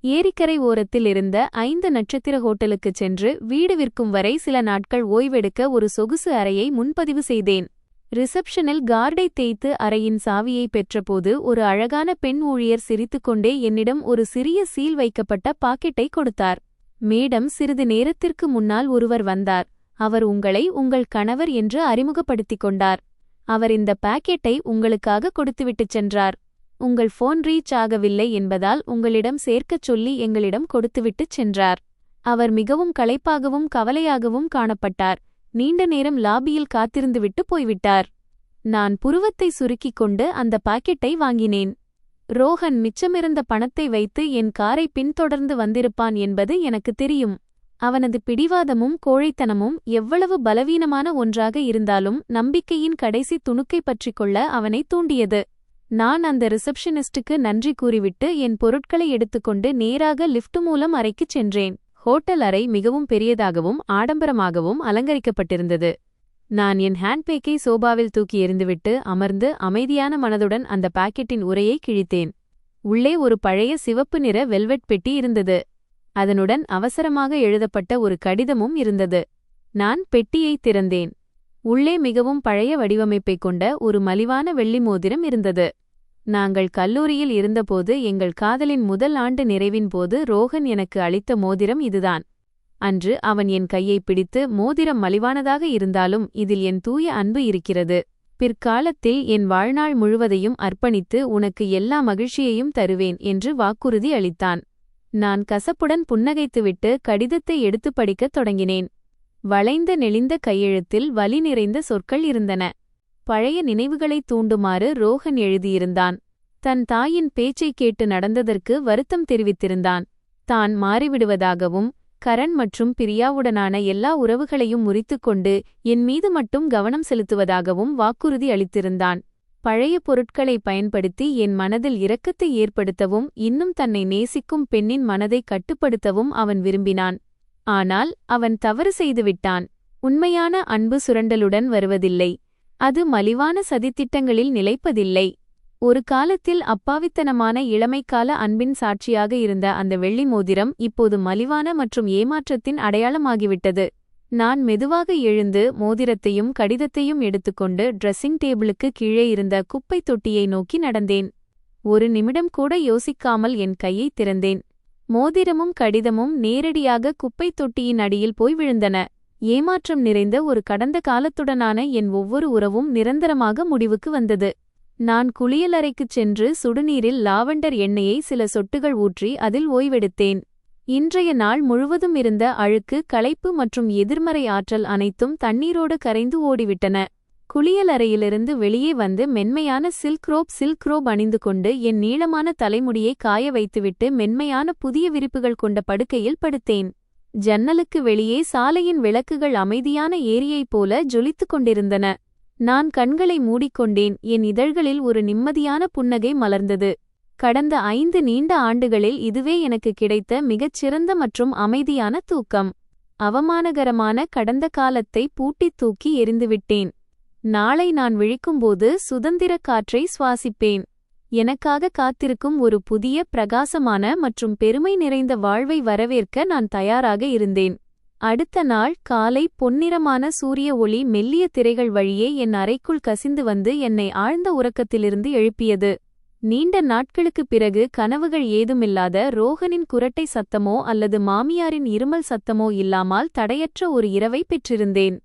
ஏரிக்கரை ஓரத்தில் இருந்த 5 நட்சத்திர ஹோட்டலுக்குச் சென்று வீடு விற்கும் வரை சில நாட்கள் ஓய்வெடுக்க ஒரு சொகுசு அறையை முன்பதிவு செய்தேன். ரிசப்ஷனில் கார்டை தேய்த்து அறையின் சாவியை பெற்றபோது ஒரு அழகான பெண் ஊழியர் சிரித்துக்கொண்டே என்னிடம் ஒரு சிறிய சீல் வைக்கப்பட்ட பாக்கெட்டை கொடுத்தார். மேடம், சிறிது நேரத்திற்கு முன்னால் ஒருவர் வந்தார். அவர் உங்களை உங்கள் கணவர் என்று அறிமுகப்படுத்திக் கொண்டார். அவர் இந்த பாக்கெட்டை உங்களுக்காக கொடுத்துவிட்டுச் சென்றார். உங்கள் போன் ரீச் ஆகவில்லை என்பதால் உங்களிடம் சேர்க்கச் சொல்லி எங்களிடம் கொடுத்துவிட்டுச் சென்றார். அவர் மிகவும் களைப்பாகவும் கவலையாகவும் காணப்பட்டார். நீண்ட நேரம் லாபியில் காத்திருந்துவிட்டு போய்விட்டார். நான் புருவத்தை சுருக்கிக் கொண்டு அந்த பாக்கெட்டை வாங்கினேன். ரோஹன் மிச்சமிருந்த பணத்தை வைத்து என் காரை பின்தொடர்ந்து வந்திருப்பான் என்பது எனக்கு தெரியும். அவனது பிடிவாதமும் கோழைத்தனமும் எவ்வளவு பலவீனமான ஒன்றாக இருந்தாலும் நம்பிக்கையின் கடைசி துணுக்கை பற்றிக் கொள்ள அவனை தூண்டியது. நான் அந்த ரிசப்ஷனிஸ்டுக்கு நன்றி கூறிவிட்டு என் பொருட்களை எடுத்துக்கொண்டு நேராக லிஃப்ட் மூலம் அறைக்குச் சென்றேன். ஹோட்டல் அறை மிகவும் பெரியதாகவும் ஆடம்பரமாகவும் அலங்கரிக்கப்பட்டிருந்தது. நான் என் ஹேண்ட்பேக்கை சோபாவில் தூக்கி எறிந்துவிட்டு அமர்ந்து அமைதியான மனதுடன் அந்த பாக்கெட்டின் உரையை கிழித்தேன். உள்ளே ஒரு பழைய சிவப்பு நிற வெல்வெட் பெட்டி இருந்தது. அதனுடன் அவசரமாக எழுதப்பட்ட ஒரு கடிதமும் இருந்தது. நான் பெட்டியை திறந்தேன். உள்ளே மிகவும் பழைய வடிவமைப்பைக் கொண்ட ஒரு மலிவான வெள்ளி மோதிரம் இருந்தது. நாங்கள் கல்லூரியில் இருந்தபோது எங்கள் காதலின் முதல் ஆண்டு நிறைவின் போது ரோஹன் எனக்கு அளித்த மோதிரம் இதுதான். அன்று அவன் என் கையை பிடித்து, மோதிரம் மலிவானதாக இருந்தாலும் இதில் என் தூய அன்பு இருக்கிறது. பிற்காலத்தில் என் வாழ்நாள் முழுவதையும் அர்ப்பணித்து உனக்கு எல்லா மகிழ்ச்சியையும் தருவேன் என்று வாக்குறுதி அளித்தான். நான் கசப்புடன் புன்னகைத்துவிட்டு கடிதத்தை எடுத்துப் படிக்கத் தொடங்கினேன். வளைந்த நெளிந்த கையெழுத்தில் வலி நிறைந்த சொற்கள் இருந்தன. பழைய நினைவுகளைத் தூண்டுமாறு ரோஹன் எழுதியிருந்தான். தன் தாயின் பேச்சைக் கேட்டு நடந்ததற்கு வருத்தம் தெரிவித்திருந்தான். தான் மாறிவிடுவதாகவும் கரண் மற்றும் பிரியாவுடனான எல்லா உறவுகளையும் முறித்துக்கொண்டு என் மீது மட்டும் கவனம் செலுத்துவதாகவும் வாக்குறுதி அளித்திருந்தான். பழைய பொருட்களை பயன்படுத்தி என் மனதில் இரக்கத்தை ஏற்படுத்தவும் இன்னும் தன்னை நேசிக்கும் பெண்ணின் மனதை கட்டுப்படுத்தவும் அவன் விரும்பினான். ஆனால் அவன் தவறு செய்துவிட்டான். உண்மையான அன்பு சுரண்டலுடன் வருவதில்லை. அது மலிவான சதித்திட்டங்களில் நிலைப்பதில்லை. ஒரு காலத்தில் அப்பாவித்தனமான இளமைக்கால அன்பின் சாட்சியாக இருந்த அந்த வெள்ளி மோதிரம் இப்போது மலிவான மற்றும் ஏமாற்றத்தின் அடையாளமாகிவிட்டது. நான் மெதுவாக எழுந்து மோதிரத்தையும் கடிதத்தையும் எடுத்துக்கொண்டு ட்ரெஸ்ஸிங் டேபிளுக்கு கீழே இருந்த குப்பைத் தொட்டியை நோக்கி நடந்தேன். ஒரு நிமிடம் கூட யோசிக்காமல் என் கையை திறந்தேன். மோதிரமும் கடிதமும் நேரடியாக குப்பைத் தொட்டியின் அடியில் போய் விழுந்தன. ஏமாற்றம் நிறைந்த ஒரு கடந்த காலத்துடனான என் ஒவ்வொரு உறவும் நிரந்தரமாக முடிவுக்கு வந்தது. நான் குளியலறைக்குச் சென்று சுடுநீரில் லாவெண்டர் எண்ணெயை சில சொட்டுகள் ஊற்றி அதில் ஓய்வெடுத்தேன். இன்றைய நாள் முழுவதும் இருந்த அழுக்கு, களைப்பு மற்றும் எதிர்மறை ஆற்றல் அனைத்தும் தண்ணீரோடு கரைந்து ஓடிவிட்டன. குளியலறையிலிருந்து வெளியே வந்து மென்மையான சில்க் ரோப் அணிந்து கொண்டு என் நீளமான தலைமுடியை காய வைத்துவிட்டு மென்மையான புதிய விரிப்புகள் கொண்ட படுக்கையில் படுத்தேன். ஜன்னலுக்கு வெளியே சாலையின் விளக்குகள் அமைதியான ஏரியைப் போல ஜொலித்துக் கொண்டிருந்தன. நான் கண்களை மூடிக்கொண்டேன். என் இதழ்களில் ஒரு நிம்மதியான புன்னகை மலர்ந்தது. கடந்த 5 நீண்ட ஆண்டுகளில் இதுவே எனக்கு கிடைத்த மிகச்சிறந்த மற்றும் அமைதியான தூக்கம். அவமானகரமான கடந்த காலத்தை பூட்டித் தூக்கி எறிந்துவிட்டேன். நாளை நான் விழிக்கும்போது சுதந்திர காற்றை சுவாசிப்பேன். எனக்காக காத்திருக்கும் ஒரு புதிய பிரகாசமான மற்றும் பெருமை நிறைந்த வாழ்வை வரவேற்க நான் தயாராக இருந்தேன். அடுத்த நாள் காலை பொன்னிறமான சூரிய ஒளி மெல்லிய திரைகள் வழியே என் அறைக்குள் கசிந்து வந்து என்னை ஆழ்ந்த உறக்கத்திலிருந்து எழுப்பியது. நீண்ட நாட்களுக்குப் பிறகு கனவுகள் ஏதுமில்லாத ரோஹனின் குரட்டை சத்தமோ அல்லது மாமியாரின் இருமல் சத்தமோ இல்லாமல் தடையற்ற ஒரு இரவை பெற்றிருந்தேன்.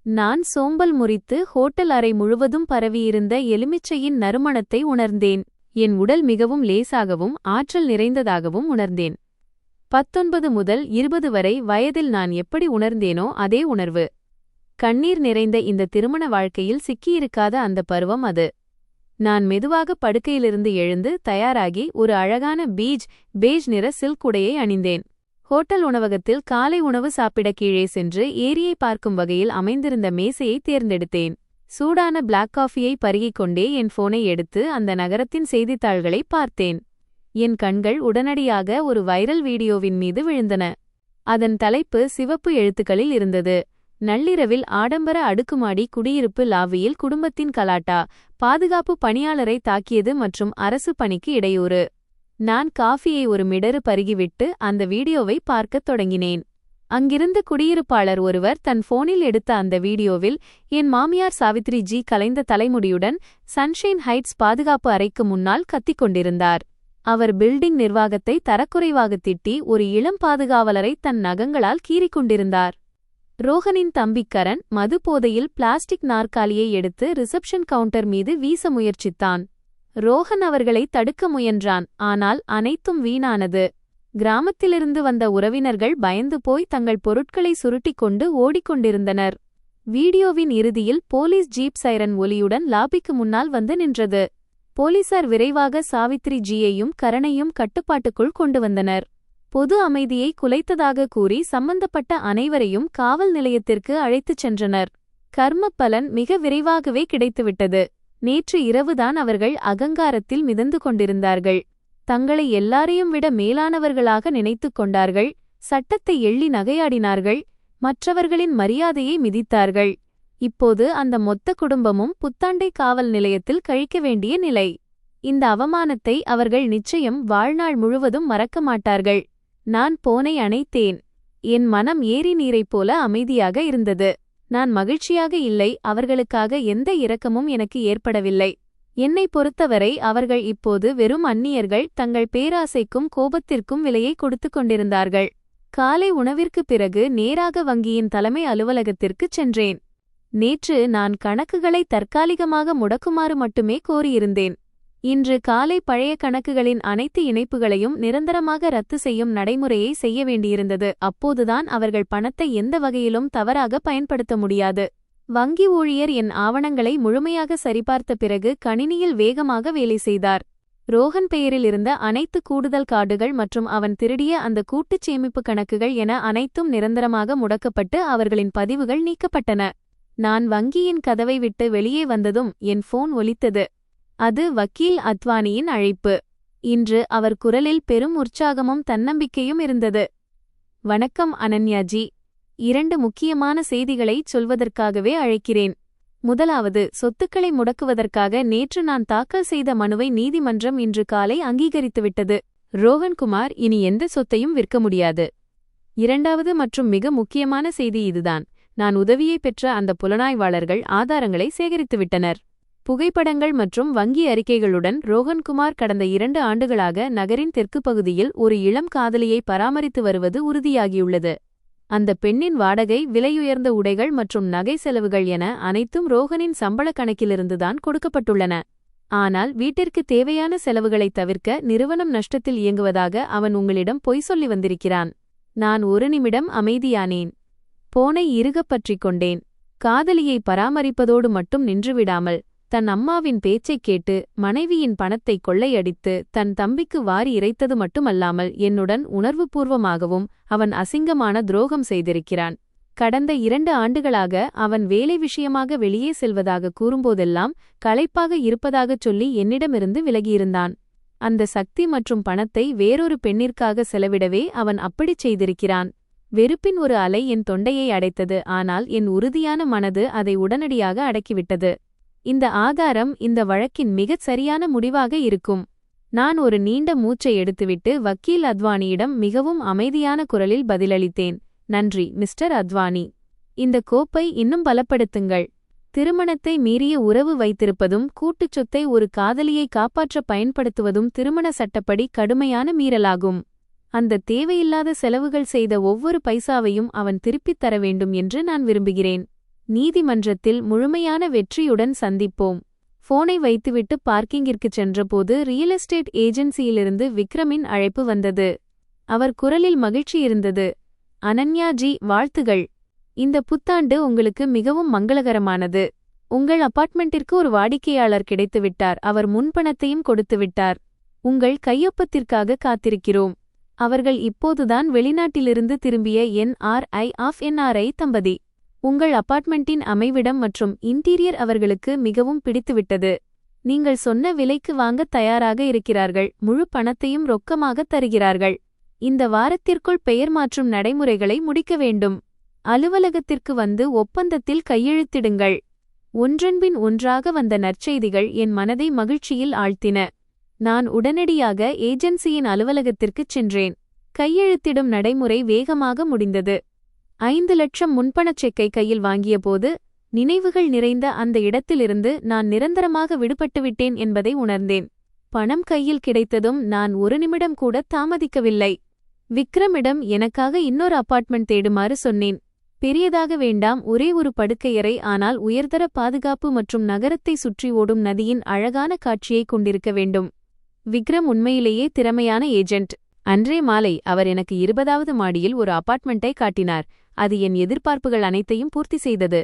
நான் சோம்பல் முறித்து ஹோட்டல் அறை முழுவதும் பரவியிருந்த எலுமிச்சையின் நறுமணத்தை உணர்ந்தேன். என் உடல் மிகவும் லேசாகவும் ஆற்றல் நிறைந்ததாகவும் உணர்ந்தேன். 19 முதல் 20 வரை வயதில் நான் எப்படி உணர்ந்தேனோ அதே உணர்வு. கண்ணீர் நிறைந்த இந்த திருமண வாழ்க்கையில் சிக்கியிருக்காத அந்த பருவம் அது. நான் மெதுவாக படுக்கையிலிருந்து எழுந்து தயாராகி ஒரு அழகான பேஜ் நிற சில்க் உடையை அணிந்தேன். ஹோட்டல் உணவகத்தில் காலை உணவு சாப்பிட கீழே சென்று ஏரியை பார்க்கும் வகையில் அமைந்திருந்த மேசையை தேர்ந்தெடுத்தேன். சூடான பிளாக் காஃபியை பருகிக் கொண்டே என் போனை எடுத்து அந்த நகரத்தின் செய்தித்தாள்களை பார்த்தேன். என் கண்கள் உடனடியாக ஒரு வைரல் வீடியோவின் மீது விழுந்தன. அதன் தலைப்பு சிவப்பு எழுத்துக்களில் இருந்தது. நள்ளிரவில் ஆடம்பர அடுக்குமாடி குடியிருப்பு லாவியில் குடும்பத்தின் கலாட்டா, பாதுகாப்பு பணியாளரை தாக்கியது மற்றும் அரசு பணிக்கு இடையூறு. நான் காஃபியை ஒரு மிடறு பருகிவிட்டு அந்த வீடியோவை பார்க்கத் தொடங்கினேன். அங்கிருந்த குடியிருப்பாளர் ஒருவர் தன் போனில் எடுத்த அந்த வீடியோவில் என் மாமியார் சாவித்ரி ஜி கலைந்த தலைமுடியுடன் சன்ஷைன் ஹைட்ஸ் பாதுகாப்பு அறைக்கு முன்னால் கத்திக் கொண்டிருந்தார். அவர் பில்டிங் நிர்வாகத்தை தரக்குறைவாக திட்டி ஒரு இளம் பாதுகாவலரை தன் நகங்களால் கீறிக்கொண்டிருந்தார். ரோஹனின் தம்பி கரண் மது போதையில் பிளாஸ்டிக் நாற்காலியை எடுத்து ரிசப்ஷன் கவுண்டர் மீது வீச முயற்சித்தான். ரோஹன் அவர்களை தடுக்க முயன்றான், ஆனால் அனைத்தும் வீணானது. கிராமத்திலிருந்து வந்த உறவினர்கள் பயந்து போய் தங்கள் பொருட்களை சுருட்டிக் கொண்டு ஓடிக்கொண்டிருந்தனர். வீடியோவின் இறுதியில் போலீஸ் ஜீப் சைரன் ஒலியுடன் லாபிக்கு முன்னால் வந்து நின்றது. போலீசார் விரைவாக சாவித்ரி ஜியையும் கரணையும் கட்டுப்பாட்டுக்குள் கொண்டு வந்தனர். பொது அமைதியை குலைத்ததாக கூறி சம்பந்தப்பட்ட அனைவரையும் காவல் நிலையத்திற்கு அழைத்துச் சென்றனர். கர்ம பலன் மிக விரைவாகவே கிடைத்துவிட்டது. நேற்று இரவுதான் அவர்கள் அகங்காரத்தில் மிதந்து கொண்டிருந்தார்கள். தங்களை எல்லாரையும் விட மேலானவர்களாக நினைத்துக் கொண்டார்கள். சட்டத்தை எள்ளி நகையாடினார்கள். மற்றவர்களின் மரியாதையை மிதித்தார்கள். இப்போது அந்த மொத்த குடும்பமும் புத்தாண்டை காவல் நிலையத்தில் கழிக்க வேண்டிய நிலை. இந்த அவமானத்தை அவர்கள் நிச்சயம் வாழ்நாள் முழுவதும் மறக்க மாட்டார்கள். நான் போனை அணைத்தேன். என் மனம் ஏரி நீரைப் போல அமைதியாக இருந்தது. நான் மகிழ்ச்சியாக இல்லை, அவர்களுக்காக எந்த இரக்கமும் எனக்கு ஏற்படவில்லை. என்னை பொறுத்தவரை அவர்கள் இப்போது வெறும் அந்நியர்கள், தங்கள் பேராசைக்கும் கோபத்திற்கும் விலையை கொடுத்து கொண்டிருந்தார்கள். காலை உணவிற்குப் பிறகு நேராக வங்கியின் தலைமை அலுவலகத்திற்குச் சென்றேன். நேற்று நான் கணக்குகளை தற்காலிகமாக முடக்குமாறு மட்டுமே கோரியிருந்தேன். இன்று காலை பழைய கணக்குகளின் அனைத்து இணைப்புகளையும் நிரந்தரமாக ரத்து செய்யும் நடைமுறையை செய்ய வேண்டியிருந்தது. அப்போதுதான் அவர்கள் பணத்தை எந்த வகையிலும் தவறாக பயன்படுத்த முடியாது. வங்கி ஊழியர் என் ஆவணங்களை முழுமையாக சரிபார்த்த பிறகு கணினியில் வேகமாக வேலை செய்தார். ரோஹன் பெயரில் இருந்த அனைத்து கூடுதல் கார்டுகள் மற்றும் அவன் திருடிய அந்த கூட்டுச் சேமிப்பு கணக்குகள் என அனைத்தும் நிரந்தரமாக முடக்கப்பட்டு அவர்களின் பதிவுகள் நீக்கப்பட்டன. நான் வங்கியின் கதவை விட்டு வெளியே வந்ததும் என் போன் ஒலித்தது. அது வக்கீல் அத்வானியின் அழைப்பு. இன்று அவர் குரலில் பெரும் உற்சாகமும் தன்னம்பிக்கையும் இருந்தது. வணக்கம் அனன்யாஜி, 2 முக்கியமான செய்திகளைச் சொல்வதற்காகவே அழைக்கிறேன். முதலாவது, சொத்துக்களை முடக்குவதற்காக நேற்று நான் தாக்கல் செய்த மனுவை நீதிமன்றம் இன்று காலை அங்கீகரித்துவிட்டது. ரோஹன்குமார் இனி எந்த சொத்தையும் விற்க முடியாது. இரண்டாவது மற்றும் மிக முக்கியமான செய்தி இதுதான். நான் உதவியை பெற்ற அந்த புலனாய்வாளர்கள் ஆதாரங்களை சேகரித்துவிட்டனர். புகைப்படங்கள் மற்றும் வங்கி அறிக்கைகளுடன் ரோஹன்குமார் கடந்த 2 ஆண்டுகளாக நகரின் தெற்கு பகுதியில் ஒரு இளம் காதலியை பராமரித்து வருவது உறுதியாகியுள்ளது. அந்த பெண்ணின் வாடகை, விலையுயர்ந்த உடைகள் மற்றும் நகை செலவுகள் என அனைத்தும் ரோஹனின் சம்பள கணக்கிலிருந்துதான் கொடுக்கப்பட்டுள்ளன. ஆனால் வீட்டிற்கு தேவையான செலவுகளை தவிர்க்க நிறுவனம் நஷ்டத்தில் இயங்குவதாக அவன் உங்களிடம் பொய் சொல்லி வந்திருக்கிறான். நான் ஒரு நிமிடம் அமைதியானேன். போனை இறுகப் பற்றிக் கொண்டேன். காதலியை பராமரிப்பதோடு மட்டும் நின்றுவிடாமல் தன் அம்மாவின் பேச்சைக் கேட்டு மனைவியின் பணத்தை கொள்ளையடித்து தன் தம்பிக்கு வாரி இறைத்தது மட்டுமல்லாமல் என்னுடன் உணர்வுபூர்வமாகவும் அவன் அசிங்கமான துரோகம் செய்திருக்கிறான். கடந்த 2 ஆண்டுகளாக அவன் வேலை விஷயமாக வெளியே செல்வதாக கூறும்போதெல்லாம் களைப்பாக இருப்பதாகச் சொல்லி என்னிடமிருந்து விலகியிருந்தான். அந்த சக்தி மற்றும் பணத்தை வேறொரு பெண்ணிற்காக செலவிடவே அவன் அப்படிச் செய்திருக்கிறான். வெறுப்பின் ஒரு அலை என் தொண்டையை அடைத்தது, ஆனால் என் உறுதியான மனது அதை உடனடியாக அடக்கிவிட்டது. இந்த ஆதாரம் இந்த வழக்கின் மிகச் சரியான முடிவாக இருக்கும். நான் ஒரு நீண்ட மூச்சை எடுத்துவிட்டு வக்கீல் அத்வானியிடம் மிகவும் அமைதியான குரலில் பதிலளித்தேன். நன்றி மிஸ்டர் அத்வானி. இந்த கோப்பை இன்னும் பலப்படுத்துங்கள். திருமணத்தை மீறிய உறவு வைத்திருப்பதும் கூட்டுச் சொத்தை ஒரு காதலியை காப்பாற்ற பயன்படுத்துவதும் திருமண சட்டப்படி கடுமையான மீறலாகும். அந்த தேவையில்லாத செலவுகள் செய்த ஒவ்வொரு பைசாவையும் அவன் திருப்பித் தர வேண்டும் என்று நான் விரும்புகிறேன். நீதிமன்றத்தில் முழுமையான வெற்றியுடன் சந்திப்போம். போனை வைத்துவிட்டு பார்க்கிங்கிற்குச் சென்றபோது ரியல் எஸ்டேட் ஏஜென்சியிலிருந்து விக்ரமின் அழைப்பு வந்தது. அவர் குரலில் மகிழ்ச்சி இருந்தது. அனன்யாஜி, வாழ்த்துகள். இந்த புத்தாண்டு உங்களுக்கு மிகவும் மங்களகரமானது. உங்கள் அபார்ட்மெண்டிற்கு ஒரு வாடிக்கையாளர் கிடைத்துவிட்டார். அவர் முன்பணத்தையும் கொடுத்துவிட்டார். உங்கள் கையொப்பத்திற்காக காத்திருக்கிறோம். அவர்கள் இப்போதுதான் வெளிநாட்டிலிருந்து திரும்பிய NRI தம்பதி. உங்கள் அபார்ட்மெண்டின் அமைவிடம் மற்றும் இன்டீரியர் அவர்களுக்கு மிகவும் பிடித்துவிட்டது. நீங்கள் சொன்ன விலைக்கு வாங்க தயாராக இருக்கிறார்கள். முழு பணத்தையும் ரொக்கமாக தருகிறார்கள். இந்த வாரத்திற்குள் பெயர் மாற்றும் நடைமுறைகளை முடிக்க வேண்டும். அலுவலகத்திற்கு வந்து ஒப்பந்தத்தில் கையெழுத்திடுங்கள். ஒன்றன்பின் ஒன்றாக வந்த நற்செய்திகள் என் மனதை மகிழ்ச்சியில் ஆழ்த்தின. நான் உடனடியாக ஏஜென்சியின் அலுவலகத்திற்குச் சென்றேன். கையெழுத்திடும் நடைமுறை வேகமாக முடிந்தது. 5 லட்சம் முன்பணச் செக்கை கையில் வாங்கியபோது நினைவுகள் நிறைந்த அந்த இடத்திலிருந்து நான் நிரந்தரமாக விடுபட்டுவிட்டேன் என்பதை உணர்ந்தேன். பணம் கையில் கிடைத்ததும் நான் ஒரு நிமிடம் கூட தாமதிக்கவில்லை. விக்ரமிடம் எனக்காக இன்னொரு அபார்ட்மெண்ட் தேடுமாறு சொன்னேன். பெரியதாக வேண்டாம், ஒரே ஒரு படுக்கையறை, ஆனால் உயர்தர பாதுகாப்பு மற்றும் நகரத்தை சுற்றி ஓடும் நதியின் அழகான காட்சியை கொண்டிருக்க வேண்டும். விக்ரம் உண்மையிலேயே திறமையான ஏஜென்ட். அன்றே மாலை அவர் எனக்கு 20வது மாடியில் ஒரு அபார்ட்மெண்ட்டை காட்டினார். அது என் எதிர்பார்ப்புகள் அனைத்தையும் பூர்த்தி செய்தது.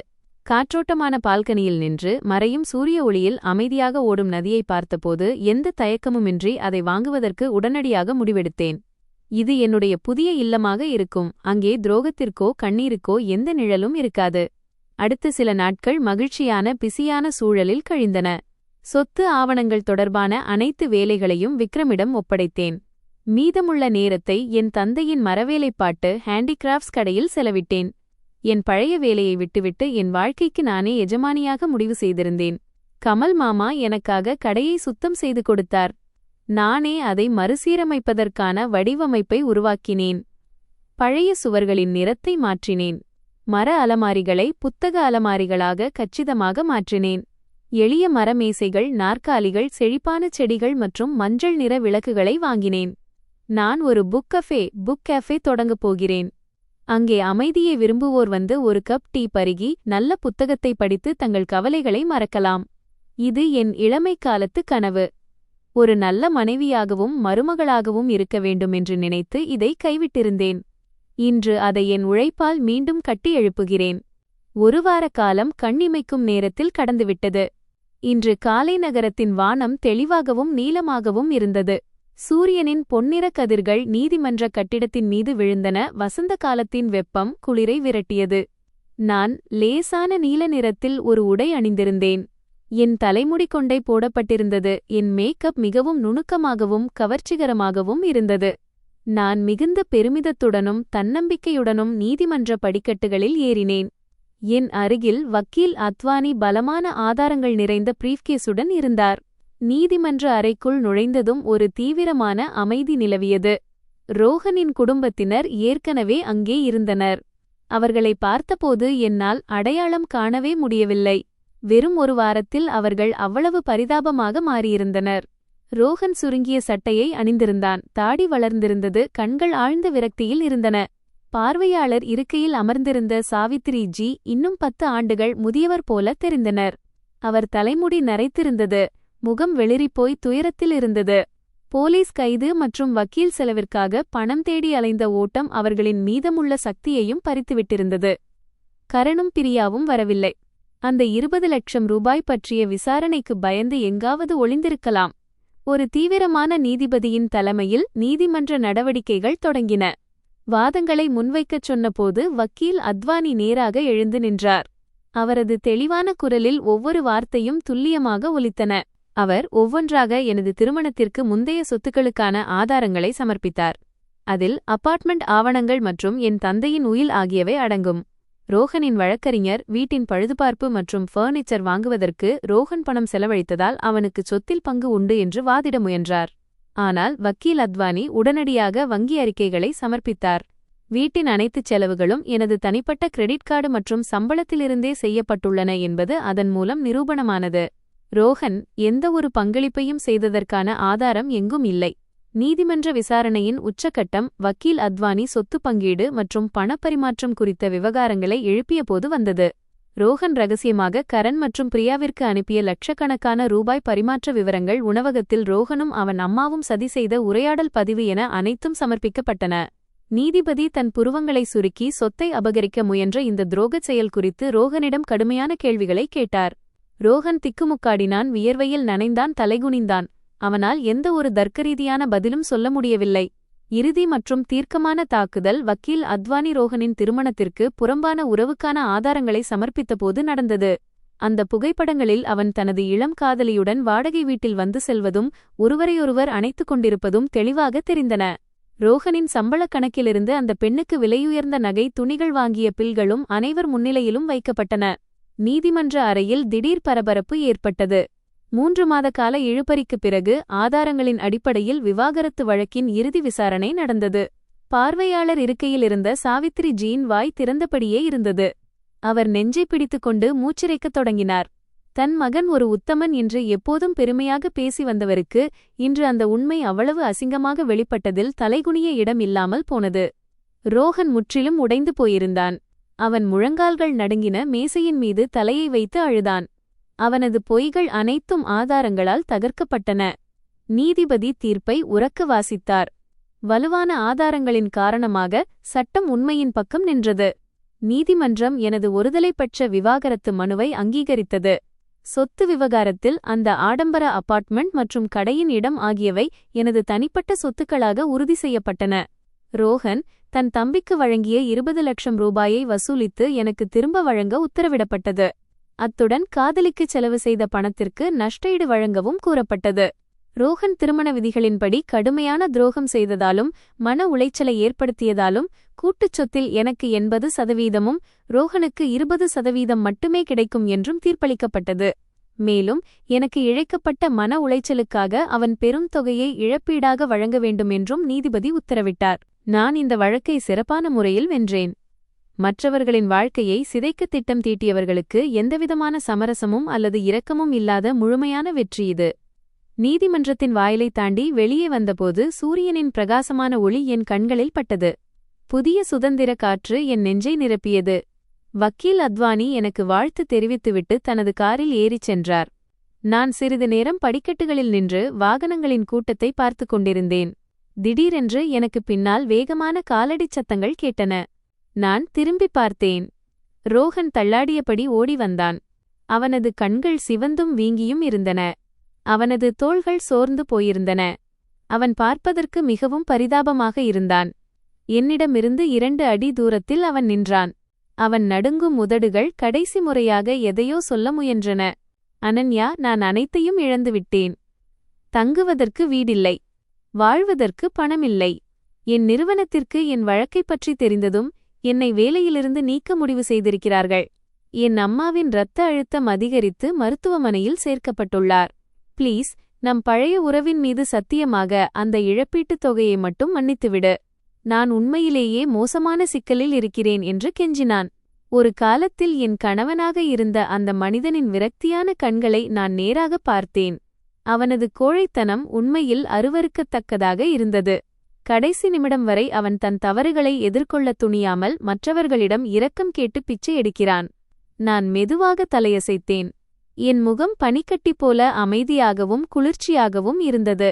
காற்றோட்டமான பால்கனியில் நின்று மறையும் சூரிய ஒளியில் அமைதியாக ஓடும் நதியை பார்த்தபோது எந்த தயக்கமுமின்றி அதை வாங்குவதற்கு உடனடியாக முடிவெடுத்தேன். இது என்னுடைய புதிய இல்லமாக இருக்கும். அங்கே துரோகத்திற்கோ கண்ணீருக்கோ எந்த நிழலும் இருக்காது. அடுத்த சில நாட்கள் மகிழ்ச்சியான பிஸியான சூழலில் கழிந்தன. சொத்து ஆவணங்கள் தொடர்பான அனைத்து வேலைகளையும் விக்ரமிடம் ஒப்படைத்தேன். மீதமுள்ள நேரத்தை என் தந்தையின் மரவேலைப்பாட்டு ஹேண்டிகிராஃப்ட்ஸ் கடையில் செலவிட்டேன். என் பழைய வேலையை விட்டுவிட்டு என் வாழ்க்கைக்கு நானே எஜமானியாக முடிவு செய்திருந்தேன். கமல் மாமா எனக்காக கடையை சுத்தம் செய்து கொடுத்தார். நானே அதை மறுசீரமைப்பதற்கான வடிவமைப்பை உருவாக்கினேன். பழைய சுவர்களின் நிறத்தை மாற்றினேன். மர அலமாரிகளை புத்தக அலமாரிகளாக கச்சிதமாக மாற்றினேன். எளிய மரமேசைகள், நாற்காலிகள், செழிப்பான செடிகள் மற்றும் மஞ்சள் நிற விளக்குகளை வாங்கினேன். நான் ஒரு புக் கேஃபே தொடங்கப் போகிறேன். அங்கே அமைதியை விரும்புவோர் வந்து ஒரு கப் டீ பருகி நல்ல புத்தகத்தை படித்து தங்கள் கவலைகளை மறக்கலாம். இது என் இளமை காலத்து கனவு. ஒரு நல்ல மனைவியாகவும் மருமகளாகவும் இருக்க வேண்டும் என்று நினைத்து இதை கைவிட்டிருந்தேன். இன்று அதை என் உழைப்பால் மீண்டும் கட்டி எழுப்புகிறேன். ஒரு வார காலம் கண்ணிமைக்கும் நேரத்தில் கடந்துவிட்டது. இன்று காலை நகரத்தின் வானம் தெளிவாகவும் நீலமாகவும் இருந்தது. சூரியனின் பொன்னிற கதிர்கள் நீதிமன்ற கட்டிடத்தின் மீது விழுந்தன. வசந்த காலத்தின் வெப்பம் குளிரை விரட்டியது. நான் லேசான நீல நிறத்தில் ஒரு உடை அணிந்திருந்தேன். என் தலைமுடி கொண்டை போடப்பட்டிருந்தது. என் மேக்கப் மிகவும் நுணுக்கமாகவும் கவர்ச்சிகரமாகவும் இருந்தது. நான் மிகுந்த பெருமிதத்துடனும் தன்னம்பிக்கையுடனும் நீதிமன்ற படிக்கட்டுகளில் ஏறினேன். என் அருகில் வக்கீல் அத்வானி பலமான ஆதாரங்கள் நிறைந்த பிரீஃப்கேஸுடன் இருந்தார். நீதிமன்ற அறைக்குள் நுழைந்ததும் ஒரு தீவிரமான அமைதி நிலவியது. ரோஹனின் குடும்பத்தினர் ஏற்கனவே அங்கே இருந்தனர். அவர்களை பார்த்தபோது என்னால் அடையாளம் காணவே முடியவில்லை. வெறும் ஒரு வாரத்தில் அவர்கள் அவ்வளவு பரிதாபமாக மாறியிருந்தனர். ரோஹன் சுருங்கிய சட்டையை அணிந்திருந்தான். தாடி வளர்ந்திருந்தது. கண்கள் ஆழ்ந்த விரக்தியில் இருந்தன. பார்வையாளர் இருக்கையில் அமர்ந்திருந்த சாவித்ரி ஜி இன்னும் 10 ஆண்டுகள் முதியவர் போல தெரிந்தனர். அவர் தலைமுடி நரைத்திருந்தது. முகம் வெளிறிப்போய் துயரத்தில் இருந்தது. போலீஸ் கைது மற்றும் வக்கீல் செலவிற்காக பணம் தேடி அலைந்த ஓட்டம் அவர்களின் மீதமுள்ள சக்தியையும் பறித்துவிட்டிருந்தது. கரணும் பிரியாவும் வரவில்லை. அந்த 20 லட்சம் ரூபாய் பற்றிய விசாரணைக்கு பயந்து எங்காவது ஒளிந்திருக்கலாம். ஒரு தீவிரமான நீதிபதியின் தலைமையில் நீதிமன்ற நடவடிக்கைகள் தொடங்கின. வாதங்களை முன்வைக்கச் சொன்னபோது வக்கீல் அத்வானி நேராக எழுந்து நின்றார். அவரது தெளிவான குரலில் ஒவ்வொரு வார்த்தையும் துல்லியமாக ஒலித்தன. அவர் ஒவ்வொன்றாக எனது திருமணத்திற்கு முந்தைய சொத்துக்களுக்கான ஆதாரங்களை சமர்ப்பித்தார். அதில் அபார்ட்மெண்ட் ஆவணங்கள் மற்றும் என் தந்தையின் உயில் ஆகியவை அடங்கும். ரோஹனின் வழக்கறிஞர் வீட்டின் பழுதுபார்ப்பு மற்றும் ஃபர்னிச்சர் வாங்குவதற்கு ரோஹன் பணம் செலவழித்ததால் அவனுக்கு சொத்தில் பங்கு உண்டு என்று வாதிட முயன்றார். ஆனால் வக்கீல் அத்வானி உடனடியாக வங்கி அறிக்கைகளை சமர்ப்பித்தார். வீட்டின் அனைத்து செலவுகளும் எனது தனிப்பட்ட கிரெடிட் கார்டு மற்றும் சம்பளத்திலிருந்தே செய்யப்பட்டுள்ளன என்பது அதன் மூலம் நிரூபணமானது. ரோஹன் எந்த ஒரு பங்களிப்பையும் செய்ததற்கான ஆதாரம் எங்கும் இல்லை. நீதிமன்ற விசாரணையின் உச்சக்கட்டம் வக்கீல் அத்வானி சொத்து பங்கீடு மற்றும் பணப்பரிமாற்றம் குறித்த விவகாரங்களை எழுப்பியபோது வந்தது. ரோஹன் ரகசியமாக கரண் மற்றும் பிரியாவிற்கு அனுப்பிய லட்சக்கணக்கான ரூபாய் பரிமாற்ற விவரங்கள், உணவகத்தில் ரோஹனும் அவன் அம்மாவும் சதி செய்த உரையாடல் பதிவு என அனைத்தும் சமர்ப்பிக்கப்பட்டன. நீதிபதி தன் புருவங்களை சுருக்கி சொத்தை அபகரிக்க முயன்ற இந்த துரோகச் செயல் குறித்து ரோஹனிடம் கடுமையான கேள்விகளை கேட்டார். ரோஹன் திக்குமுக்காடினான், வியர்வையில் நனைந்தான், தலைகுனிந்தான். அவனால் எந்த ஒரு தர்க்கரீதியான பதிலும் சொல்ல முடியவில்லை. இறுதி மற்றும் தீர்க்கமான தாக்குதல் வக்கீல் அத்வானி ரோஹனின் திருமணத்திற்கு புறம்பான உறவுக்கான ஆதாரங்களை சமர்ப்பித்தபோது நடந்தது. அந்த புகைப்படங்களில் அவன் தனது இளம் காதலியுடன் வாடகை வீட்டில் வந்து செல்வதும் ஒருவரையொருவர் அணைத்துக் கொண்டிருப்பதும் தெளிவாக தெரிந்தன. ரோஹனின் சம்பளக் கணக்கிலிருந்து அந்த பெண்ணுக்கு விலையுயர்ந்த நகை, துணிகள் வாங்கிய பில்களும் அனைவர் முன்னிலையிலும் வைக்கப்பட்டன. நீதிமன்ற அறையில் திடீர் பரபரப்பு ஏற்பட்டது. 3 மாத கால இழுபறிக்குப் பிறகு ஆதாரங்களின் அடிப்படையில் விவாகரத்து வழக்கின் இறுதி விசாரணை நடந்தது. பார்வையாளர் இருக்கையில் இருந்த சாவித்ரி ஜீன் வாய் திறந்தபடியே இருந்தது. அவர் நெஞ்சை பிடித்துக்கொண்டு மூச்சிறைக்கத் தொடங்கினார். தன் மகன் ஒரு உத்தமன் என்று எப்போதும் பெருமையாக பேசி வந்தவருக்கு இன்று அந்த உண்மை அவ்வளவு அசிங்கமாக வெளிப்பட்டதில் தலைகுனிய இடம் இல்லாமல் போனது. ரோஹன் முற்றிலும் உடைந்து போயிருந்தான். அவன் முழங்கால்கள் நடுங்கின, மேசையின் மீது தலையை வைத்து அழுதான். அவனது பொய்கள் அனைத்தும் ஆதாரங்களால் தகர்க்கப்பட்டன. நீதிபதி தீர்ப்பை உரக்க வாசித்தார். வலுவான ஆதாரங்களின் காரணமாக சட்டம் உண்மையின் பக்கம் நின்றது. நீதிமன்றம் எனது ஒருதலைப்பட்ச விவாகரத்து மனுவை அங்கீகரித்தது. சொத்து விவகாரத்தில் அந்த ஆடம்பர அபார்ட்மெண்ட் மற்றும் கடையின் இடம் ஆகியவை எனது தனிப்பட்ட சொத்துக்களாக உறுதி செய்யப்பட்டன. ரோஹன் தன் தம்பிக்கு வழங்கிய 20 லட்சம் ரூபாயை வசூலித்து எனக்கு திரும்ப வழங்க உத்தரவிடப்பட்டது. அத்துடன் காதலிக்கு செலவு செய்த பணத்திற்கு நஷ்டஈடு வழங்கவும் கூறப்பட்டது. ரோஹன் திருமண விதிகளின்படி கடுமையான துரோகம் செய்ததாலும் மன உளைச்சலை ஏற்படுத்தியதாலும் கூட்டுச் சொத்தில் எனக்கு 80%, ரோஹனுக்கு 20% மட்டுமே கிடைக்கும் என்றும் தீர்ப்பளிக்கப்பட்டது. மேலும் எனக்கு இழைக்கப்பட்ட மன உளைச்சலுக்காக அவன் பெரும் தொகையை இழப்பீடாக வழங்க வேண்டும் என்றும் நீதிபதி உத்தரவிட்டார். நான் இந்த வழக்கை சிறப்பான முறையில் வென்றேன். மற்றவர்களின் வாழ்க்கையை சிதைக்க திட்டம் தீட்டியவர்களுக்கு எந்தவிதமான சமரசமும் அல்லது இரக்கமும் இல்லாத முழுமையான வெற்றி இது. நீதிமன்றத்தின் வாயிலை தாண்டி வெளியே வந்தபோது சூரியனின் பிரகாசமான ஒளி என் கண்களில் பட்டது. புதிய சுதந்திர காற்று என் நெஞ்சை நிரப்பியது. வக்கீல் அத்வானி எனக்கு வாழ்த்து தெரிவித்துவிட்டு தனது காரில் ஏறிச் சென்றார். நான் சிறிது நேரம் படிக்கட்டுகளில் நின்று வாகனங்களின் கூட்டத்தை பார்த்து கொண்டிருந்தேன். திடீரென்று எனக்கு பின்னால் வேகமான காலடிச் சத்தங்கள் கேட்டன. நான் திரும்பி பார்த்தேன். ரோஹன் தள்ளாடியபடி ஓடி வந்தான். அவனது கண்கள் சிவந்தும் வீங்கியும் இருந்தன. அவனது தோள்கள் சோர்ந்து போயிருந்தன. அவன் பார்ப்பதற்கு மிகவும் பரிதாபமாக இருந்தான். என்னிடமிருந்து 2 அடி தூரத்தில் அவன் நின்றான். அவன் நடுங்கும் உதடுகள் கடைசி முறையாக எதையோ சொல்ல முயன்றன. அனன்யா, நான் அனைத்தையும் இழந்துவிட்டேன். தங்குவதற்கு வீடில்லை. வாழ்வதற்கு பணமில்லை. என் நிறுவனத்திற்கு என் வழக்கைப் பற்றி தெரிந்ததும் என்னை வேலையிலிருந்து நீக்க முடிவு செய்திருக்கிறார்கள். என் அம்மாவின் இரத்த அழுத்தம் அதிகரித்து மருத்துவமனையில் சேர்க்கப்பட்டுள்ளார். ப்ளீஸ், நம் பழைய உறவின் மீது சத்தியமாக அந்த இழப்பீட்டுத் தொகையை மட்டும் மன்னித்துவிடு. நான் உண்மையிலேயே மோசமான சிக்கலில் இருக்கிறேன் என்று கெஞ்சினான். ஒரு காலத்தில் என் கணவனாக இருந்த அந்த மனிதனின் விரக்தியான கண்களை நான் நேராக பார்த்தேன். அவனது கோழைத்தனம் உண்மையில் அருவருக்கத்தக்கதாக இருந்தது. கடைசி நிமிடம் வரை அவன் தன் தவறுகளை எதிர்கொள்ளத் துணியாமல் மற்றவர்களிடம் இரக்கம் கேட்டு பிச்சை எடுக்கிறான். நான் மெதுவாக தலையசைத்தேன். என் முகம் பனிக்கட்டி போல அமைதியாகவும் குளிர்ச்சியாகவும் இருந்தது.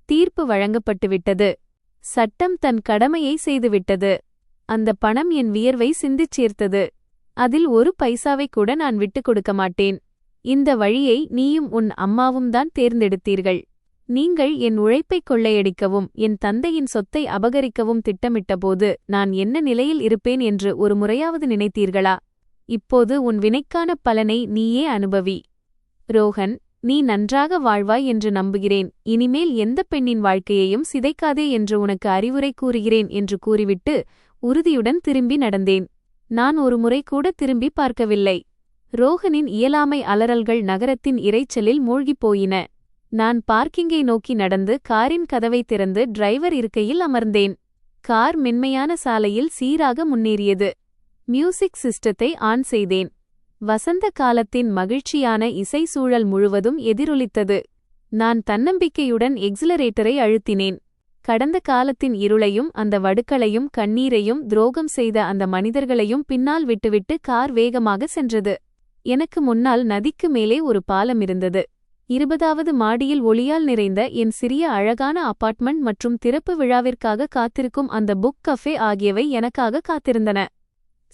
தீர்ப்பு வழங்கப்பட்டுவிட்டது. சட்டம் தன் கடமையை செய்துவிட்டது. அந்த பணம் என் வியர்வை சிந்திச் சேர்த்தது. அதில் ஒரு பைசாவை கூட நான் விட்டுக் கொடுக்க மாட்டேன். இந்த வழியை நீயும் உன் அம்மாவும் தான் தேர்ந்தெடுத்தீர்கள். நீங்கள் என் உழைப்பைக் கொள்ளையடிக்கவும் என் தந்தையின் சொத்தை அபகரிக்கவும் திட்டமிட்டபோது நான் என்ன நிலையில் இருப்பேன் என்று ஒரு முறையாவது நினைத்தீர்களா? இப்போது உன் வினைக்கான பலனை நீயே அனுபவி. ரோஹன், நீ நன்றாக வாழ்வாய் என்று நம்புகிறேன். இனிமேல் எந்த பெண்ணின் வாழ்க்கையையும் சிதைக்காதே என்று உனக்கு அறிவுரை கூறுகிறேன் என்று கூறிவிட்டு உறுதியுடன் திரும்பி நடந்தேன். நான் ஒரு முறை கூட திரும்பி பார்க்கவில்லை. ரோஹனின் இயலாமை அலறல்கள் நகரத்தின் இரைச்சலில் மூழ்கிப் போயின. நான் பார்க்கிங்கை நோக்கி நடந்து காரின் கதவை திறந்து டிரைவர் இருக்கையில் அமர்ந்தேன். கார் மென்மையான சாலையில் சீராக முன்னேறியது. மியூசிக் சிஸ்டத்தை ஆன் செய்தேன். வசந்த காலத்தின் மகிழ்ச்சியான இசை சூழல் முழுவதும் எதிரொலித்தது. நான் தன்னம்பிக்கையுடன் எக்ஸிலரேட்டரை அழுத்தினேன். கடந்த காலத்தின் இருளையும் அந்த வடுக்களையும் கண்ணீரையும் துரோகம் செய்த அந்த மனிதர்களையும் பின்னால் விட்டுவிட்டு கார் வேகமாக சென்றது. எனக்கு முன்னால் நதிக்கு மேலே ஒரு பாலம் இருந்தது. 20வது மாடியில் ஒளியால் நிறைந்த என் சிறிய அழகான அபார்ட்மெண்ட் மற்றும் திறப்பு விழாவிற்காக காத்திருக்கும் அந்த புக் கஃபே ஆகியவை எனக்காக காத்திருந்தன.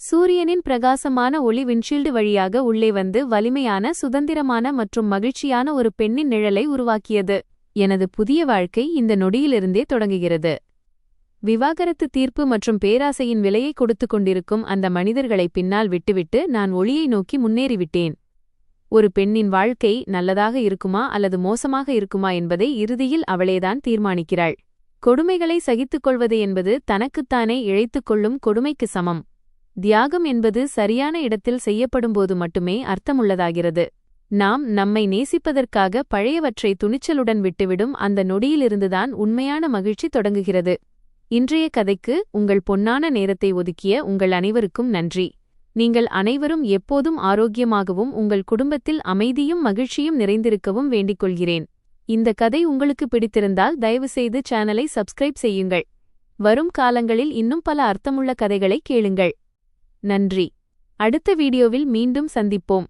சூரியனின் பிரகாசமான ஒளி விண்ட்ஷீல்டு வழியாக உள்ளே வந்து வலிமையான, சுதந்திரமான மற்றும் மகிழ்ச்சியான ஒரு பெண்ணின் நிழலை உருவாக்கியது. எனது புதிய வாழ்க்கை இந்த நொடியிலிருந்தே தொடங்குகிறது. விவாகரத்து தீர்ப்பு மற்றும் பேராசையின் விலையை கொடுத்து கொண்டிருக்கும் அந்த மனிதர்களை பின்னால் விட்டுவிட்டு நான் ஒளியை நோக்கி முன்னேறிவிட்டேன். ஒரு பெண்ணின் வாழ்க்கை நல்லதாக இருக்குமா அல்லது மோசமாக இருக்குமா என்பதை இறுதியில் அவளேதான் தீர்மானிக்கிறாள். கொடுமைகளை சகித்துக்கொள்வது என்பது தனக்குத்தானே இழைத்துக்கொள்ளும் கொடுமைக்கு சமம். தியாகம் என்பது சரியான இடத்தில் செய்யப்படும்போது மட்டுமே அர்த்தமுள்ளதாகிறது. நாம் நம்மை நேசிப்பதற்காக பழையவற்றை துணிச்சலுடன் விட்டுவிடும் அந்த நொடியிலிருந்துதான் உண்மையான மகிழ்ச்சி தொடங்குகிறது. இன்றைய கதைக்கு உங்கள் பொன்னான நேரத்தை ஒதுக்கிய உங்கள் அனைவருக்கும் நன்றி. நீங்கள் அனைவரும் எப்போதும் ஆரோக்கியமாகவும் உங்கள் குடும்பத்தில் அமைதியும் மகிழ்ச்சியும் நிறைந்திருக்கவும் வேண்டிக்கொள்கிறேன். இந்த கதை உங்களுக்கு பிடித்திருந்தால் தயவுசெய்து சேனலை சப்ஸ்கிரைப் செய்யுங்கள். வரும் காலங்களில் இன்னும் பல அர்த்தமுள்ள கதைகளை கேளுங்கள். நன்றி. அடுத்த வீடியோவில் மீண்டும் சந்திப்போம்.